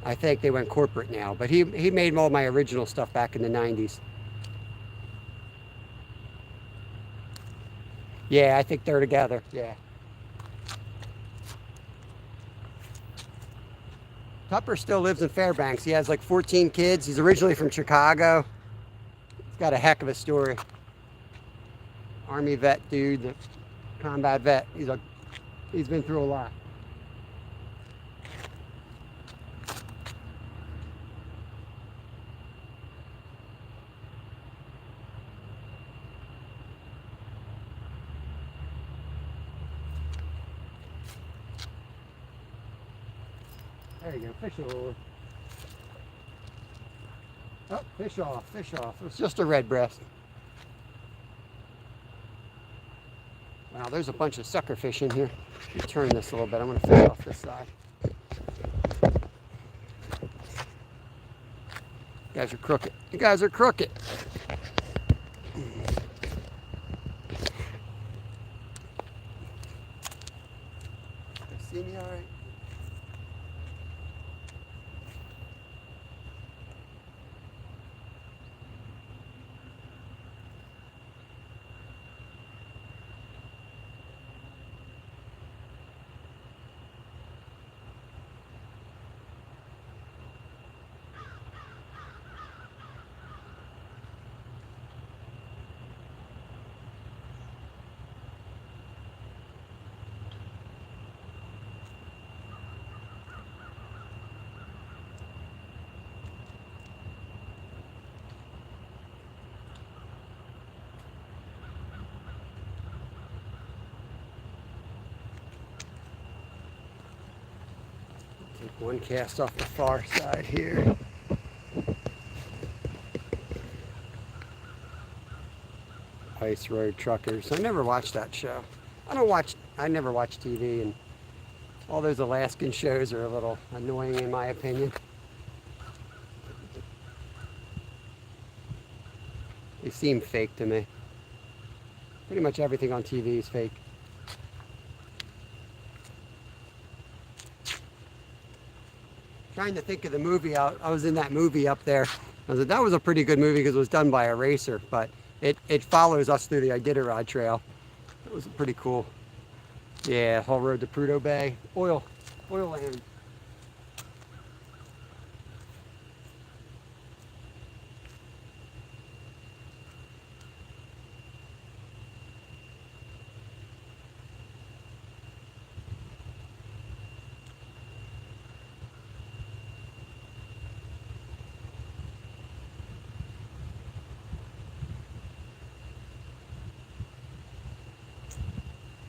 I think they went corporate now, but he made all my original stuff back in the 90s. Yeah, I think they're together. Yeah. Tupper still lives in Fairbanks. He has like 14 kids. He's originally from Chicago. He's got a heck of a story. Army vet dude, combat vet. He's been through a lot. There you go, fish over. Oh, fish off, fish off. It's just a red breast. Wow, there's a bunch of sucker fish in here. Let me turn this a little bit. I'm going to fish off this side. You guys are crooked. You guys are crooked. See me all right? One cast off the far side here. Ice Road Truckers. I never watched that show. I never watch TV, and all those Alaskan shows are a little annoying in my opinion. They seem fake to me. Pretty much everything on TV is fake. Trying to think of the movie. I was in that movie up there. I was like, that was a pretty good movie because it was done by a racer, but it follows us through the Iditarod Trail. It was pretty cool. Yeah, whole road to Prudhoe Bay. Oil land.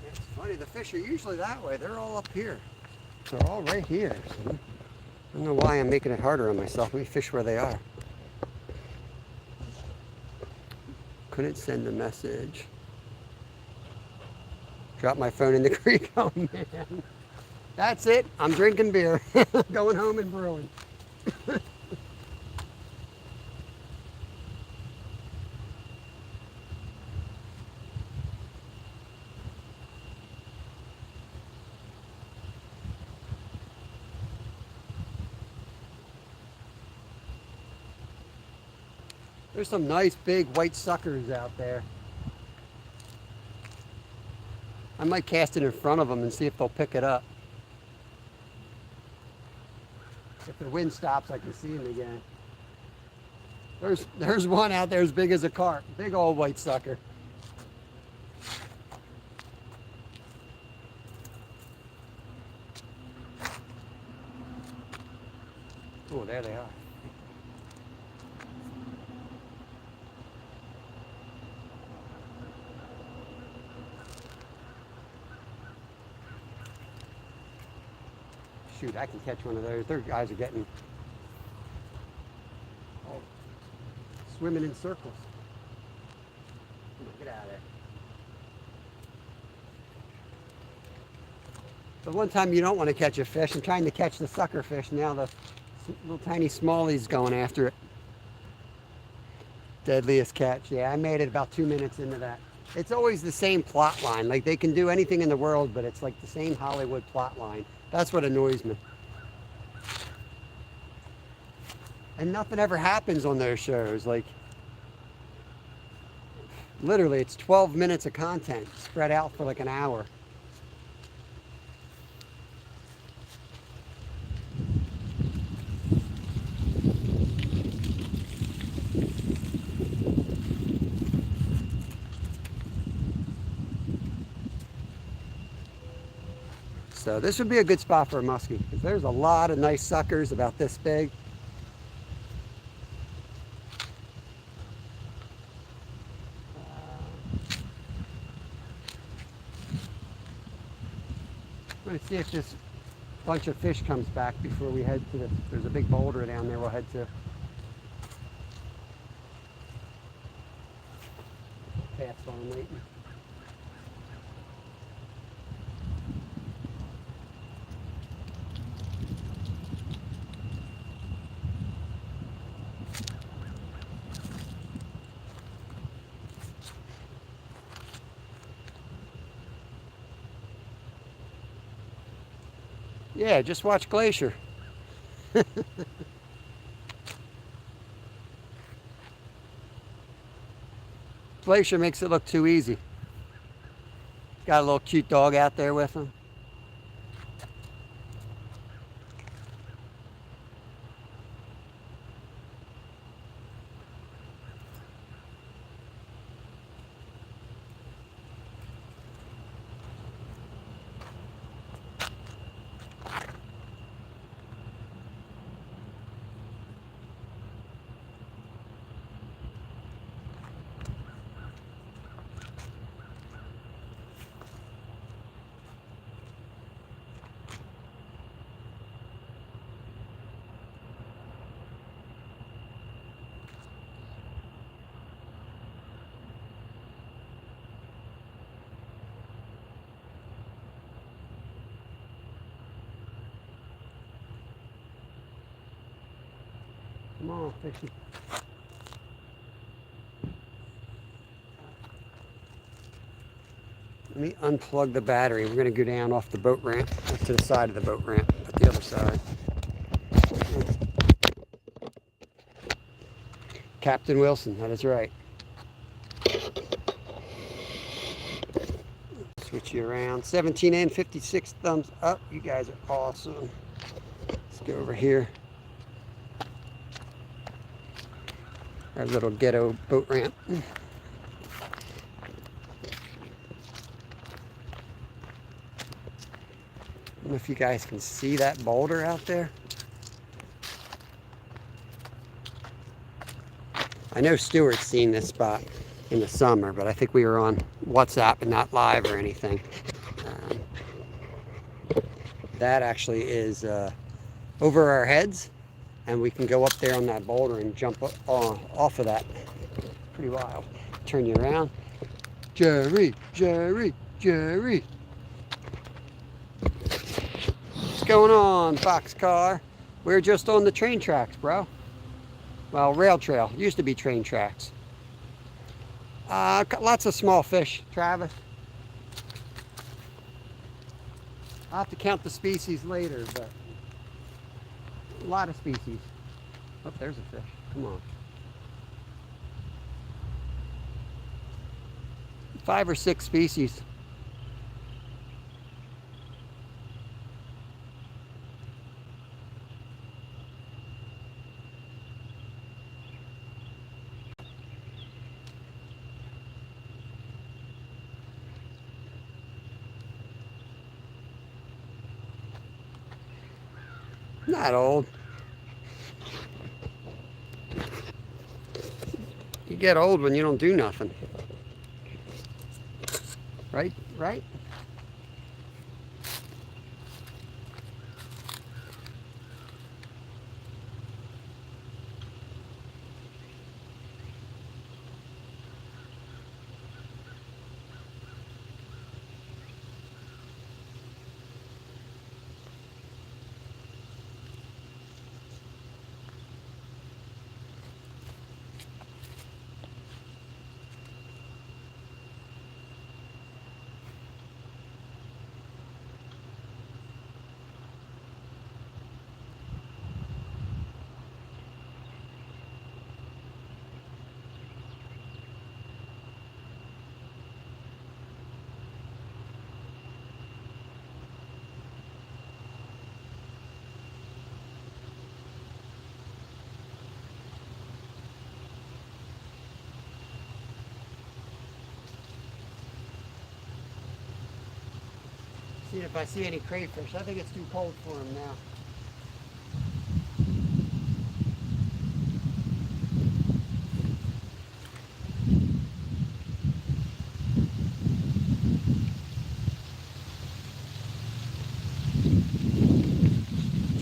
It's funny, the fish are usually that way. They're all up here. They're all right here. So I don't know why I'm making it harder on myself. Let me fish where they are. Couldn't send a message. Dropped my phone in the creek. Oh man. That's it. I'm drinking beer. Going home and brewing. There's some nice big white suckers out there. I might cast it in front of them and see if they'll pick it up. If the wind stops, I can see them again. There's one out there as big as a cart. Big old white sucker. Oh, there they are. Shoot, I can catch one of those. Their guys are getting swimming in circles. Come on, get out of there. The one time you don't want to catch a fish, I'm trying to catch the sucker fish. Now the little tiny smallies going after it. Deadliest catch. Yeah, I made it about 2 minutes into that. It's always the same plot line. Like they can do anything in the world, but it's like the same Hollywood plot line. That's what annoys me. And nothing ever happens on those shows. Like, literally, it's 12 minutes of content spread out for like an hour. So this would be a good spot for a muskie because there's a lot of nice suckers about this big. I'm going to see if this bunch of fish comes back before we head to there's a big boulder down there we'll head to. Pass on waiting. Yeah, just watch Glacier. Glacier makes it look too easy. Got a little cute dog out there with him. Come on, fishy. Let me unplug the battery. We're going to go down off the boat ramp, to the side of the boat ramp, at the other side. Captain Wilson, that is right. Switch you around. 17 and 56 thumbs up. You guys are awesome. Let's go over here. Our little ghetto boat ramp. I don't know if you guys can see that boulder out there. I know Stuart's seen this spot in the summer, but I think we were on WhatsApp and not live or anything. That actually is over our heads, and we can go up there on that boulder and jump off of that. Pretty wild. Turn you around. Jerry, Jerry, Jerry. What's going on, boxcar? We're just on the train tracks, bro. Well, rail trail. Used to be train tracks. Lots of small fish, Travis. I'll have to count the species later, but a lot of species. Oh, there's a fish. Come on. 5 or 6 species. Not old. You get old when you don't do nothing. Right? Right? See if I see any crayfish. I think it's too cold for them now.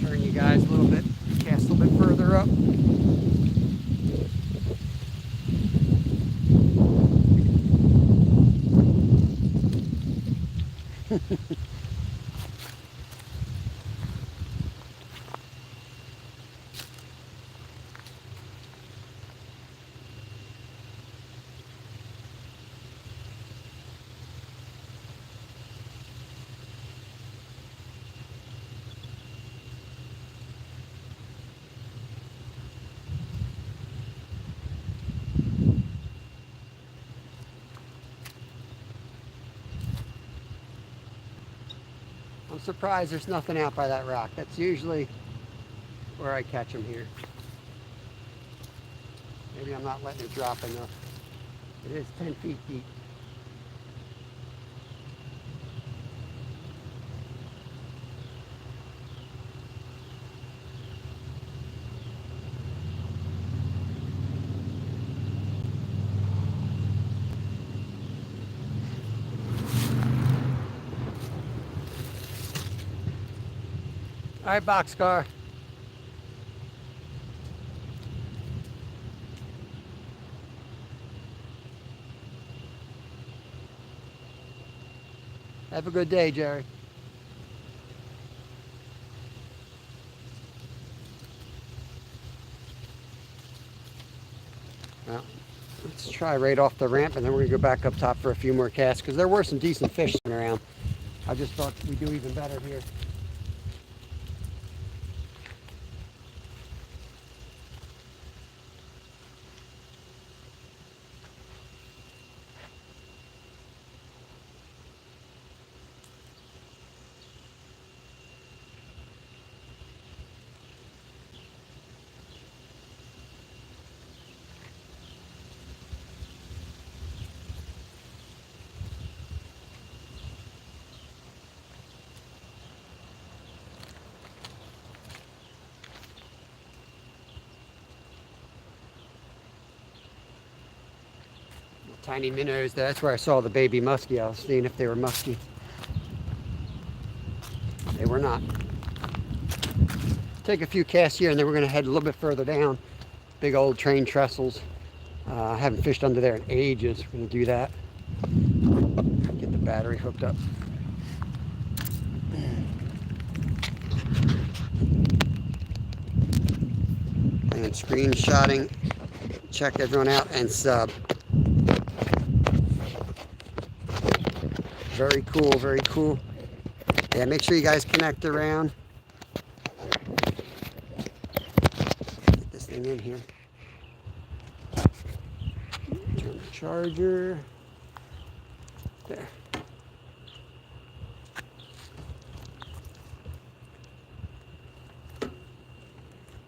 Turn you guys a little bit, cast a little bit further up. I'm surprised there's nothing out by that rock. That's usually where I catch them here. Maybe I'm not letting it drop enough. It is 10 feet deep. All right, boxcar. Have a good day, Jerry. Well, let's try right off the ramp, and then we're gonna go back up top for a few more casts because there were some decent fish around. I just thought we'd do even better here. Tiny minnows. That's where I saw the baby muskie. I was seeing if they were muskie. They were not. Take a few casts here, and then we're going to head a little bit further down. Big old train trestles. I haven't fished under there in ages. We're going to do that. Get the battery hooked up. And screenshotting. Check everyone out and sub. Very cool, very cool. Yeah, make sure you guys connect around. Get this thing in here. Turn the charger. There.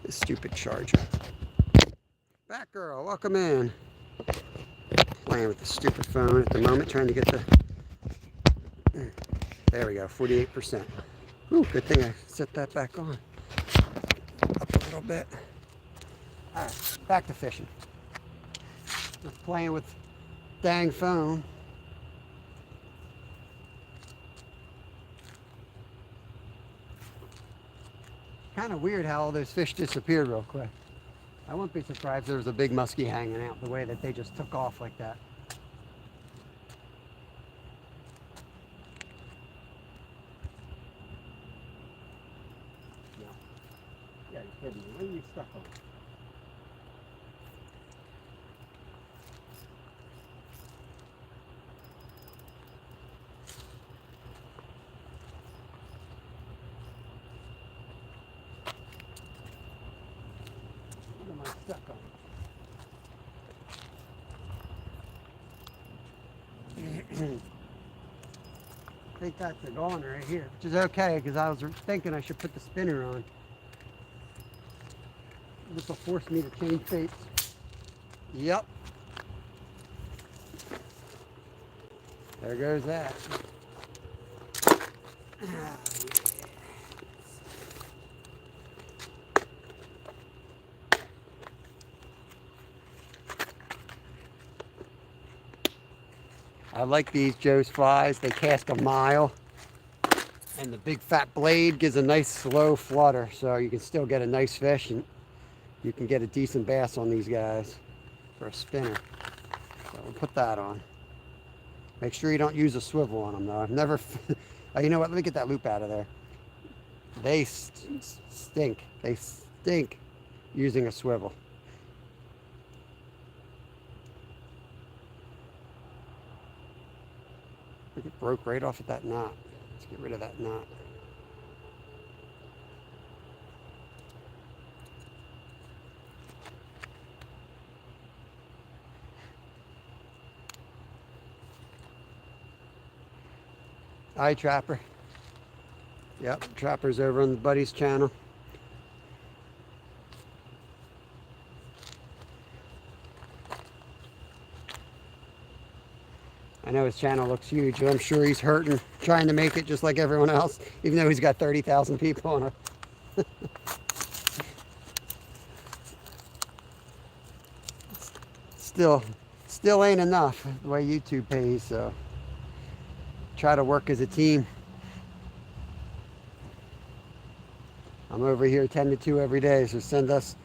This stupid charger. Back girl, welcome in. Playing with the stupid phone at the moment, trying to get the... There we go, 48%. Ooh, good thing I set that back on. Up a little bit. All right, back to fishing. Just playing with dang phone. Kind of weird how all those fish disappeared real quick. I wouldn't be surprised if there was a big muskie hanging out the way that they just took off like that. Yeah, you're kidding me. What are you stuck on? What am I stuck on? I think that's a goner right here, which is okay because I was thinking I should put the spinner on. This will force me to change baits. Yep. There goes that. I like these Joe's flies. They cast a mile. And the big fat blade gives a nice slow flutter. So you can still get a nice fish. And you can get a decent bass on these guys for a spinner. So we'll put that on. Make sure you don't use a swivel on them though. I've never... Oh, you know what? Let me get that loop out of there. They stink. They stink using a swivel. It broke right off at that knot. Let's get rid of that knot. Hi, Trapper. Yep, Trapper's over on the Buddy's channel. I know his channel looks huge, but I'm sure he's hurting trying to make it just like everyone else, even though he's got 30,000 people on it. Still ain't enough the way YouTube pays, so try to work as a team. I'm over here 10 to 2 every day, so send us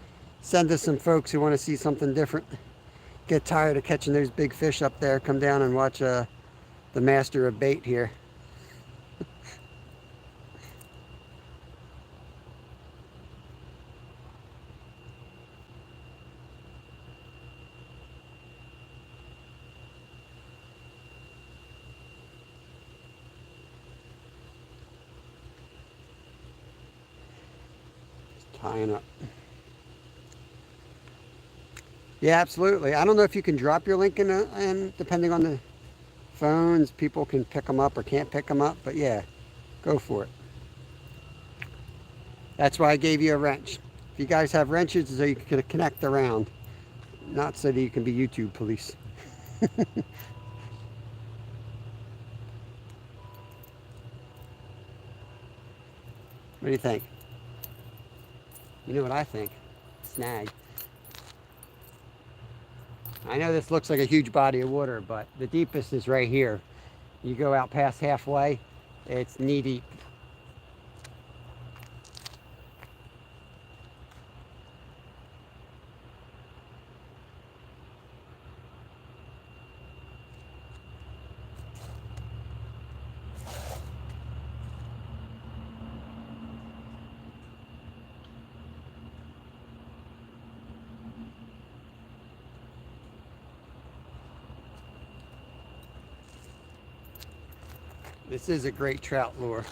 some folks who want to see something different. Get tired of catching those big fish up there, come down and watch the master of bait here. Tying up. Yeah, absolutely. I don't know if you can drop your link in depending on the phones. People can pick them up or can't pick them up, but yeah, go for it. That's why I gave you a wrench. If you guys have wrenches, so you can connect around, not so that you can be YouTube police. What do you think? You know what I think? Snag. I know this looks like a huge body of water, but the deepest is right here. You go out past halfway, it's knee deep. This is a great trout lure.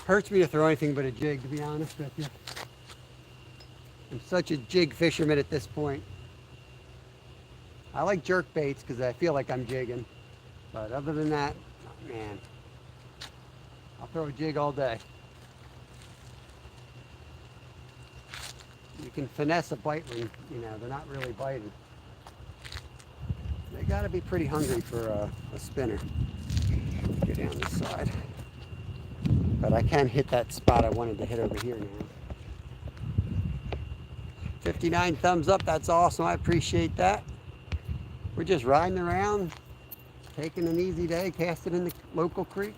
Hurts me to throw anything but a jig, to be honest with you. I'm such a jig fisherman at this point. I like jerk baits because I feel like I'm jigging. But other than that, man, I'll throw a jig all day. You can finesse a bite when, they're not really biting. They gotta be pretty hungry for a spinner. Get down this side. But I can hit that spot I wanted to hit over here now. 59 thumbs up, that's awesome. I appreciate that. We're just riding around, taking an easy day, casting in the local creek.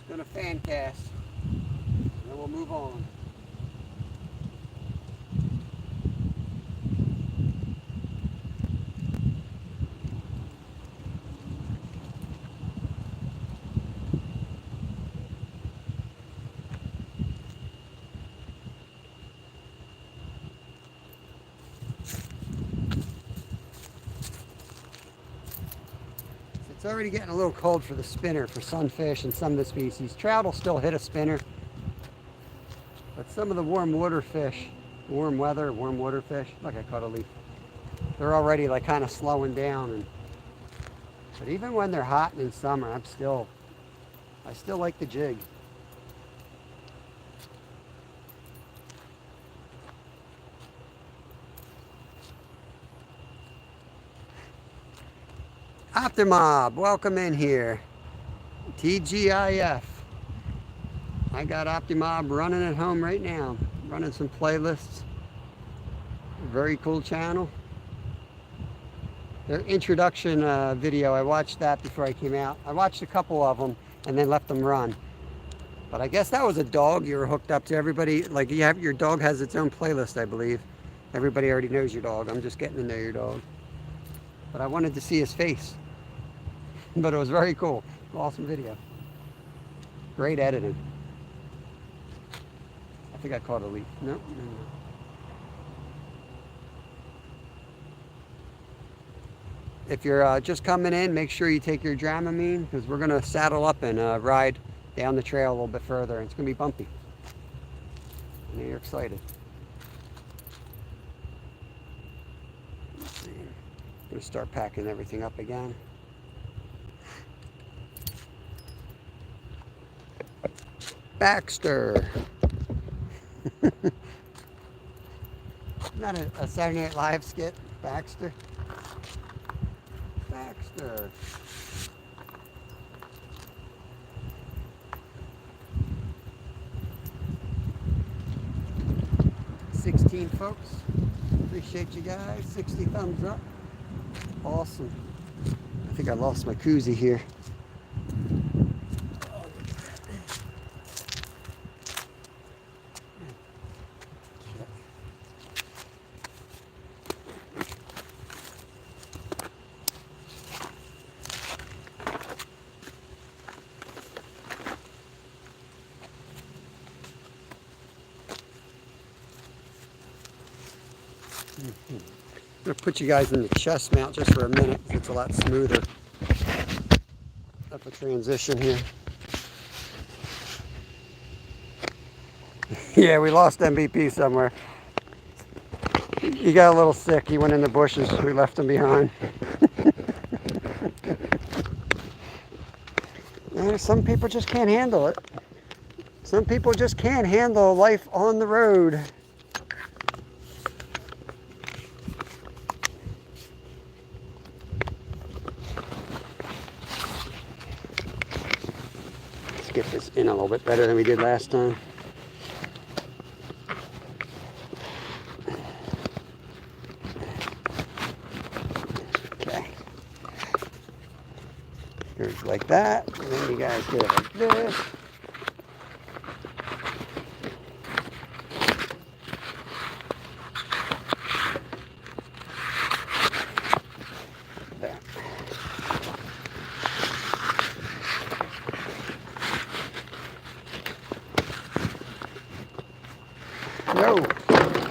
Gonna fan cast, and then we'll move on. It's already getting a little cold for the spinner for sunfish and some of the species. Trout will still hit a spinner, but some of the warm water fish, warm water fish, look, I caught a leaf. They're already like kind of slowing down. But even when they're hot and in summer, I still like the jig. Optimob, welcome in here. TGIF. I got Optimob running at home right now, running some playlists. Very cool channel. Their introduction video, I watched that before I came out. I watched a couple of them and then left them run. But I guess that was a dog you were hooked up to. Everybody, like your dog has its own playlist, I believe. Everybody already knows your dog. I'm just getting to know your dog. But I wanted to see his face. But it was very cool. Awesome video. Great editing. I think I caught a leaf. No. If you're just coming in, make sure you take your Dramamine because we're going to saddle up and ride down the trail a little bit further. It's going to be bumpy. I know you're excited. Let's see. I'm going to start packing everything up again. Baxter. Not a Saturday Night Live skit. Baxter. Baxter. 16 folks. Appreciate you guys. 60 thumbs up. Awesome. I think I lost my koozie here. I'm going to put you guys in the chest mount just for a minute. It's a lot smoother of a transition here. Yeah, we lost MVP somewhere. He got a little sick. He went in the bushes. We left him behind. Some people just can't handle it. Some people just can't handle life on the road. Let's get this in a little bit better than we did last time. Okay. Here's like that. And then you guys get it like this. No,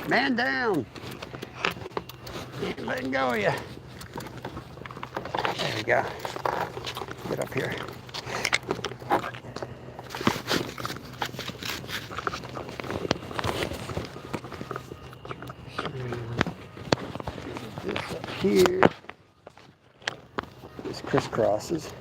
man down. Ain't letting go of you. There you go. Get up here. This up here. This crisscrosses.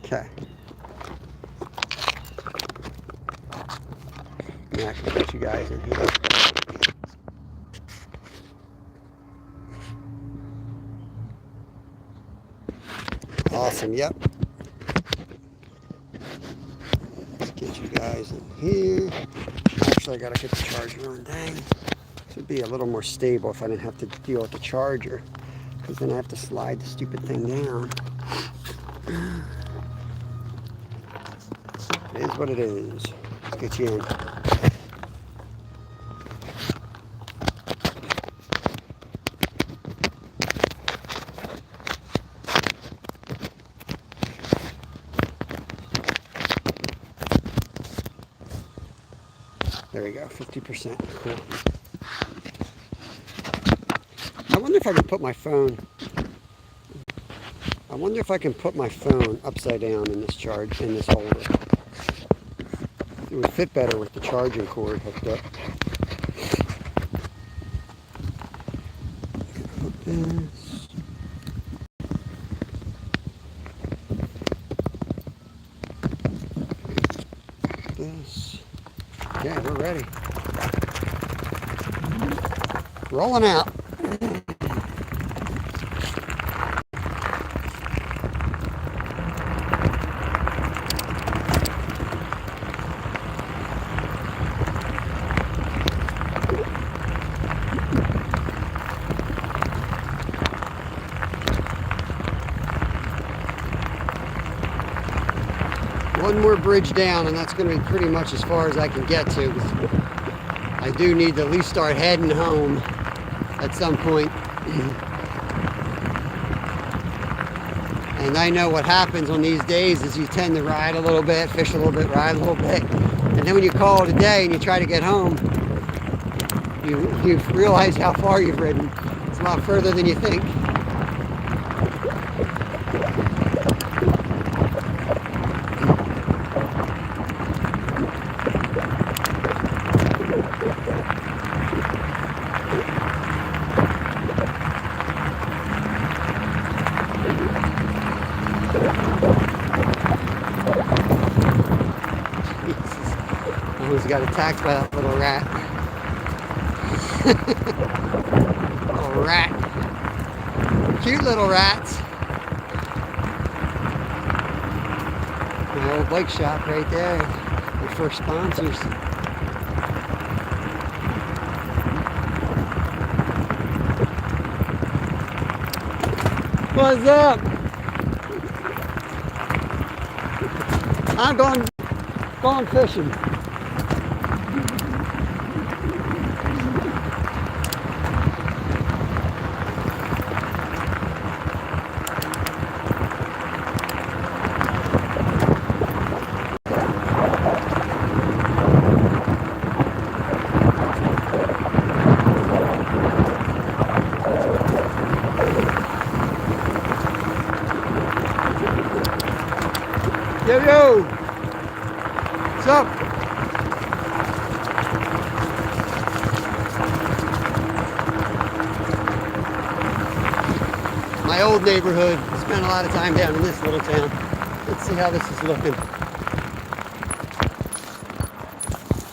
Okay. Now I can put you guys in here. Awesome, yep. Let's get you guys in here. Actually, I gotta get the charger on, dang. This would be a little more stable if I didn't have to deal with the charger. Because then I have to slide the stupid thing down. It is what it is. Let's get you in. There we go, 50%. Cool. I wonder if I can put my phone. I wonder if I can put my phone upside down in this holder. It would fit better with the charging cord hooked up. Hook this. This. Okay, we're ready. Rolling out. One more bridge down, and that's going to be pretty much as far as I can get to. I do need to at least start heading home at some point. And I know what happens on these days is you tend to ride a little bit, fish a little bit, ride a little bit. And then when you call it a day and you try to get home, you realize how far you've ridden. It's a lot further than you think. just got attacked by that little rat. Little rat. Cute little rats. My old bike shop right there. My first sponsors. What's up? I'm going fishing. Yo, yo! What's up? My old neighborhood. Spent a lot of time down in this little town. Let's see how this is looking.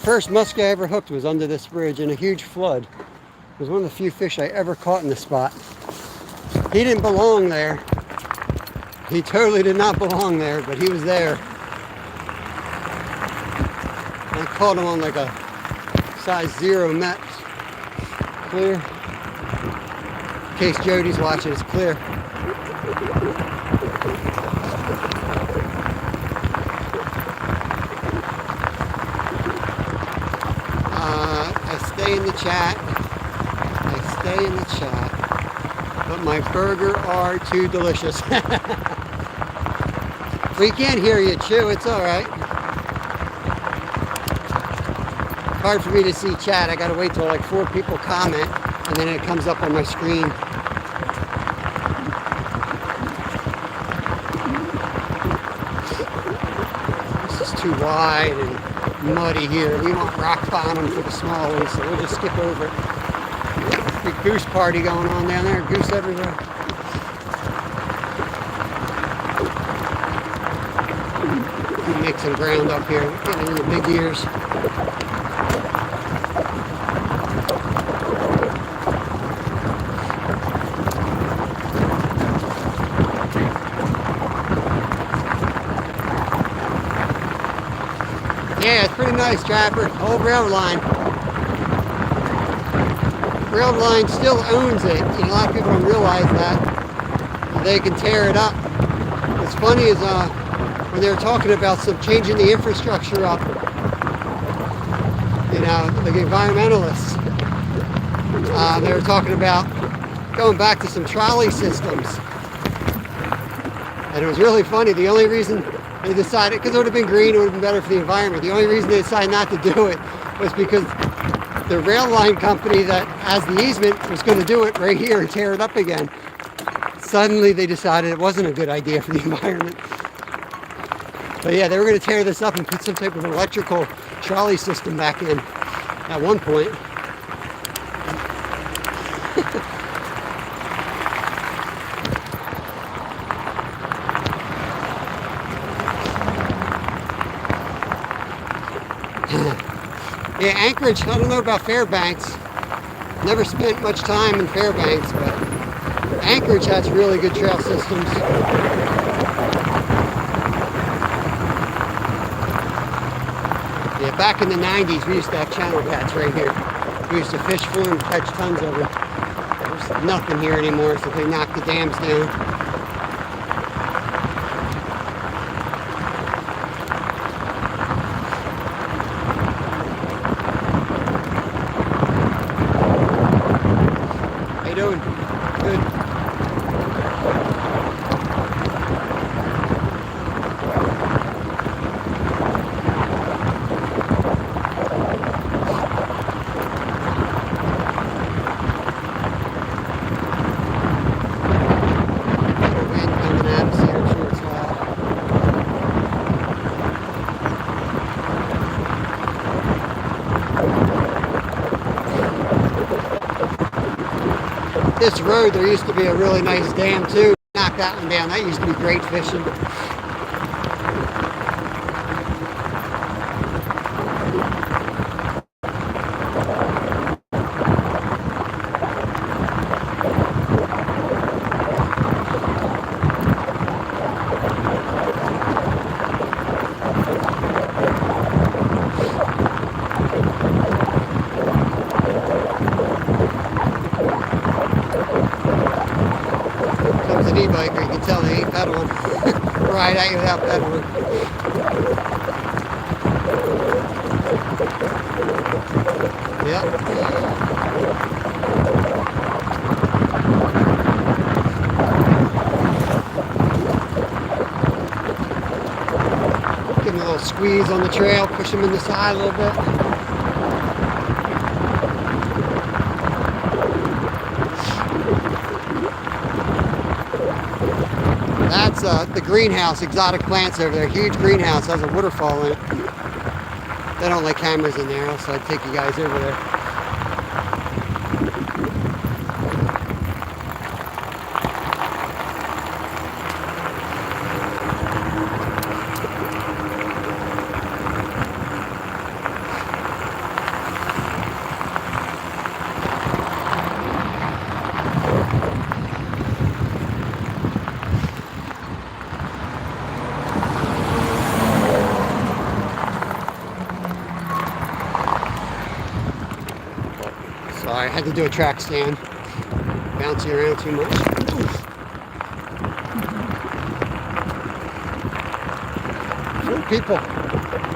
First musk I ever hooked was under this bridge in a huge flood. It was one of the few fish I ever caught in the spot. He didn't belong there. He totally did not belong there, but he was there. And I caught him on like a size 0 Met. Clear. In case Jody's watching, it's clear. I stay in the chat. I stay in the chat. But my burger are too delicious. We can't hear you chew, it's alright. Hard for me to see chat. I gotta wait till like 4 people comment and then it comes up on my screen. This is too wide and muddy here. We want rock bottom for the small ones, so we'll just skip over it. Big goose party going on down there, goose everywhere. Make some ground up here, getting in the big ears. Yeah, it's pretty nice, Trapper. Old rail line. Rail line still owns it. You know, a lot of people don't realize that. They can tear it up. What's funny is when they were talking about some changing the infrastructure up, you know, the environmentalists, they were talking about going back to some trolley systems. And it was really funny. The only reason they decided, because it would have been green, it would have been better for the environment. The only reason they decided not to do it was because the rail line company that has the easement was going to do it right here and tear it up again. Suddenly they decided it wasn't a good idea for the environment. But yeah, they were going to tear this up and put some type of electrical trolley system back in at one point. Yeah, Anchorage, I don't know about Fairbanks. Never spent much time in Fairbanks, but Anchorage has really good trail systems. Yeah, back in the 90s, we used to have channel cats right here. We used to fish for them, catch tons of them. There's nothing here anymore, so they knocked the dams down. How you doing? Good. This road, there used to be a really nice dam too. Knock that one down. That used to be great fishing. an e-biker, you can tell they ain't pedaling. Ride at you without pedaling. Yep. Give him a little squeeze on the trail, push him in the side a little bit. That's the greenhouse, exotic plants over there. Huge greenhouse, has a waterfall in it. They don't like cameras in there, so I'd take you guys over there. Sorry, I had to do a track stand. Bouncing around too much.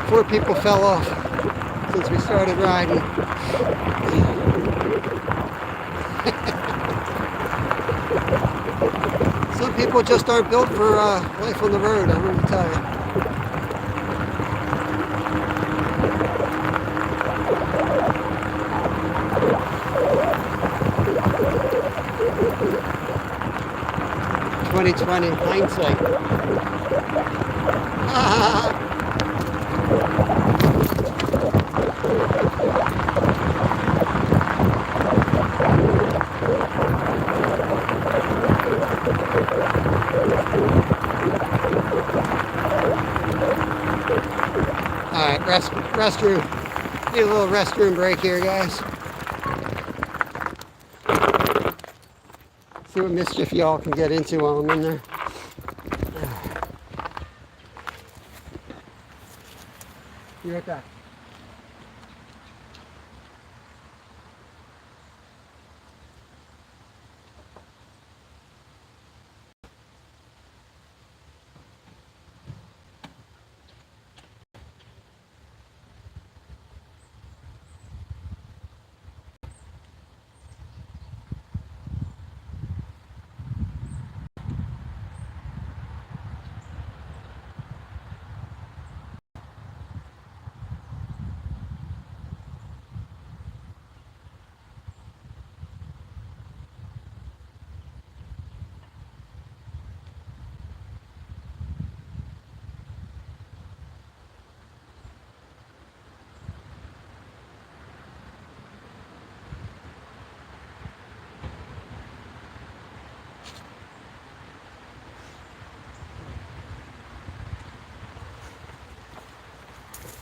Four people fell off since we started riding. Some people just aren't built for life on the road, I'm going to tell you. '20 hindsight. Alright, restroom. Need a little restroom break here, guys. See what mischief y'all can get into while I'm in there. Be right back.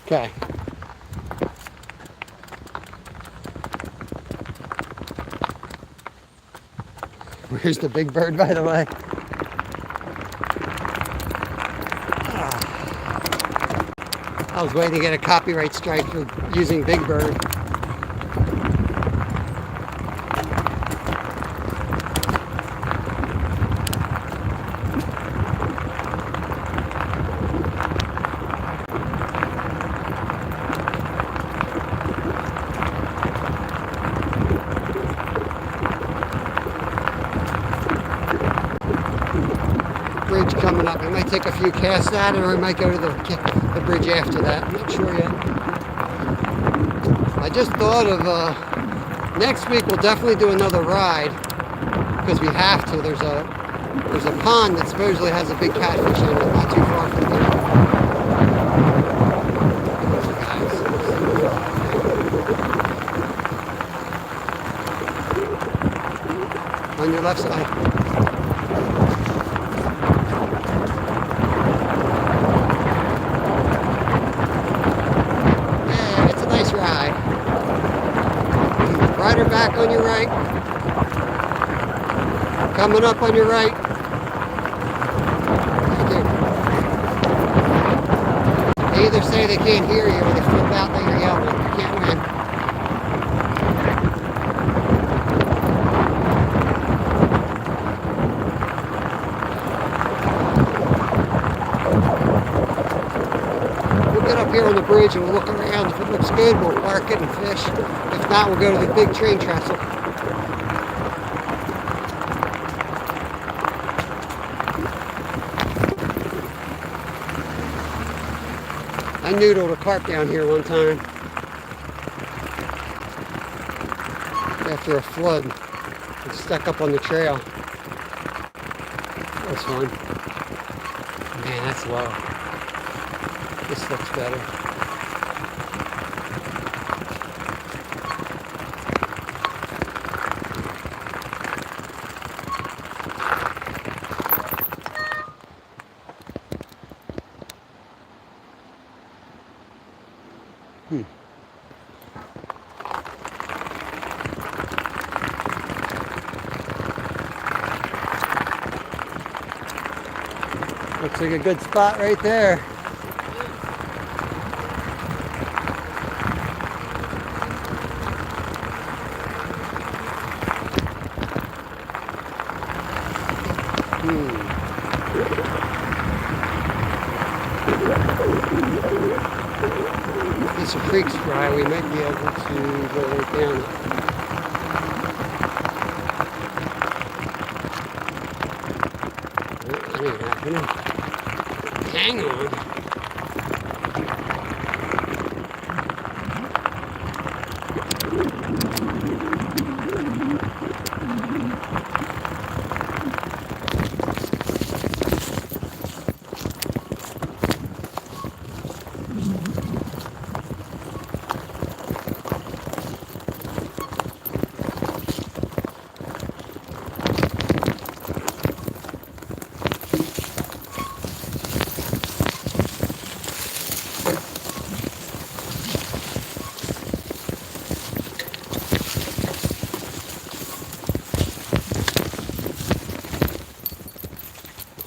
Okay. Where's the big bird, by the way? I was waiting to get a copyright strike for using Big Bird. Bridge coming up. I might take a few casts at it, or I might go to the bridge after that. I'm not sure yet. I just thought of next week we'll definitely do another ride because we have to. There's a pond that supposedly has a big catfish in it, not too far from here. On your left side. Rider back on your right. Coming up on your right. They either say they can't hear you or they flip out that you're yelling. You can't win. here on the bridge and we'll look around. If it looks good, we'll park it and fish. If not, we'll go to the big train trestle. I noodled a carp down here one time after a flood. It stuck up on the trail. That was fun. Man, that's low. This looks better. Looks like a good spot right there. If the creek's dry, we might be able to go right down it. That ain't happening. Hang on.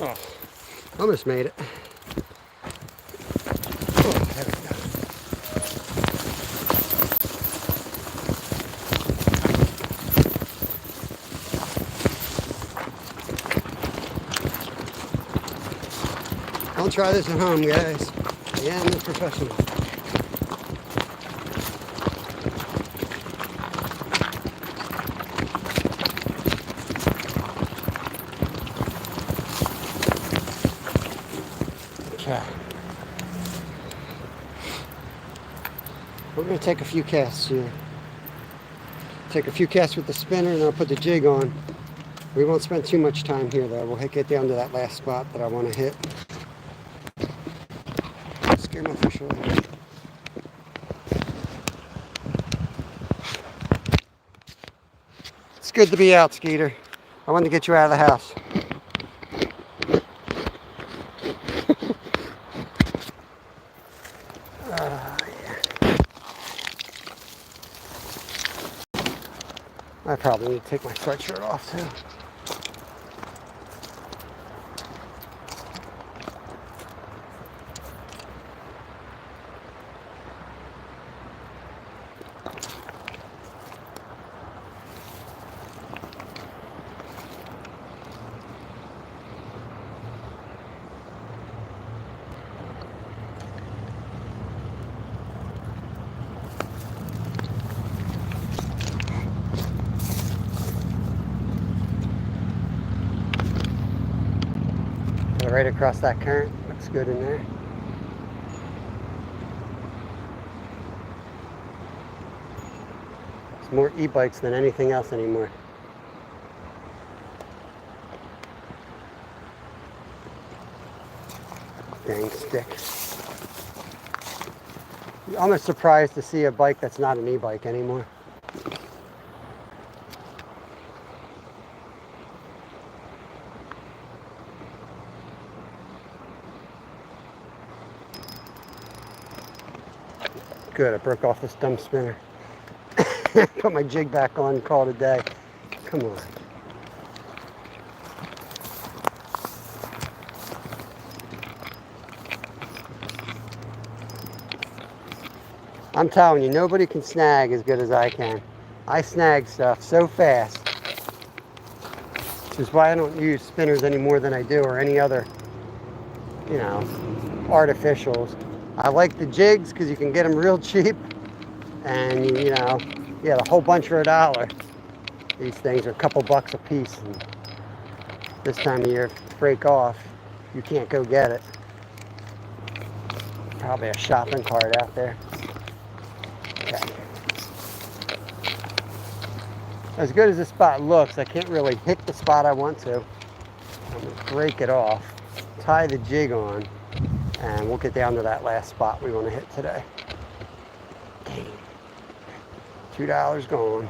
Oh, almost made it. Oh, there we go. Don't try this at home, guys. Yeah, I'm a professional. Okay. We're going to take a few casts here. Take a few casts with the spinner and I'll put the jig on. We won't spend too much time here though. We'll get down to that last spot that I want to hit. Scare my fish away. It's good to be out, Skeeter. I wanted to get you out of the house. I probably need to take my sweatshirt off too. Right across that current, looks good in there. It's more e-bikes than anything else anymore. Dang stick. I'm almost surprised to see a bike that's not an e-bike anymore. Good, I broke off this dumb spinner. Put my jig back on and call it a day. Come on. I'm telling you, nobody can snag as good as I can. I snag stuff so fast. Which is why I don't use spinners any more than I do, or any other, you know, artificials. I like the jigs because you can get them real cheap, and you know, you get a whole bunch for $1. These things are a couple bucks a piece, and this time of year, if they break off, you can't go get it. Probably a shopping cart out there. Okay. As good as this spot looks, I can't really hit the spot I want to. I'm going to break it off, tie the jig on, and we'll get down to that last spot we want to hit today. Dang. $2 gone.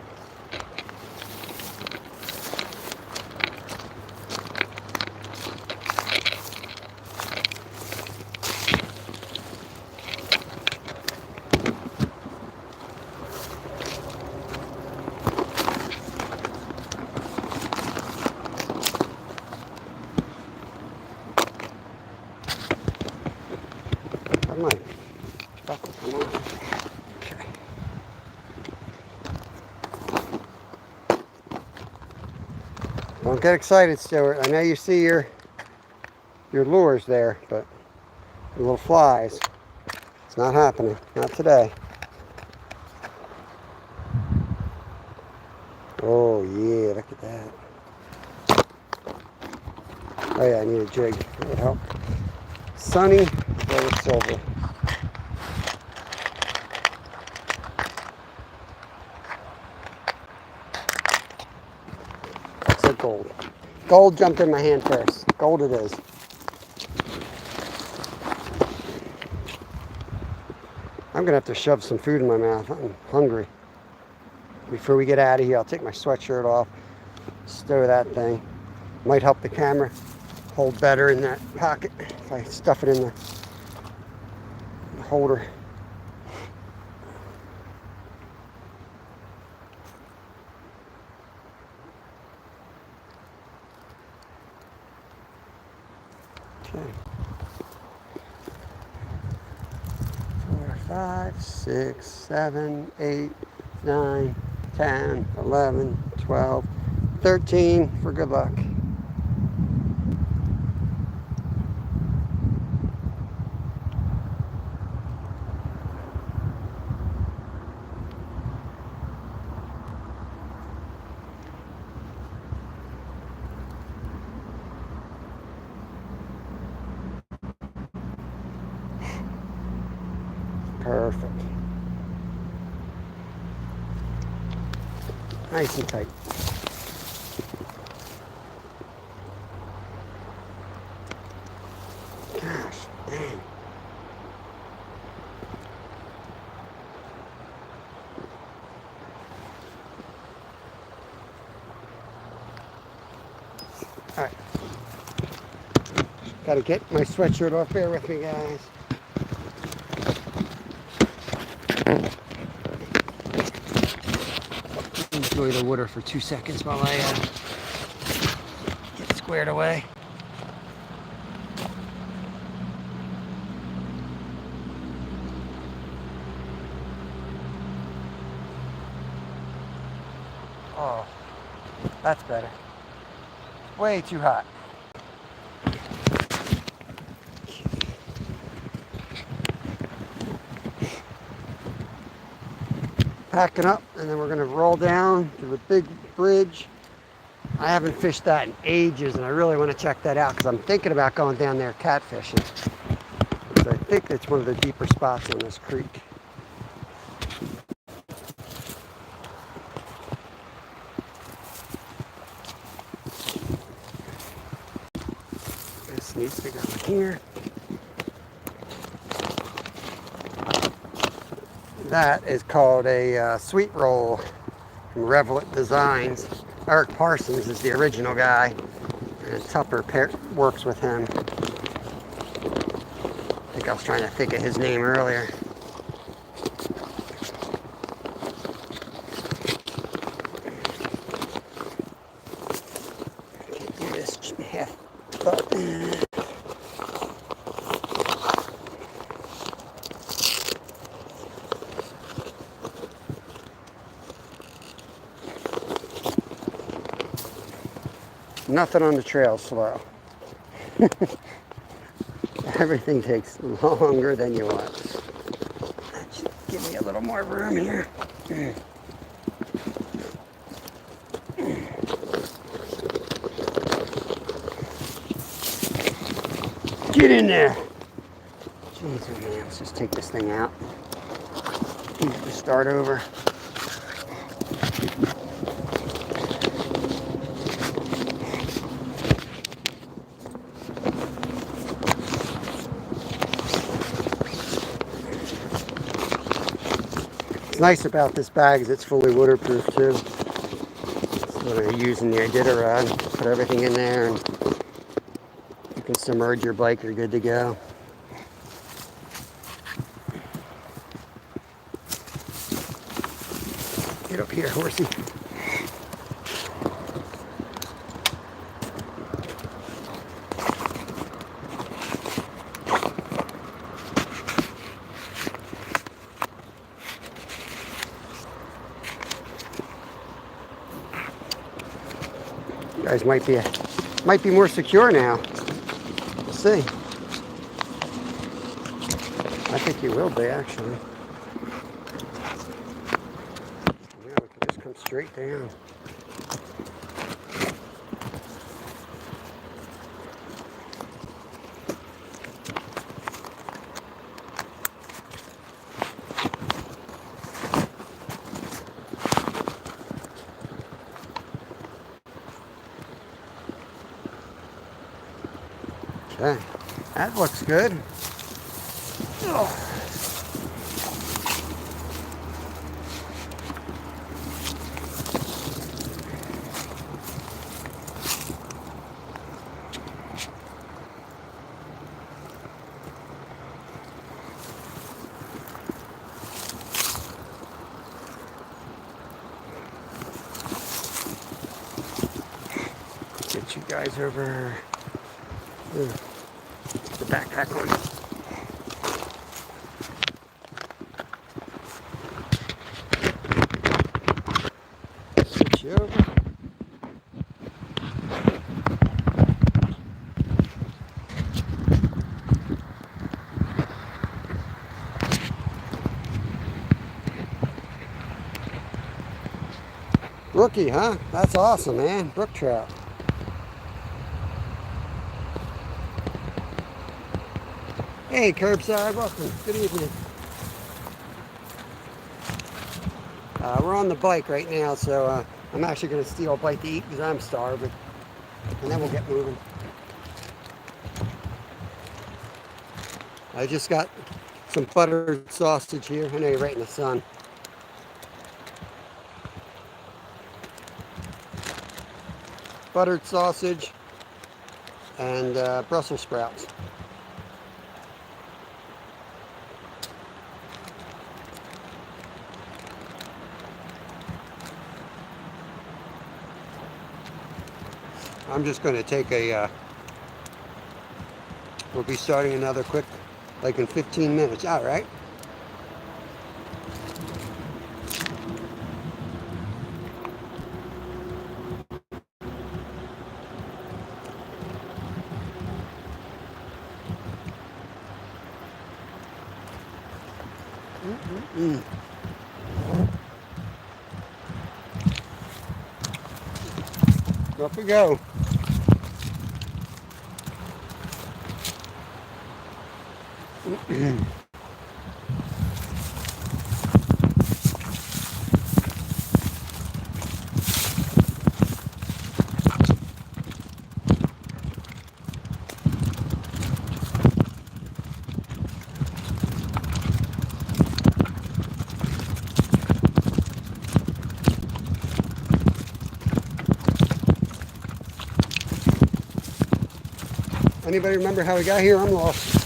I'm like, buckle, come on. Okay. Don't get excited, Stuart. I know you see your lures there, but the little flies. It's not happening. Not today. Oh yeah, look at that. Oh yeah, I need a jig. That would help. Sunny, gold silver. I said gold. Gold jumped in my hand first. Gold it is. I'm gonna have to shove some food in my mouth. I'm hungry. Before we get out of here, I'll take my sweatshirt off, stow that thing. Might help the camera hold better in that pocket if I stuff it in the holder. Okay. 4, 5, 6, 7, 8, 9, 10, 11, 12, 13 for good luck. Perfect. Nice and tight. Gosh, dang. All right. Got to get my sweatshirt off. Bear with me, guys. Enjoy the water for 2 seconds while I get squared away. Oh, that's better. It's way too hot. Packing up, and then we're going to roll down to the big bridge. I haven't fished that in ages, and I really want to check that out because I'm thinking about going down there catfishing. So I think it's one of the deeper spots in this creek. This needs to go here. That is called a sweet roll from Revelant Designs. Eric Parsons is the original guy, and Tupper works with him. I think I was trying to think of his name earlier. Can't do this half, but nothing on the trail slow. Everything takes longer than you want. That should give me a little more room here. Get in there. Jeez, oh man, let's just take this thing out. Just start over. What's nice about this bag is it's fully waterproof too. So when you're using the Distillery, put everything in there and you can submerge your bike, you're good to go. Get up here, horsey. You guys might be more secure now. We'll see. I think you will be, actually. Yeah, we can just come straight down. Okay, that looks good. Oh. Get you guys over. The backpack on. Switch you over. Rookie, huh? That's awesome, man. Brook trout. Hey, curbside, welcome. Good evening. We're on the bike right now, so I'm actually going to steal a bite to eat because I'm starving. And then we'll get moving. I just got some buttered sausage here. I know you're right in the sun. Buttered sausage and Brussels sprouts. I'm just going to take we'll be starting another quick, like in 15 minutes. All right. Off we go. Anybody remember how we got here? I'm lost.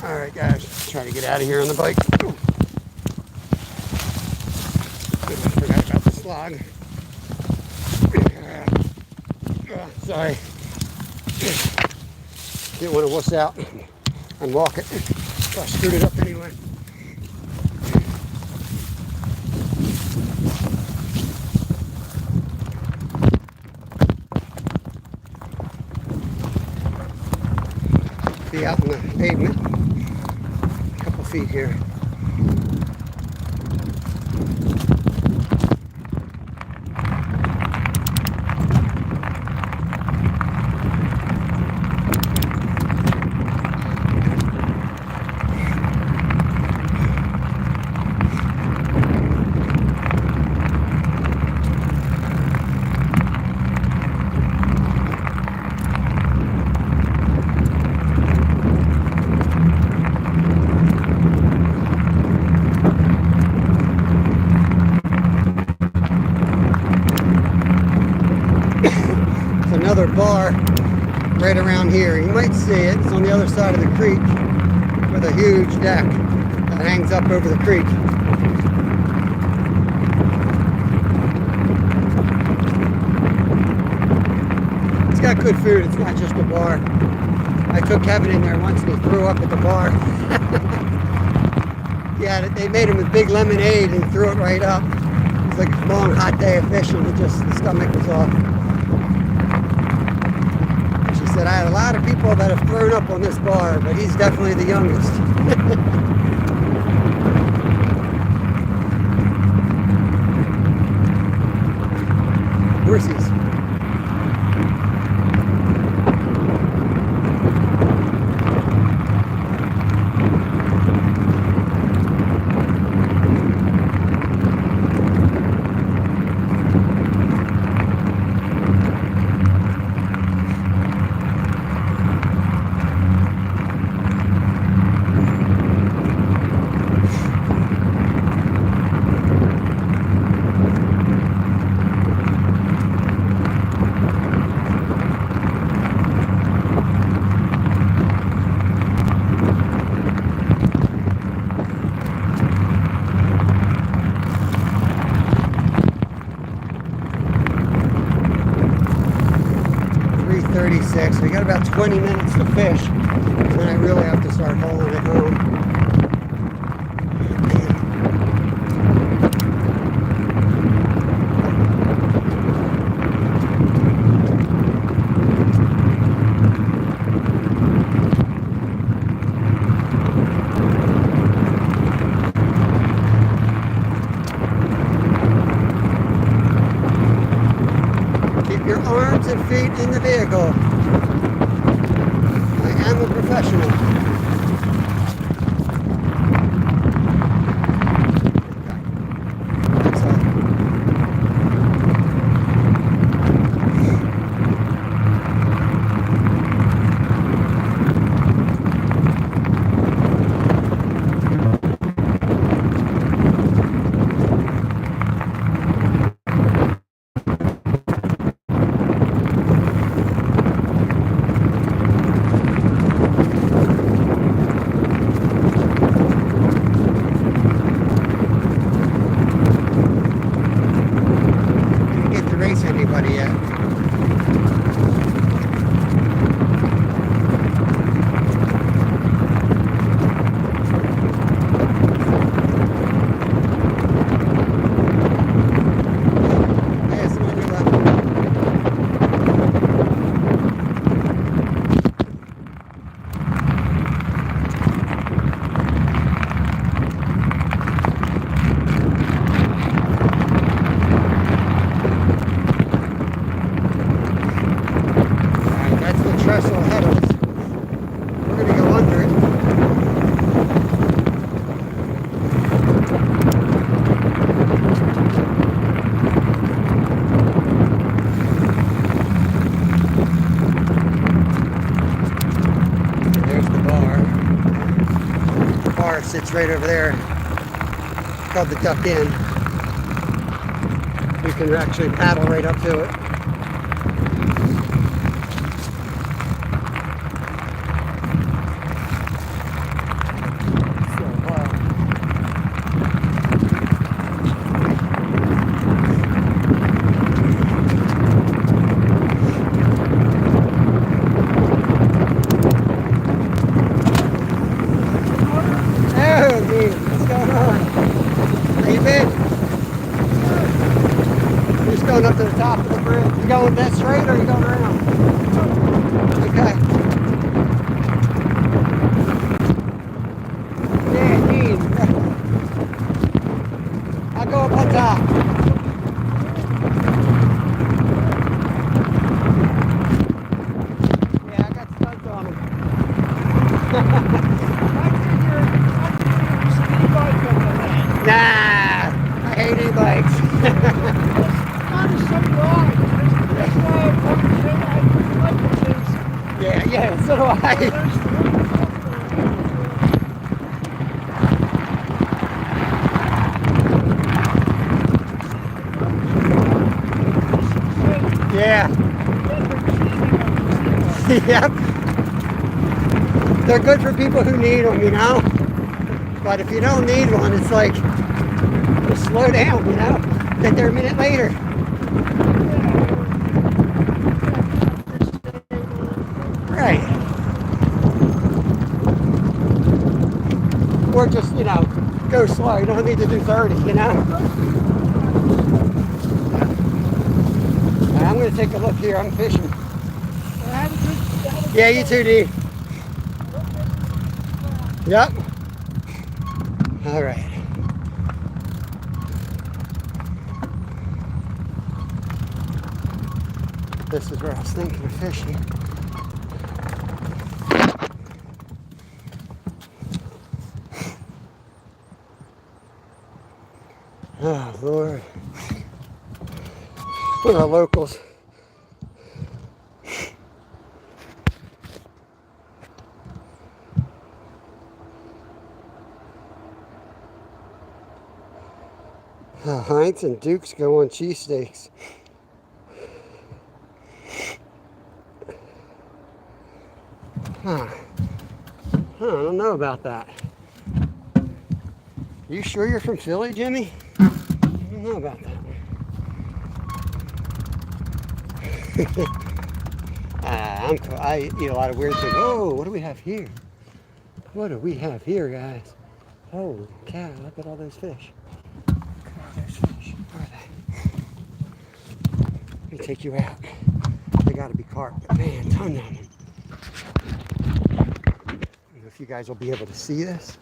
All right, guys, try to get out of here on the bike. Good, I forgot about the slog. All Sorry. Didn't want to wuss out and walk it. So I screwed it up anyway. Be out on the pavement. A couple feet here. Another bar right around here. You might see it. It's on the other side of the creek with a huge deck that hangs up over the creek. It's got good food. It's not just a bar. I took Kevin in there once and he threw up at the bar. Yeah, they made him a big lemonade and threw it right up. It was like a long hot day of fishing. It just, the stomach was off. Said I had a lot of people that have thrown up on this bar, but he's definitely the youngest. Horses. So we got about 20 minutes to fish, and then I really have to start hauling it home. Keep your arms and feet in the vehicle. I'm a professional. That's all. Anybody yet? There's one you left. Trestle ahead of us. We're going to go under it. There's the bar. The bar sits right over there. It's called the Duck Inn. We can actually paddle right up to it. going up to the top of the bridge. You going that straight or you going around? Okay. Yeah, geez. I'll go up on top. Yeah, I got studs on them. Nah, I hate e-bikes. Yeah, so do I. Yeah. Yep. They're good for people who need them, you know? But if you don't need one, it's like, just slow down, you know? Get there a minute later. Right. Or just, you know, go slow. You don't need to do 30, you know? I'm going to take a look here. I'm fishing. Yeah, you too, D. Yep. All right. This is where I was thinking of fishing. Oh, Lord. One of the locals. Heinz and Duke's go on cheesesteaks. Huh. I don't know about that. You sure you're from Philly, Jimmy? I don't know about that. I'm cool. I eat a lot of weird things. Oh, what do we have here? What do we have here, guys? Holy cow, look at all those fish. Look at all those fish. Where are they? Let me take you out. They gotta be carp. Man, ton of them. I don't know if you guys will be able to see this.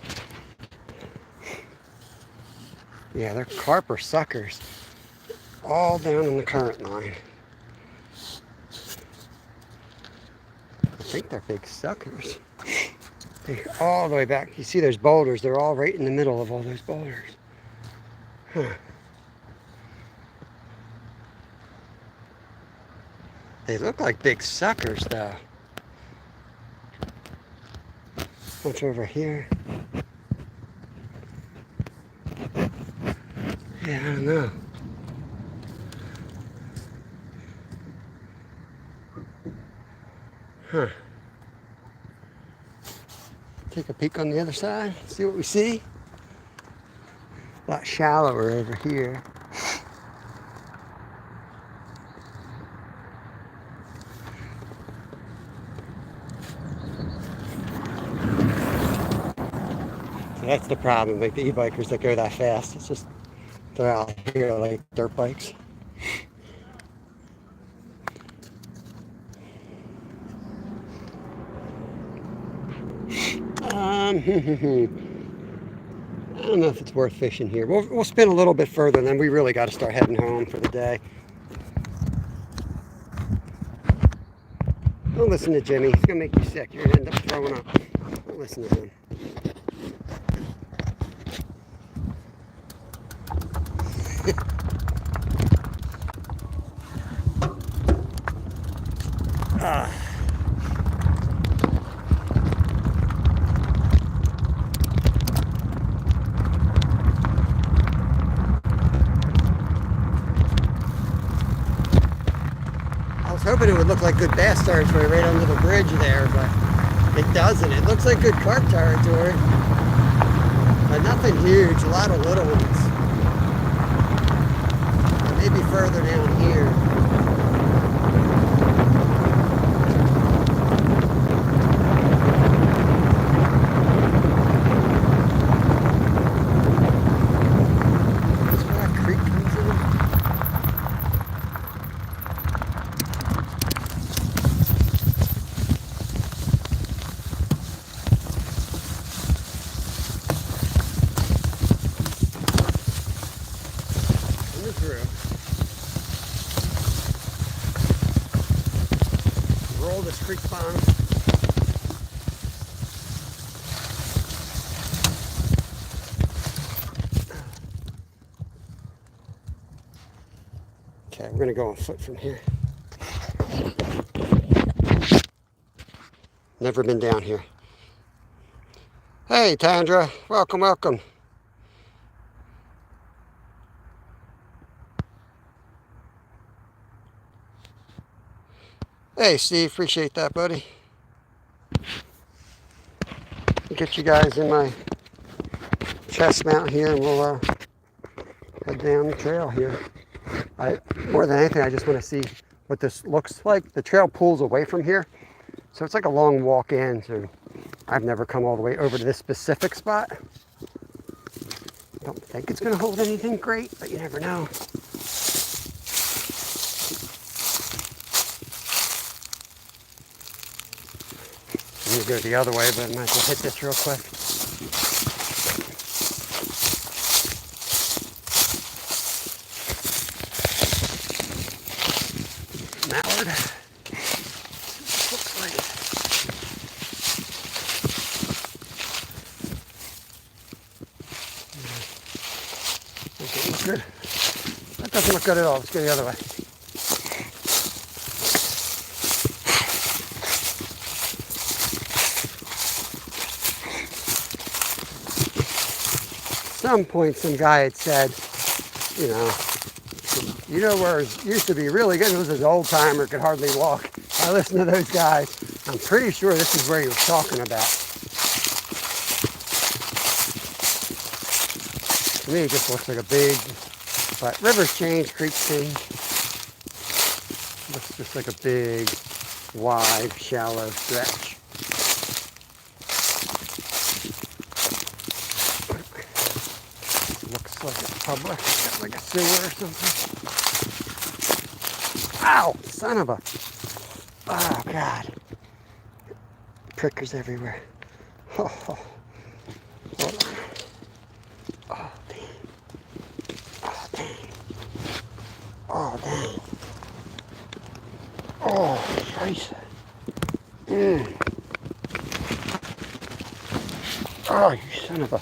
Yeah, they're carp or suckers. All down in the current line. I think they're big suckers. They're all the way back. You see there's boulders. They're all right in the middle of all those boulders. Huh. They look like big suckers though. What's over here? Yeah, I don't know. Huh. Take a peek on the other side, see what we see. A lot shallower over here. So that's the problem, like the e-bikers that go that fast. It's just, they're out here like dirt bikes. I don't know if it's worth fishing here. We'll spin a little bit further, and then we really got to start heading home for the day. Don't listen to Jimmy. He's going to make you sick. You're going to end up throwing up. Don't listen to him. I was hoping it would look like good bass territory right under the bridge there, but it doesn't. It looks like good carp territory, but nothing huge. A lot of little ones. Maybe further down here. Roll this creek bottom. Okay, we're gonna go on foot from here. Never been down here. Hey, Tandra, welcome, welcome. Hey, Steve, appreciate that, buddy. I'll get you guys in my chest mount here, and we'll head down the trail here. More than anything, I just want to see what this looks like. The trail pulls away from here, so it's like a long walk in. So I've never come all the way over to this specific spot. Don't think it's going to hold anything great, but you never know. I'm going to go the other way, but I might as well hit this real quick. Mallard. Looks like okay, looks good. That doesn't look good at all. Let's go the other way. At some point, some guy had said, you know where it used to be really good? It was an old timer, could hardly walk. I listened to those guys. I'm pretty sure this is where he was talking about. To me, it just looks like a big, but rivers change, creeks change. Looks just like a big, wide, shallow stretch. Looks like it's public. It's got like a sewer or something. Ow! Son of a... Oh, God. Prickers everywhere. Oh, hold on. Oh, dang. Oh, dang. Oh, dang. Oh, scheiße. Oh, you son of a...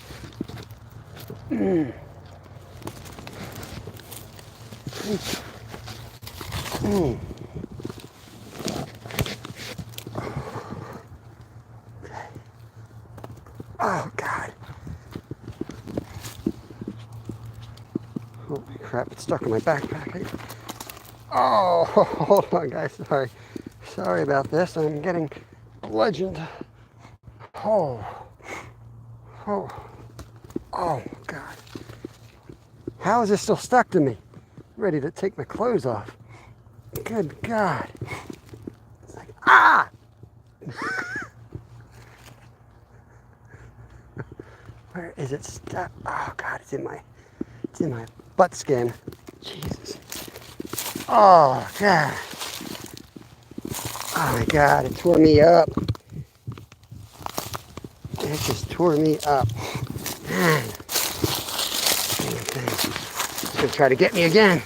Oh, God. Holy crap, it's stuck in my backpack. Oh, hold on, guys. Sorry about this. I'm getting bludgeoned. Oh, God. How is this still stuck to me? I'm ready to take my clothes off. Good God. It's like, ah! Where is it stuck? Oh, God, it's in my butt skin. Jesus. Oh, God. Oh, my God, it tore me up. It just tore me up. Man. It's going to try to get me again.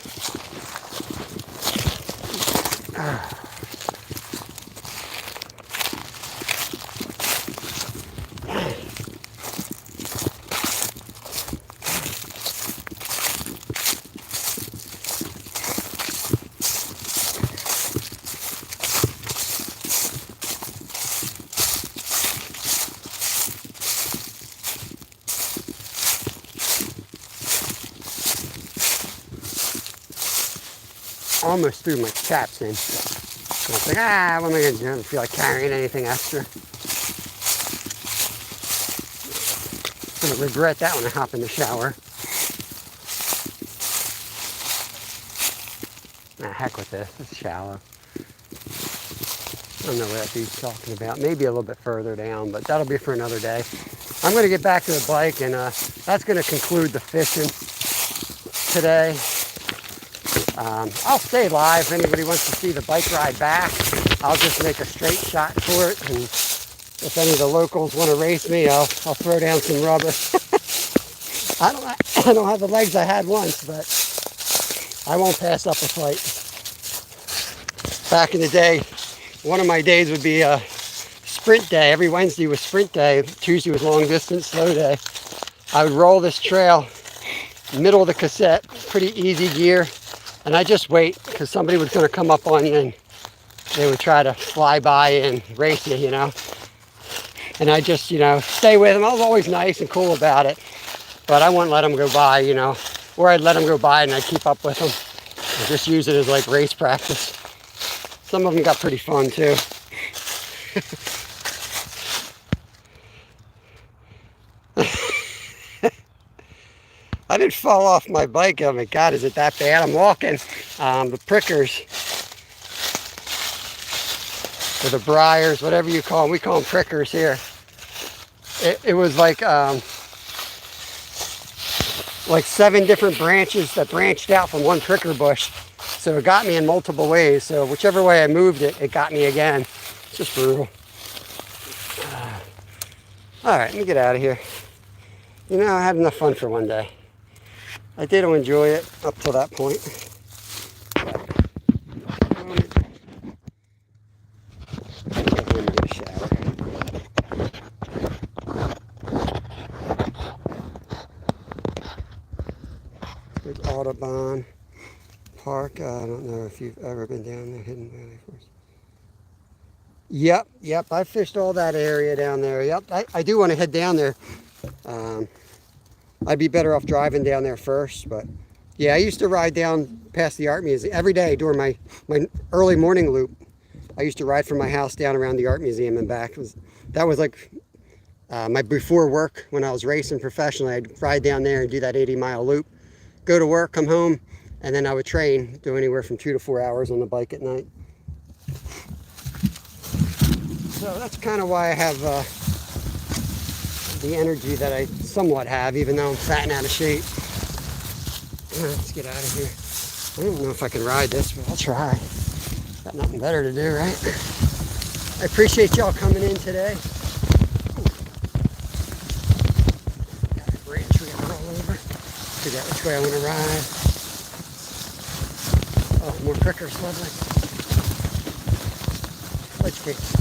Almost threw my chaps in. So I was like, what am I going to do? I don't feel like carrying anything extra. I'm going to regret that when I hop in the shower. Heck with this. It's shallow. I don't know what he's talking about. Maybe a little bit further down, but that'll be for another day. I'm going to get back to the bike, and that's going to conclude the fishing today. I'll stay live if anybody wants to see the bike ride back. I'll just make a straight shot for it, and if any of the locals want to race me, I'll throw down some rubber. I don't have the legs I had once, but I won't pass up a fight. Back in the day, one of my days would be a sprint day. Every Wednesday was sprint day. Tuesday was long distance, slow day. I would roll this trail, middle of the cassette, pretty easy gear. And I just wait because somebody was going to come up on you and they would try to fly by and race you, you know. And I just, you know, stay with them. I was always nice and cool about it. But I wouldn't let them go by, you know. Or I'd let them go by and I'd keep up with them. And just use it as like race practice. Some of them got pretty fun too. I didn't fall off my bike. Oh my God, is it that bad? I'm walking the prickers, or the briars, whatever you call them. We call them prickers here. It was like 7 different branches that branched out from one pricker bush. So it got me in multiple ways. So whichever way I moved it, it got me again. It's just brutal. All right, let me get out of here. You know, I had enough fun for one day. I did enjoy it up to that point. Get a shower. There's Audubon Park. I don't know if you've ever been down there, Hidden Valley Forest. Yep, I fished all that area down there. Yep, I do want to head down there. I'd be better off driving down there first, but yeah, I used to ride down past the art museum every day during my early morning loop. I used to ride from my house down around the art museum and back. That was like my before work when I was racing professionally. I'd ride down there and do that 80-mile loop, go to work, come home, and then I would train, do anywhere from 2 to 4 hours on the bike at night. So that's kind of why I have the energy that I somewhat have, even though I'm fat and out of shape. Let's get out of here. I don't know if I can ride this, but I'll try. Got nothing better to do, right? I appreciate y'all coming in today. Got a branch we gotta roll over. Figure out which way I want to ride. Oh, more prickers, lovely. Ledge cakes.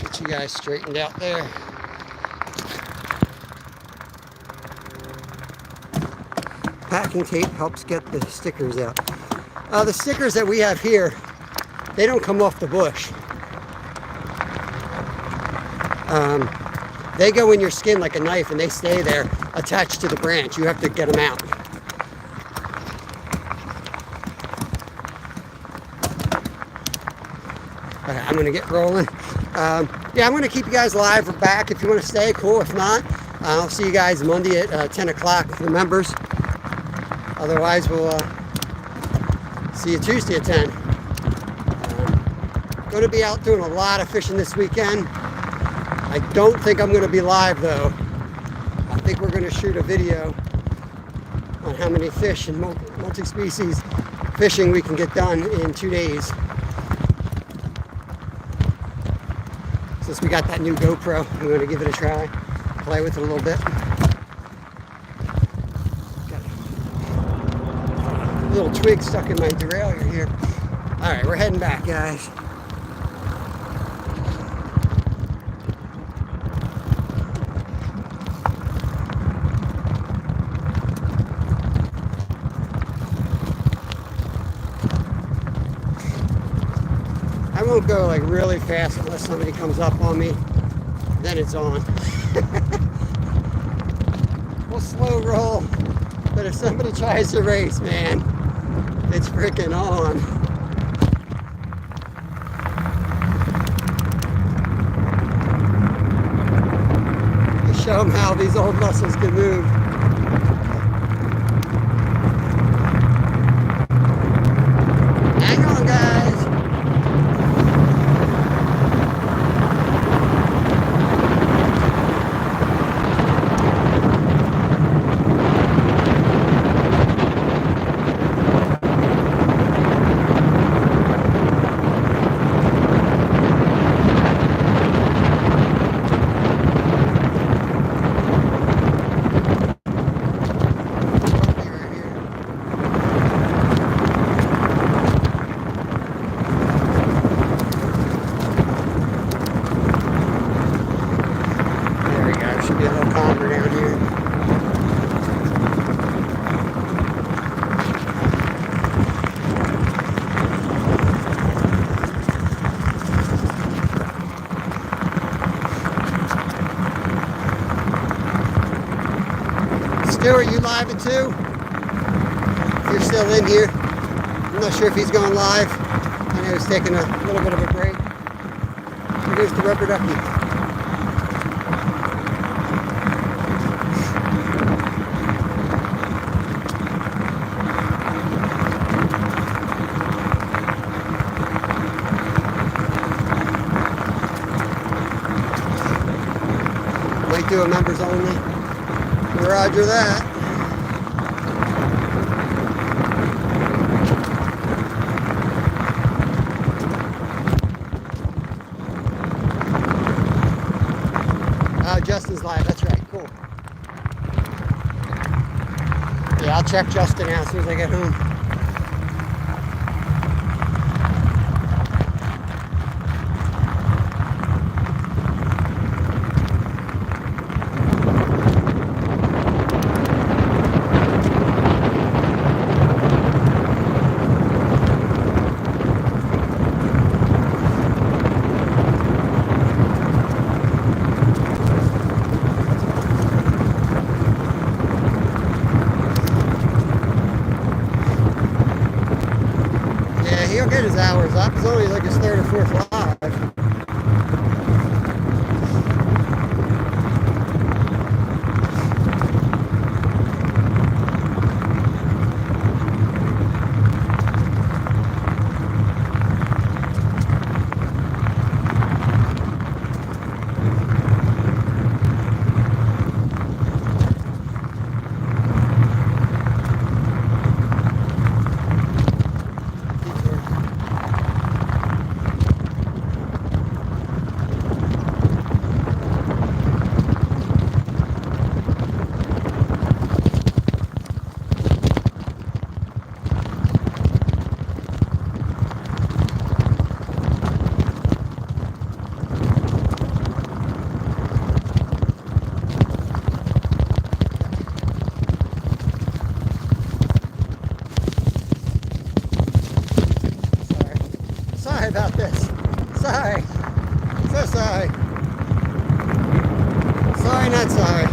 Get you guys straightened out there. Packing tape helps get the stickers out. The stickers that we have here, they don't come off the bush. They go in your skin like a knife and they stay there attached to the branch. You have to get them out. Okay, I'm gonna get rolling. Yeah, I'm gonna keep you guys live or back. If you want to stay, cool. If not, I'll see you guys Monday at 10 o'clock for members. Otherwise, we'll see you Tuesday at 10. Going to be out doing a lot of fishing this weekend. I don't think I'm going to be live though. I think we're going to shoot a video on how many fish and multi-species fishing we can get done in 2 days. Since we got that new GoPro, I'm going to give it a try, play with it a little bit. Got a little twig stuck in my derailleur here. All right, we're heading back, guys. I won't go like really fast unless somebody comes up on me, then it's on. We'll slow roll, but if somebody tries to race, man, it's freaking on. You show them how these old muscles can move. Hang on, guys. Stu, are you live at 2? You're still in here. I'm not sure if he's going live. I know he's taking a little bit of a break. Here's the rubber ducky. Might do a members only. Roger that. Justin's live, that's right, cool. Yeah, I'll check Justin out as soon as I get home. He'll get his hours up. It's only like his third or fourth live. Sorry about this. Sorry. So sorry. Sorry, not sorry.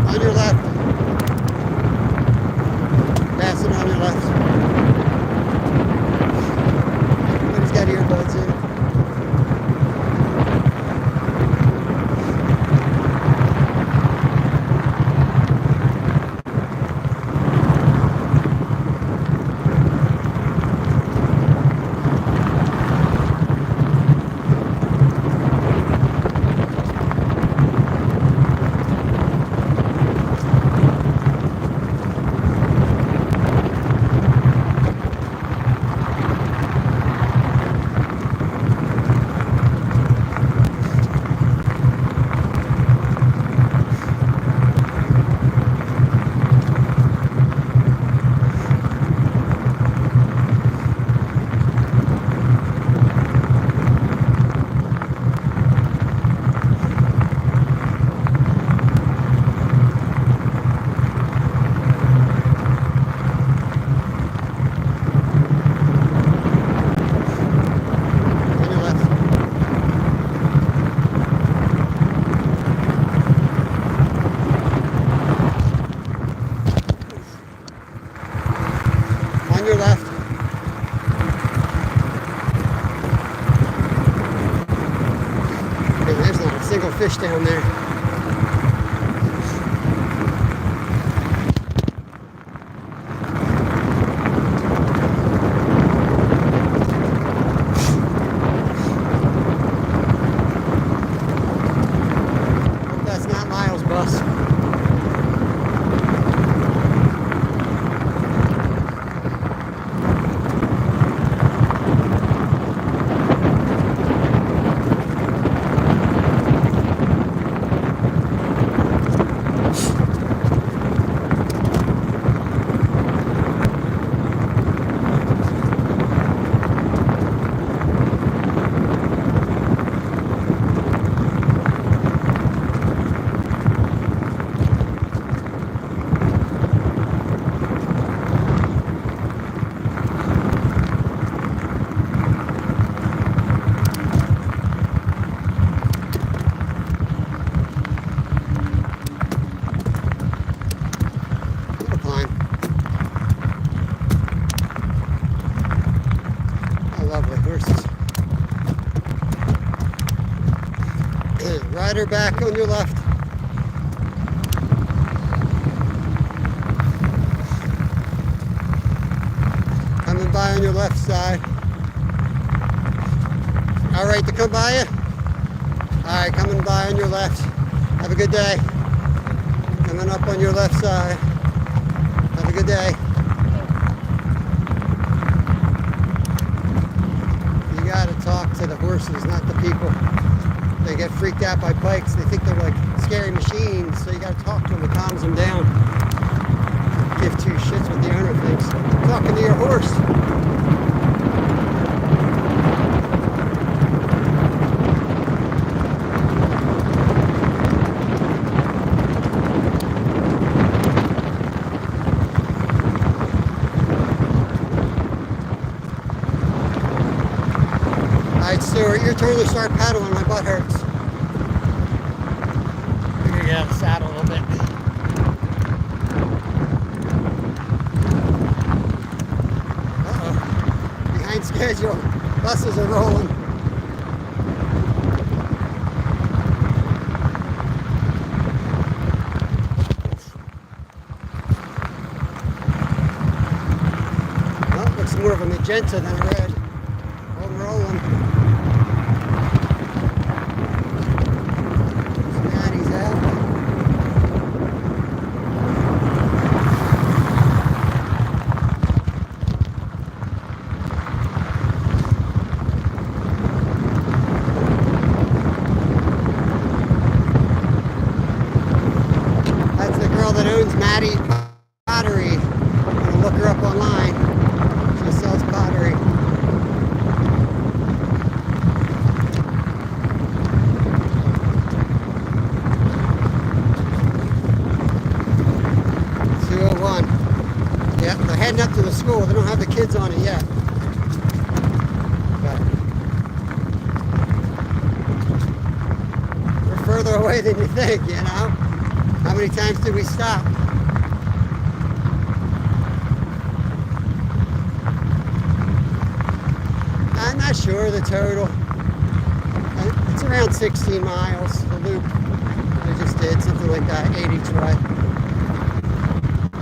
On your left. Pass it on your left. Everybody's got earbuds in. On your left. Okay, there's not a single fish down there. Hope that's not Miles' bus. Ride her back on your left. Coming by on your left side. All right, to come by you? All right, coming by on your left. Have a good day. Coming up on your left side. Have a good day. You gotta talk to the horses, not the people. They get freaked out by bikes. They think they're like scary machines, so you gotta talk to them. It calms them down. Give two shits what the owner thinks. Talking to your horse. Alright, Stuart, your turn to start paddling. My butt hurts. I'm gonna get out of the saddle a little bit. Uh-oh. Behind schedule. Buses are rolling. Well, looks more of a magenta than a red. Rolling. Maddie's out. That's the girl that owns Maddie Pottery. I'm gonna look her up online. She sells pottery. Yeah, they're heading up to the school. They don't have the kids on it yet. But we're further away than you think, you know? How many times did we stop? I'm not sure the total. It's around 16 miles, the loop. I just did something like that, 8 each way.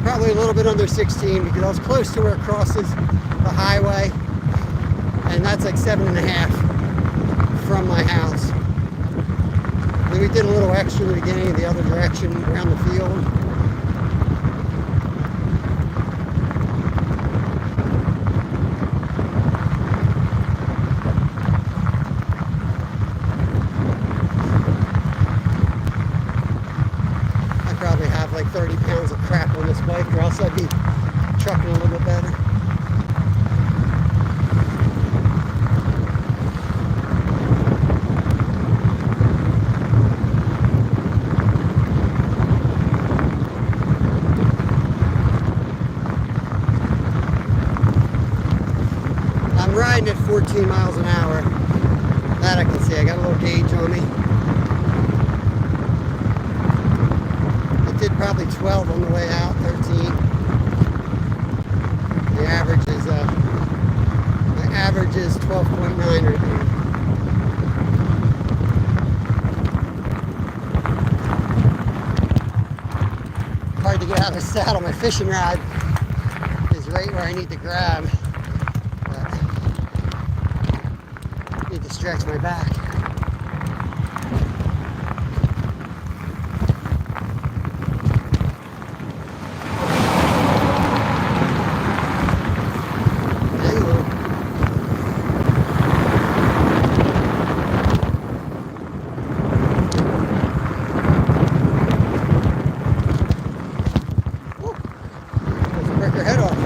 Probably a little bit under 16 because I was close to where it crosses the highway, and that's like 7.5 from my house. Then we did a little extra in the beginning, the other direction around the field. Probably have like 30 pounds of crap on this bike, or else I'd be trucking a little bit better. I'm riding at 14 miles an hour. That I can see. I got a little gauge on me. Did probably 12 on the way out, 13. The average is my average is 12.9 right now. Hard to get out of the saddle. My fishing rod is right where I need to grab. But I need to stretch my back. Her head off.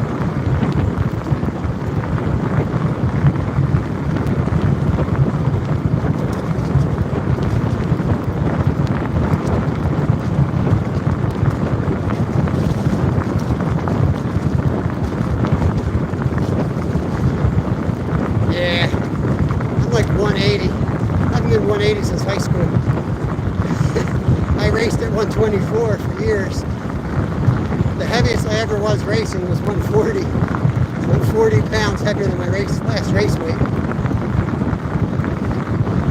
Yeah, I'm like 180. I've been 180 since high school. I raced at 124 for years. The heaviest I ever was racing was 140. 140 pounds heavier than my last race weight.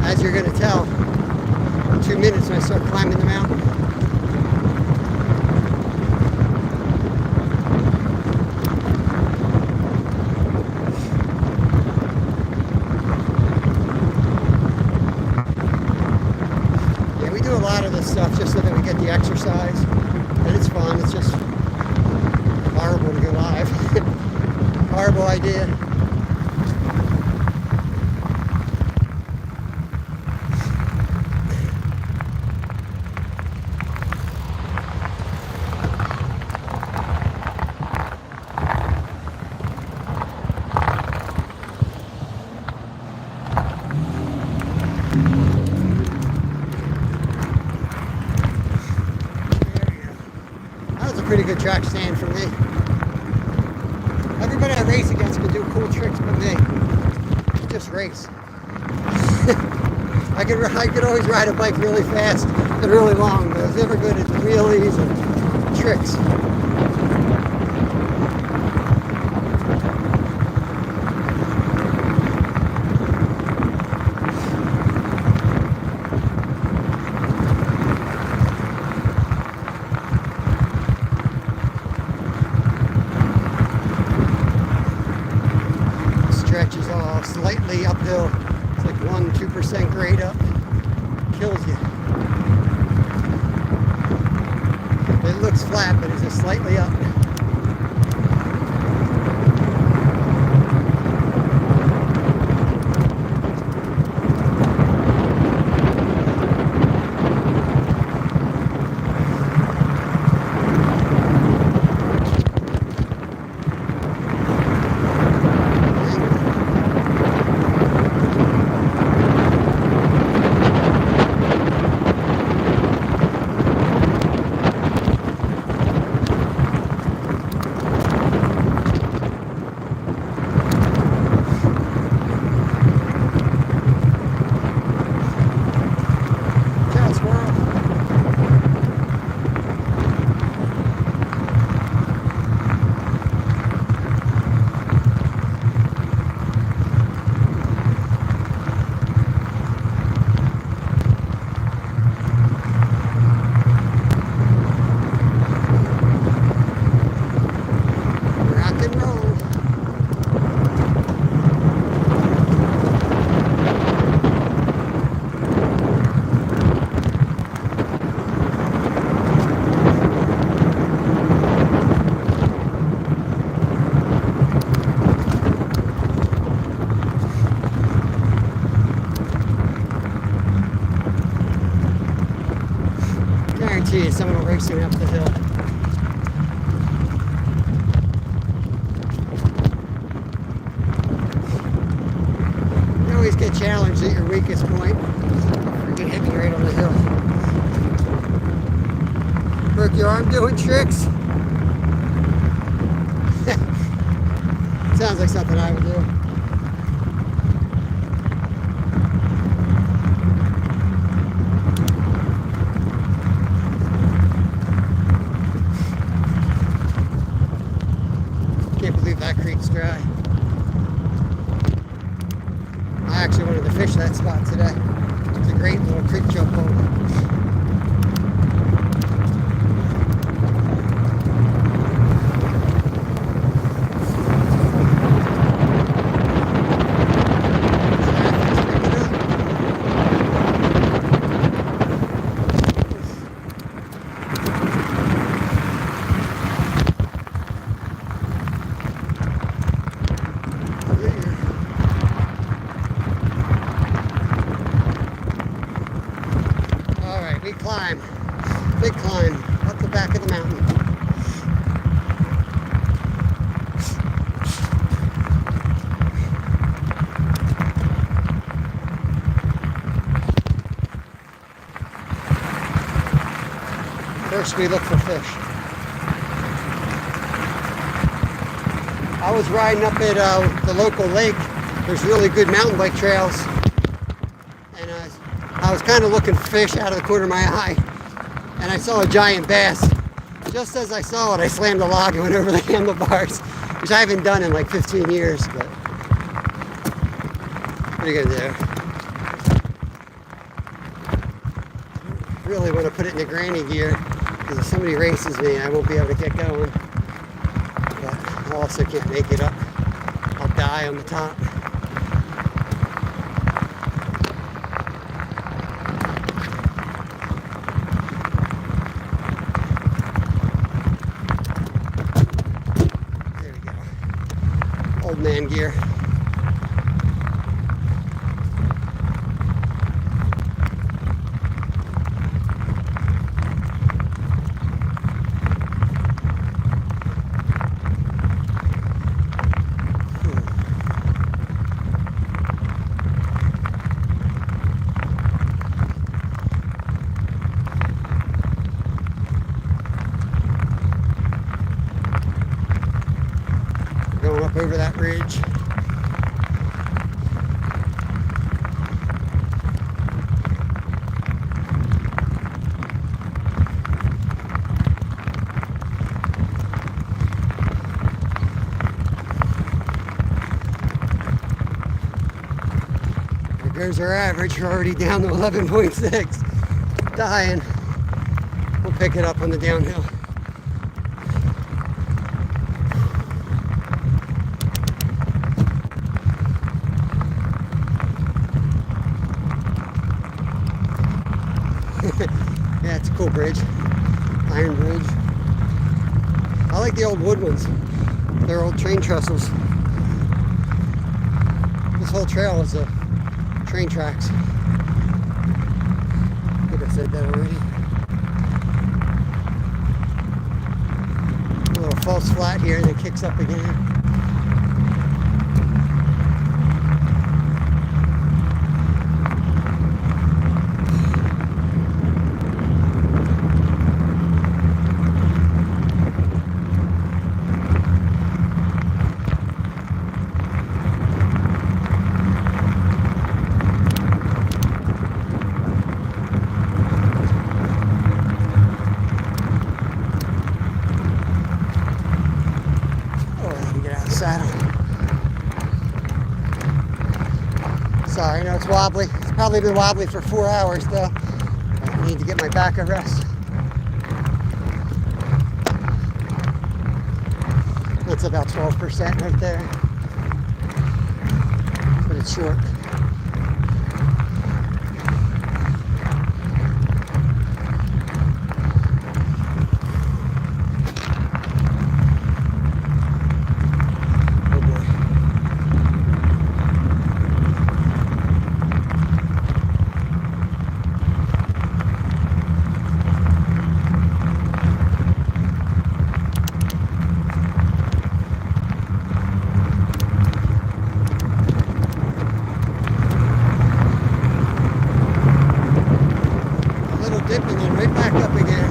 As you're going to tell. about 2 minutes when I start climbing the mountain. Yeah, we do a lot of this stuff just so that we get the exercise, and it's fun. It's just horrible to go live. Horrible idea. Pretty good track stand for me. Everybody I race against can do cool tricks but me. Just race. I could always ride a bike really fast and really long, but I was never good at the wheelies and tricks. Stretch is all slightly uphill. It's like 1-2% grade up. Kills you. It looks flat, but it's just slightly up. Guarantee you someone will race you up the hill. You always get challenged at your weakest point. Freaking hit me right on the hill. Broke your arm doing tricks? Sounds like something I would do. Can't believe that creek's dry. I actually wanted to fish that spot today. It's a great little creek jump hole. Big climb up the back of the mountain. First we look for fish. I was riding up at the local lake. There's really good mountain bike trails. And I was kind of looking for fish out of the corner of my eye, and I saw a giant bass. Just as I saw it, I slammed the log and went over the handlebars, which I haven't done in like 15 years, but what are you gonna do? really want to put it in the granny gear because if somebody races me, I won't be able to get going. But I also can't make it up. I'll die on the top. There we go. Old man gear. Going up over that ridge. There goes our average. We're already down to 11.6. Dying. We'll pick it up on the downhill. Yeah, it's a cool bridge. Iron bridge. I like the old wood ones. They're old train trestles. This whole trail is train tracks. I think I said that already. A little false flat here and then kicks up again. Saddle. Sorry, I know it's wobbly. It's probably been wobbly for 4 hours though. I need to get my back a rest. That's about 12% right there. But it's short. Dip and then right back up again.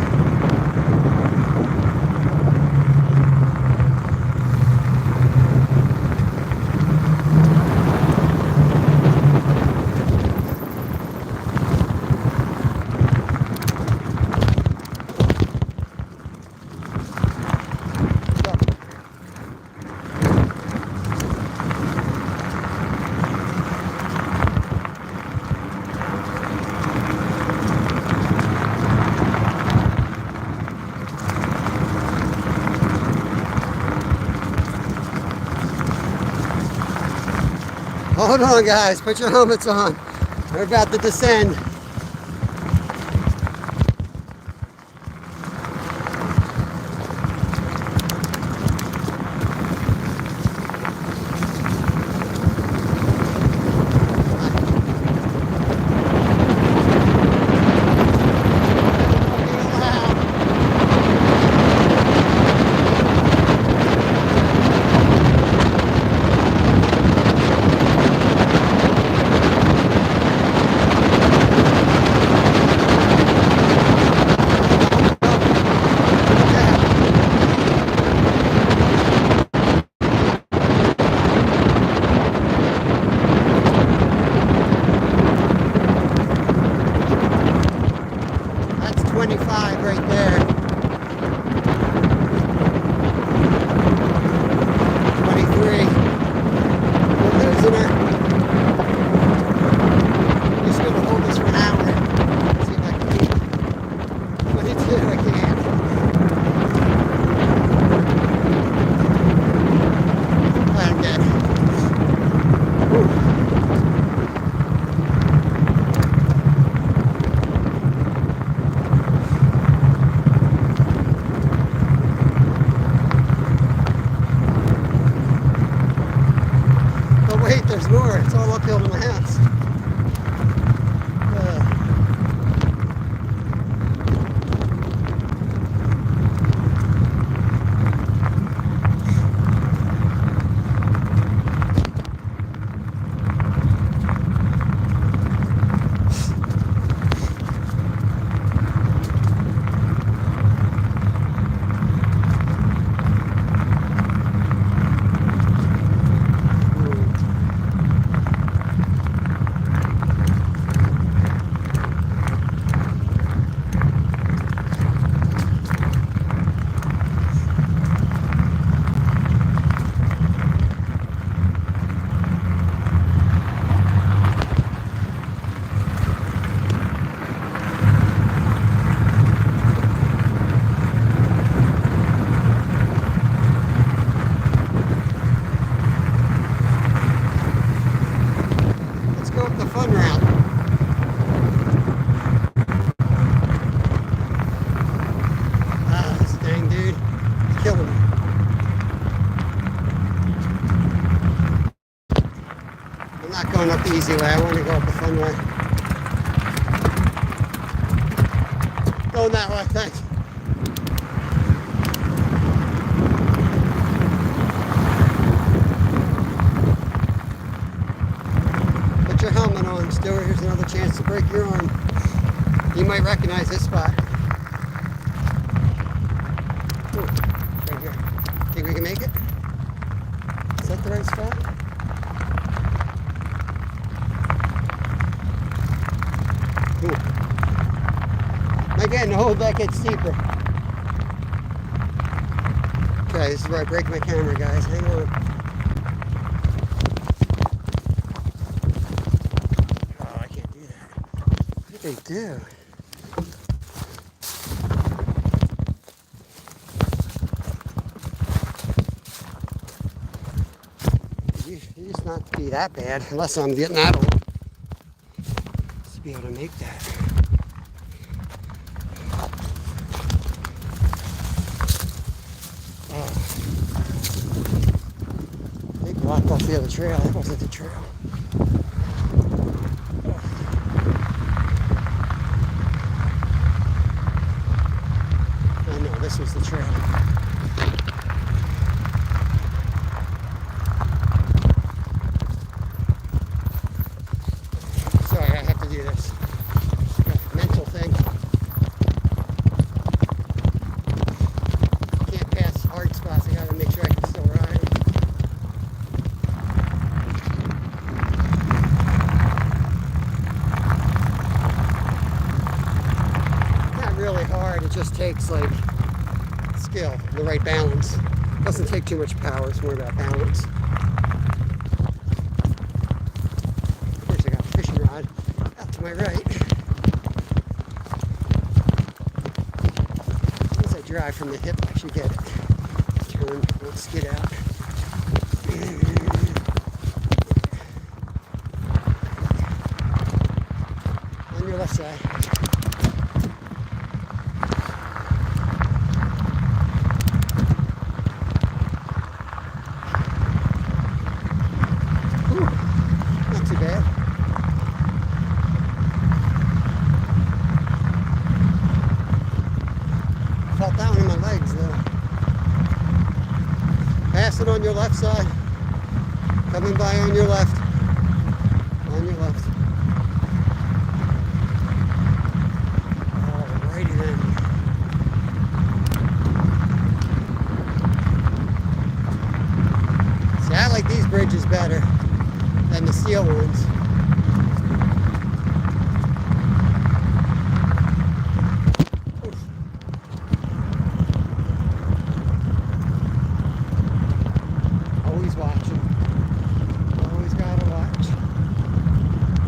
Hold on, guys. Put your helmets on. We're about to descend. there's more. It's all uphill to my house. Up the easy way. I want to go up the fun way. Going that way, thanks. Put your helmet on, Stuart. Here's another chance to break your arm. You might recognize this spot. Ooh, right here. Think we can make it? Is that the right spot? Again, the whole deck gets steeper. Okay, this is where I break my camera, guys. Hang on. Oh, I can't do that. What did they do? It used not to be that bad, unless I'm getting that old. To be able to make that. Walked off the other trail. That wasn't the trail. Oh no, this was the trail. Sorry, I have to do this. Mental thing. Can't pass hard spots. I gotta make sure I can still ride. Really hard. It just takes like skill, the right balance. It doesn't take too much power. It's more about balance. Of course, I got a fishing rod out to my right. Once I drive from the hip, I should get it. Turn, won't skid out. On your left side. Felt that one in my legs though. Pass it on your left side. Coming by on your left. On your left. Alrighty then. See, I like these bridges better than the steel ones.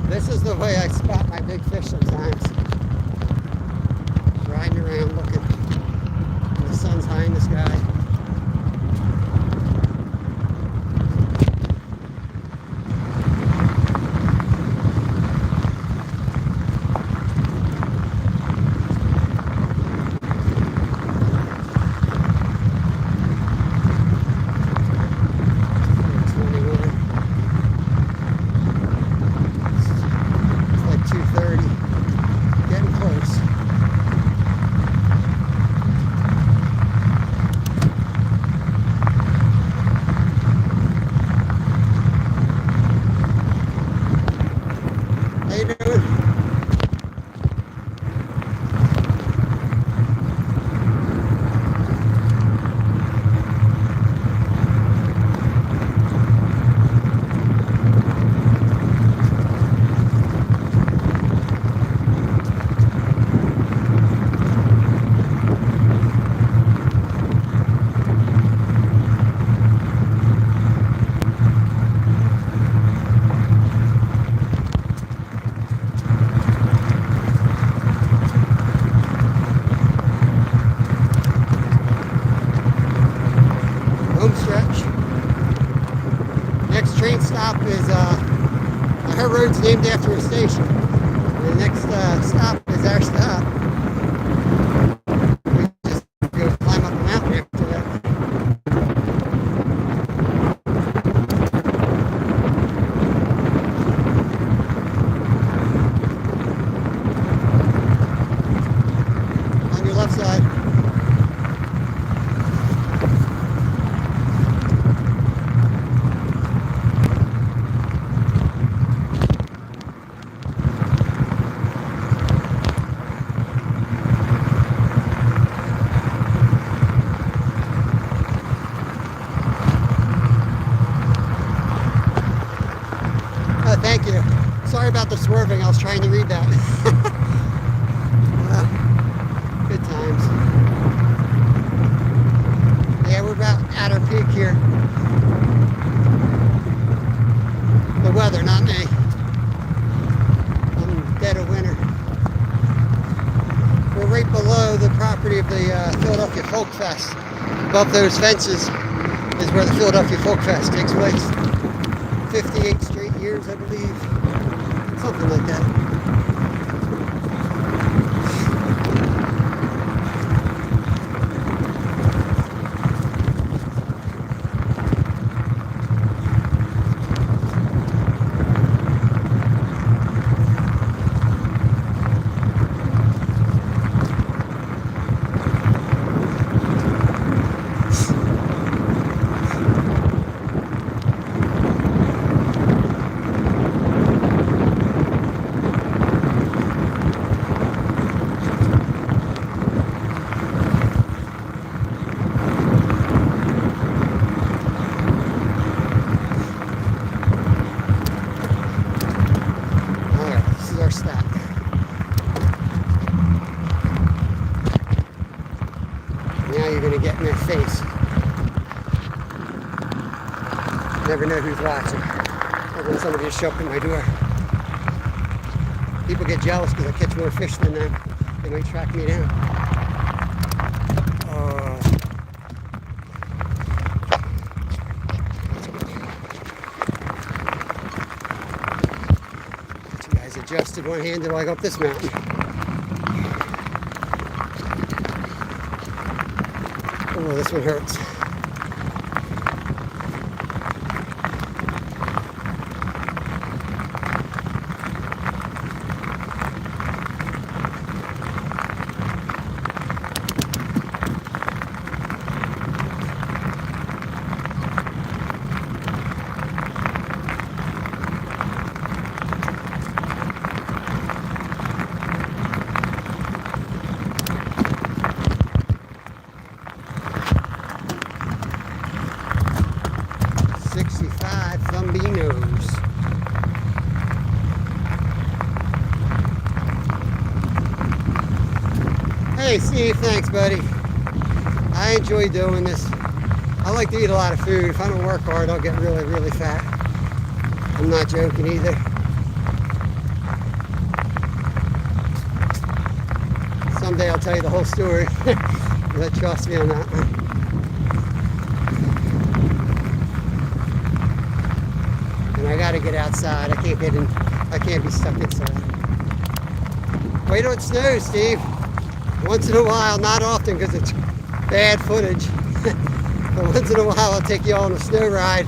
This is the way I spot my big fish sometimes. Just riding around looking. And the sun's high in the sky. train stop is, her road's named after a station. The next stop is our stop. We just go climb up a mountain after that. On your left side. Thank you. Sorry about the swerving. I was trying to read that. Good times. Yeah, we're about at our peak here. The weather, not me. I'm dead of winter. We're right below the property of the Philadelphia Folk Fest. Above those fences is where the Philadelphia Folk Fest takes place. 58 straight years, I believe. Something like that. Stack. Now you're going to get in their face. Never know who's watching. Or when somebody just show up at my door. People get jealous because I catch more fish than them. They might track me down. Adjusted one-handed while I go up this mountain. Oh, this one hurts. Hey Steve, thanks buddy. I enjoy doing this. I like to eat a lot of food. If I don't work hard, I'll get really, really fat. I'm not joking either. Someday I'll tell you the whole story. But trust me on that one. And I gotta get outside. I can't get in. I can't be stuck inside. Wait till it snows, Steve. Once in a while, not often because it's bad footage. But once in a while I'll take you on a snow ride.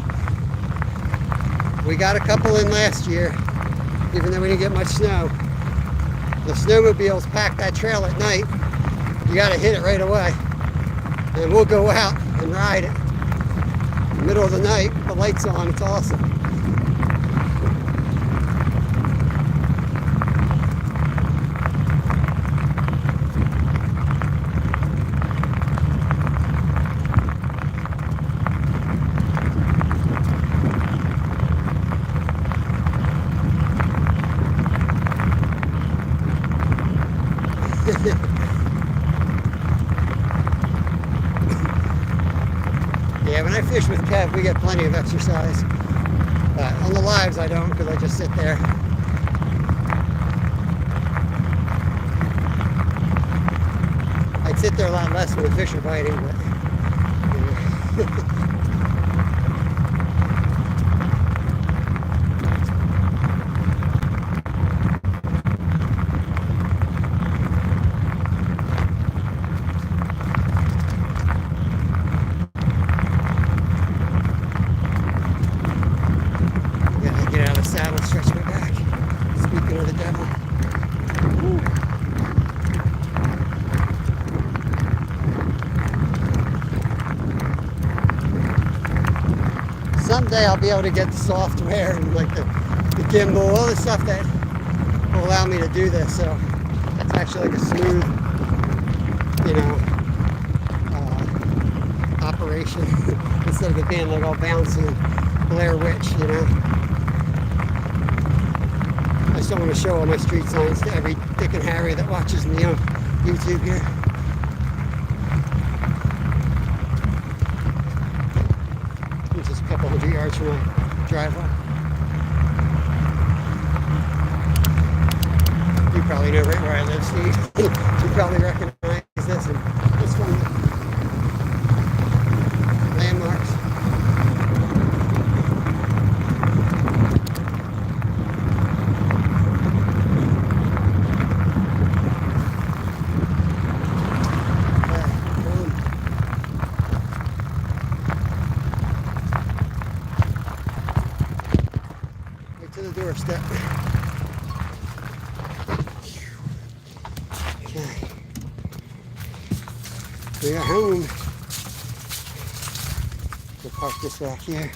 We got a couple in last year, even though we didn't get much snow. The snowmobiles pack that trail at night. You gotta hit it right away. And we'll go out and ride it. In the middle of the night, the lights on, it's awesome. Yeah, when I fish with Kev, we get plenty of exercise. On the lives, I don't, because I just sit there. I'd sit there a lot less when the fish are biting, but... someday I'll be able to get the software and like the gimbal, all the stuff that will allow me to do this. So it's actually like a smooth, you know, operation instead of it being like all bouncy and Blair Witch, you know. I just don't want to show all my street signs to every Dick and Harry that watches me on YouTube here. It's just a couple hundred yards from my driveway. You probably know right where I live, Steve. You probably recognize this, and it's one of the landmarks. To the doorstep. Okay. We are home. We'll park this back here.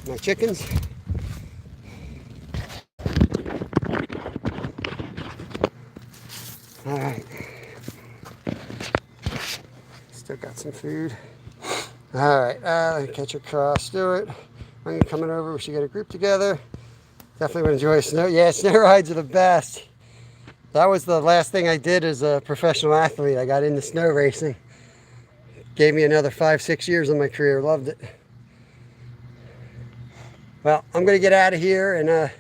My chickens. All right. Still got some food. All right. Catch a cross. Do it. I'm coming over. We should get a group together. Definitely would enjoy snow. Yeah, snow rides are the best. That was the last thing I did as a professional athlete. I got into snow racing. Gave me another 5-6 years of my career. Loved it. Well, I'm going to get out of here, and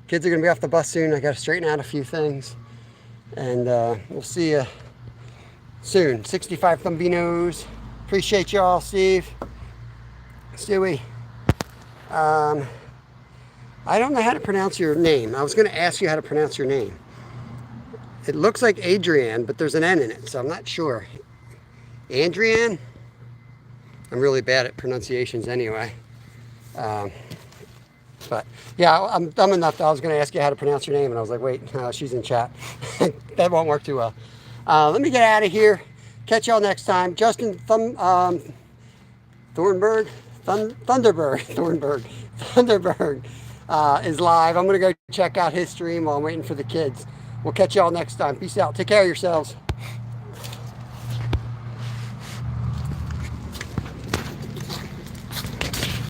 kids are going to be off the bus soon. I got to straighten out a few things. And we'll see you soon. 65 Thumbinos. Appreciate y'all, Steve. Stewie. I don't know how to pronounce your name. I was going to ask you how to pronounce your name. It looks like Adrienne, but there's an N in it, so I'm not sure. Andrienne? I'm really bad at pronunciations anyway. But yeah, I'm dumb enough that I was going to ask you how to pronounce your name, and I was like, wait, she's in chat. That won't work too well. Let me get out of here. Catch y'all next time. Justin Thunderberg. Is live. I'm going to go check out his stream while I'm waiting for the kids. We'll catch y'all next time. Peace out. Take care of yourselves.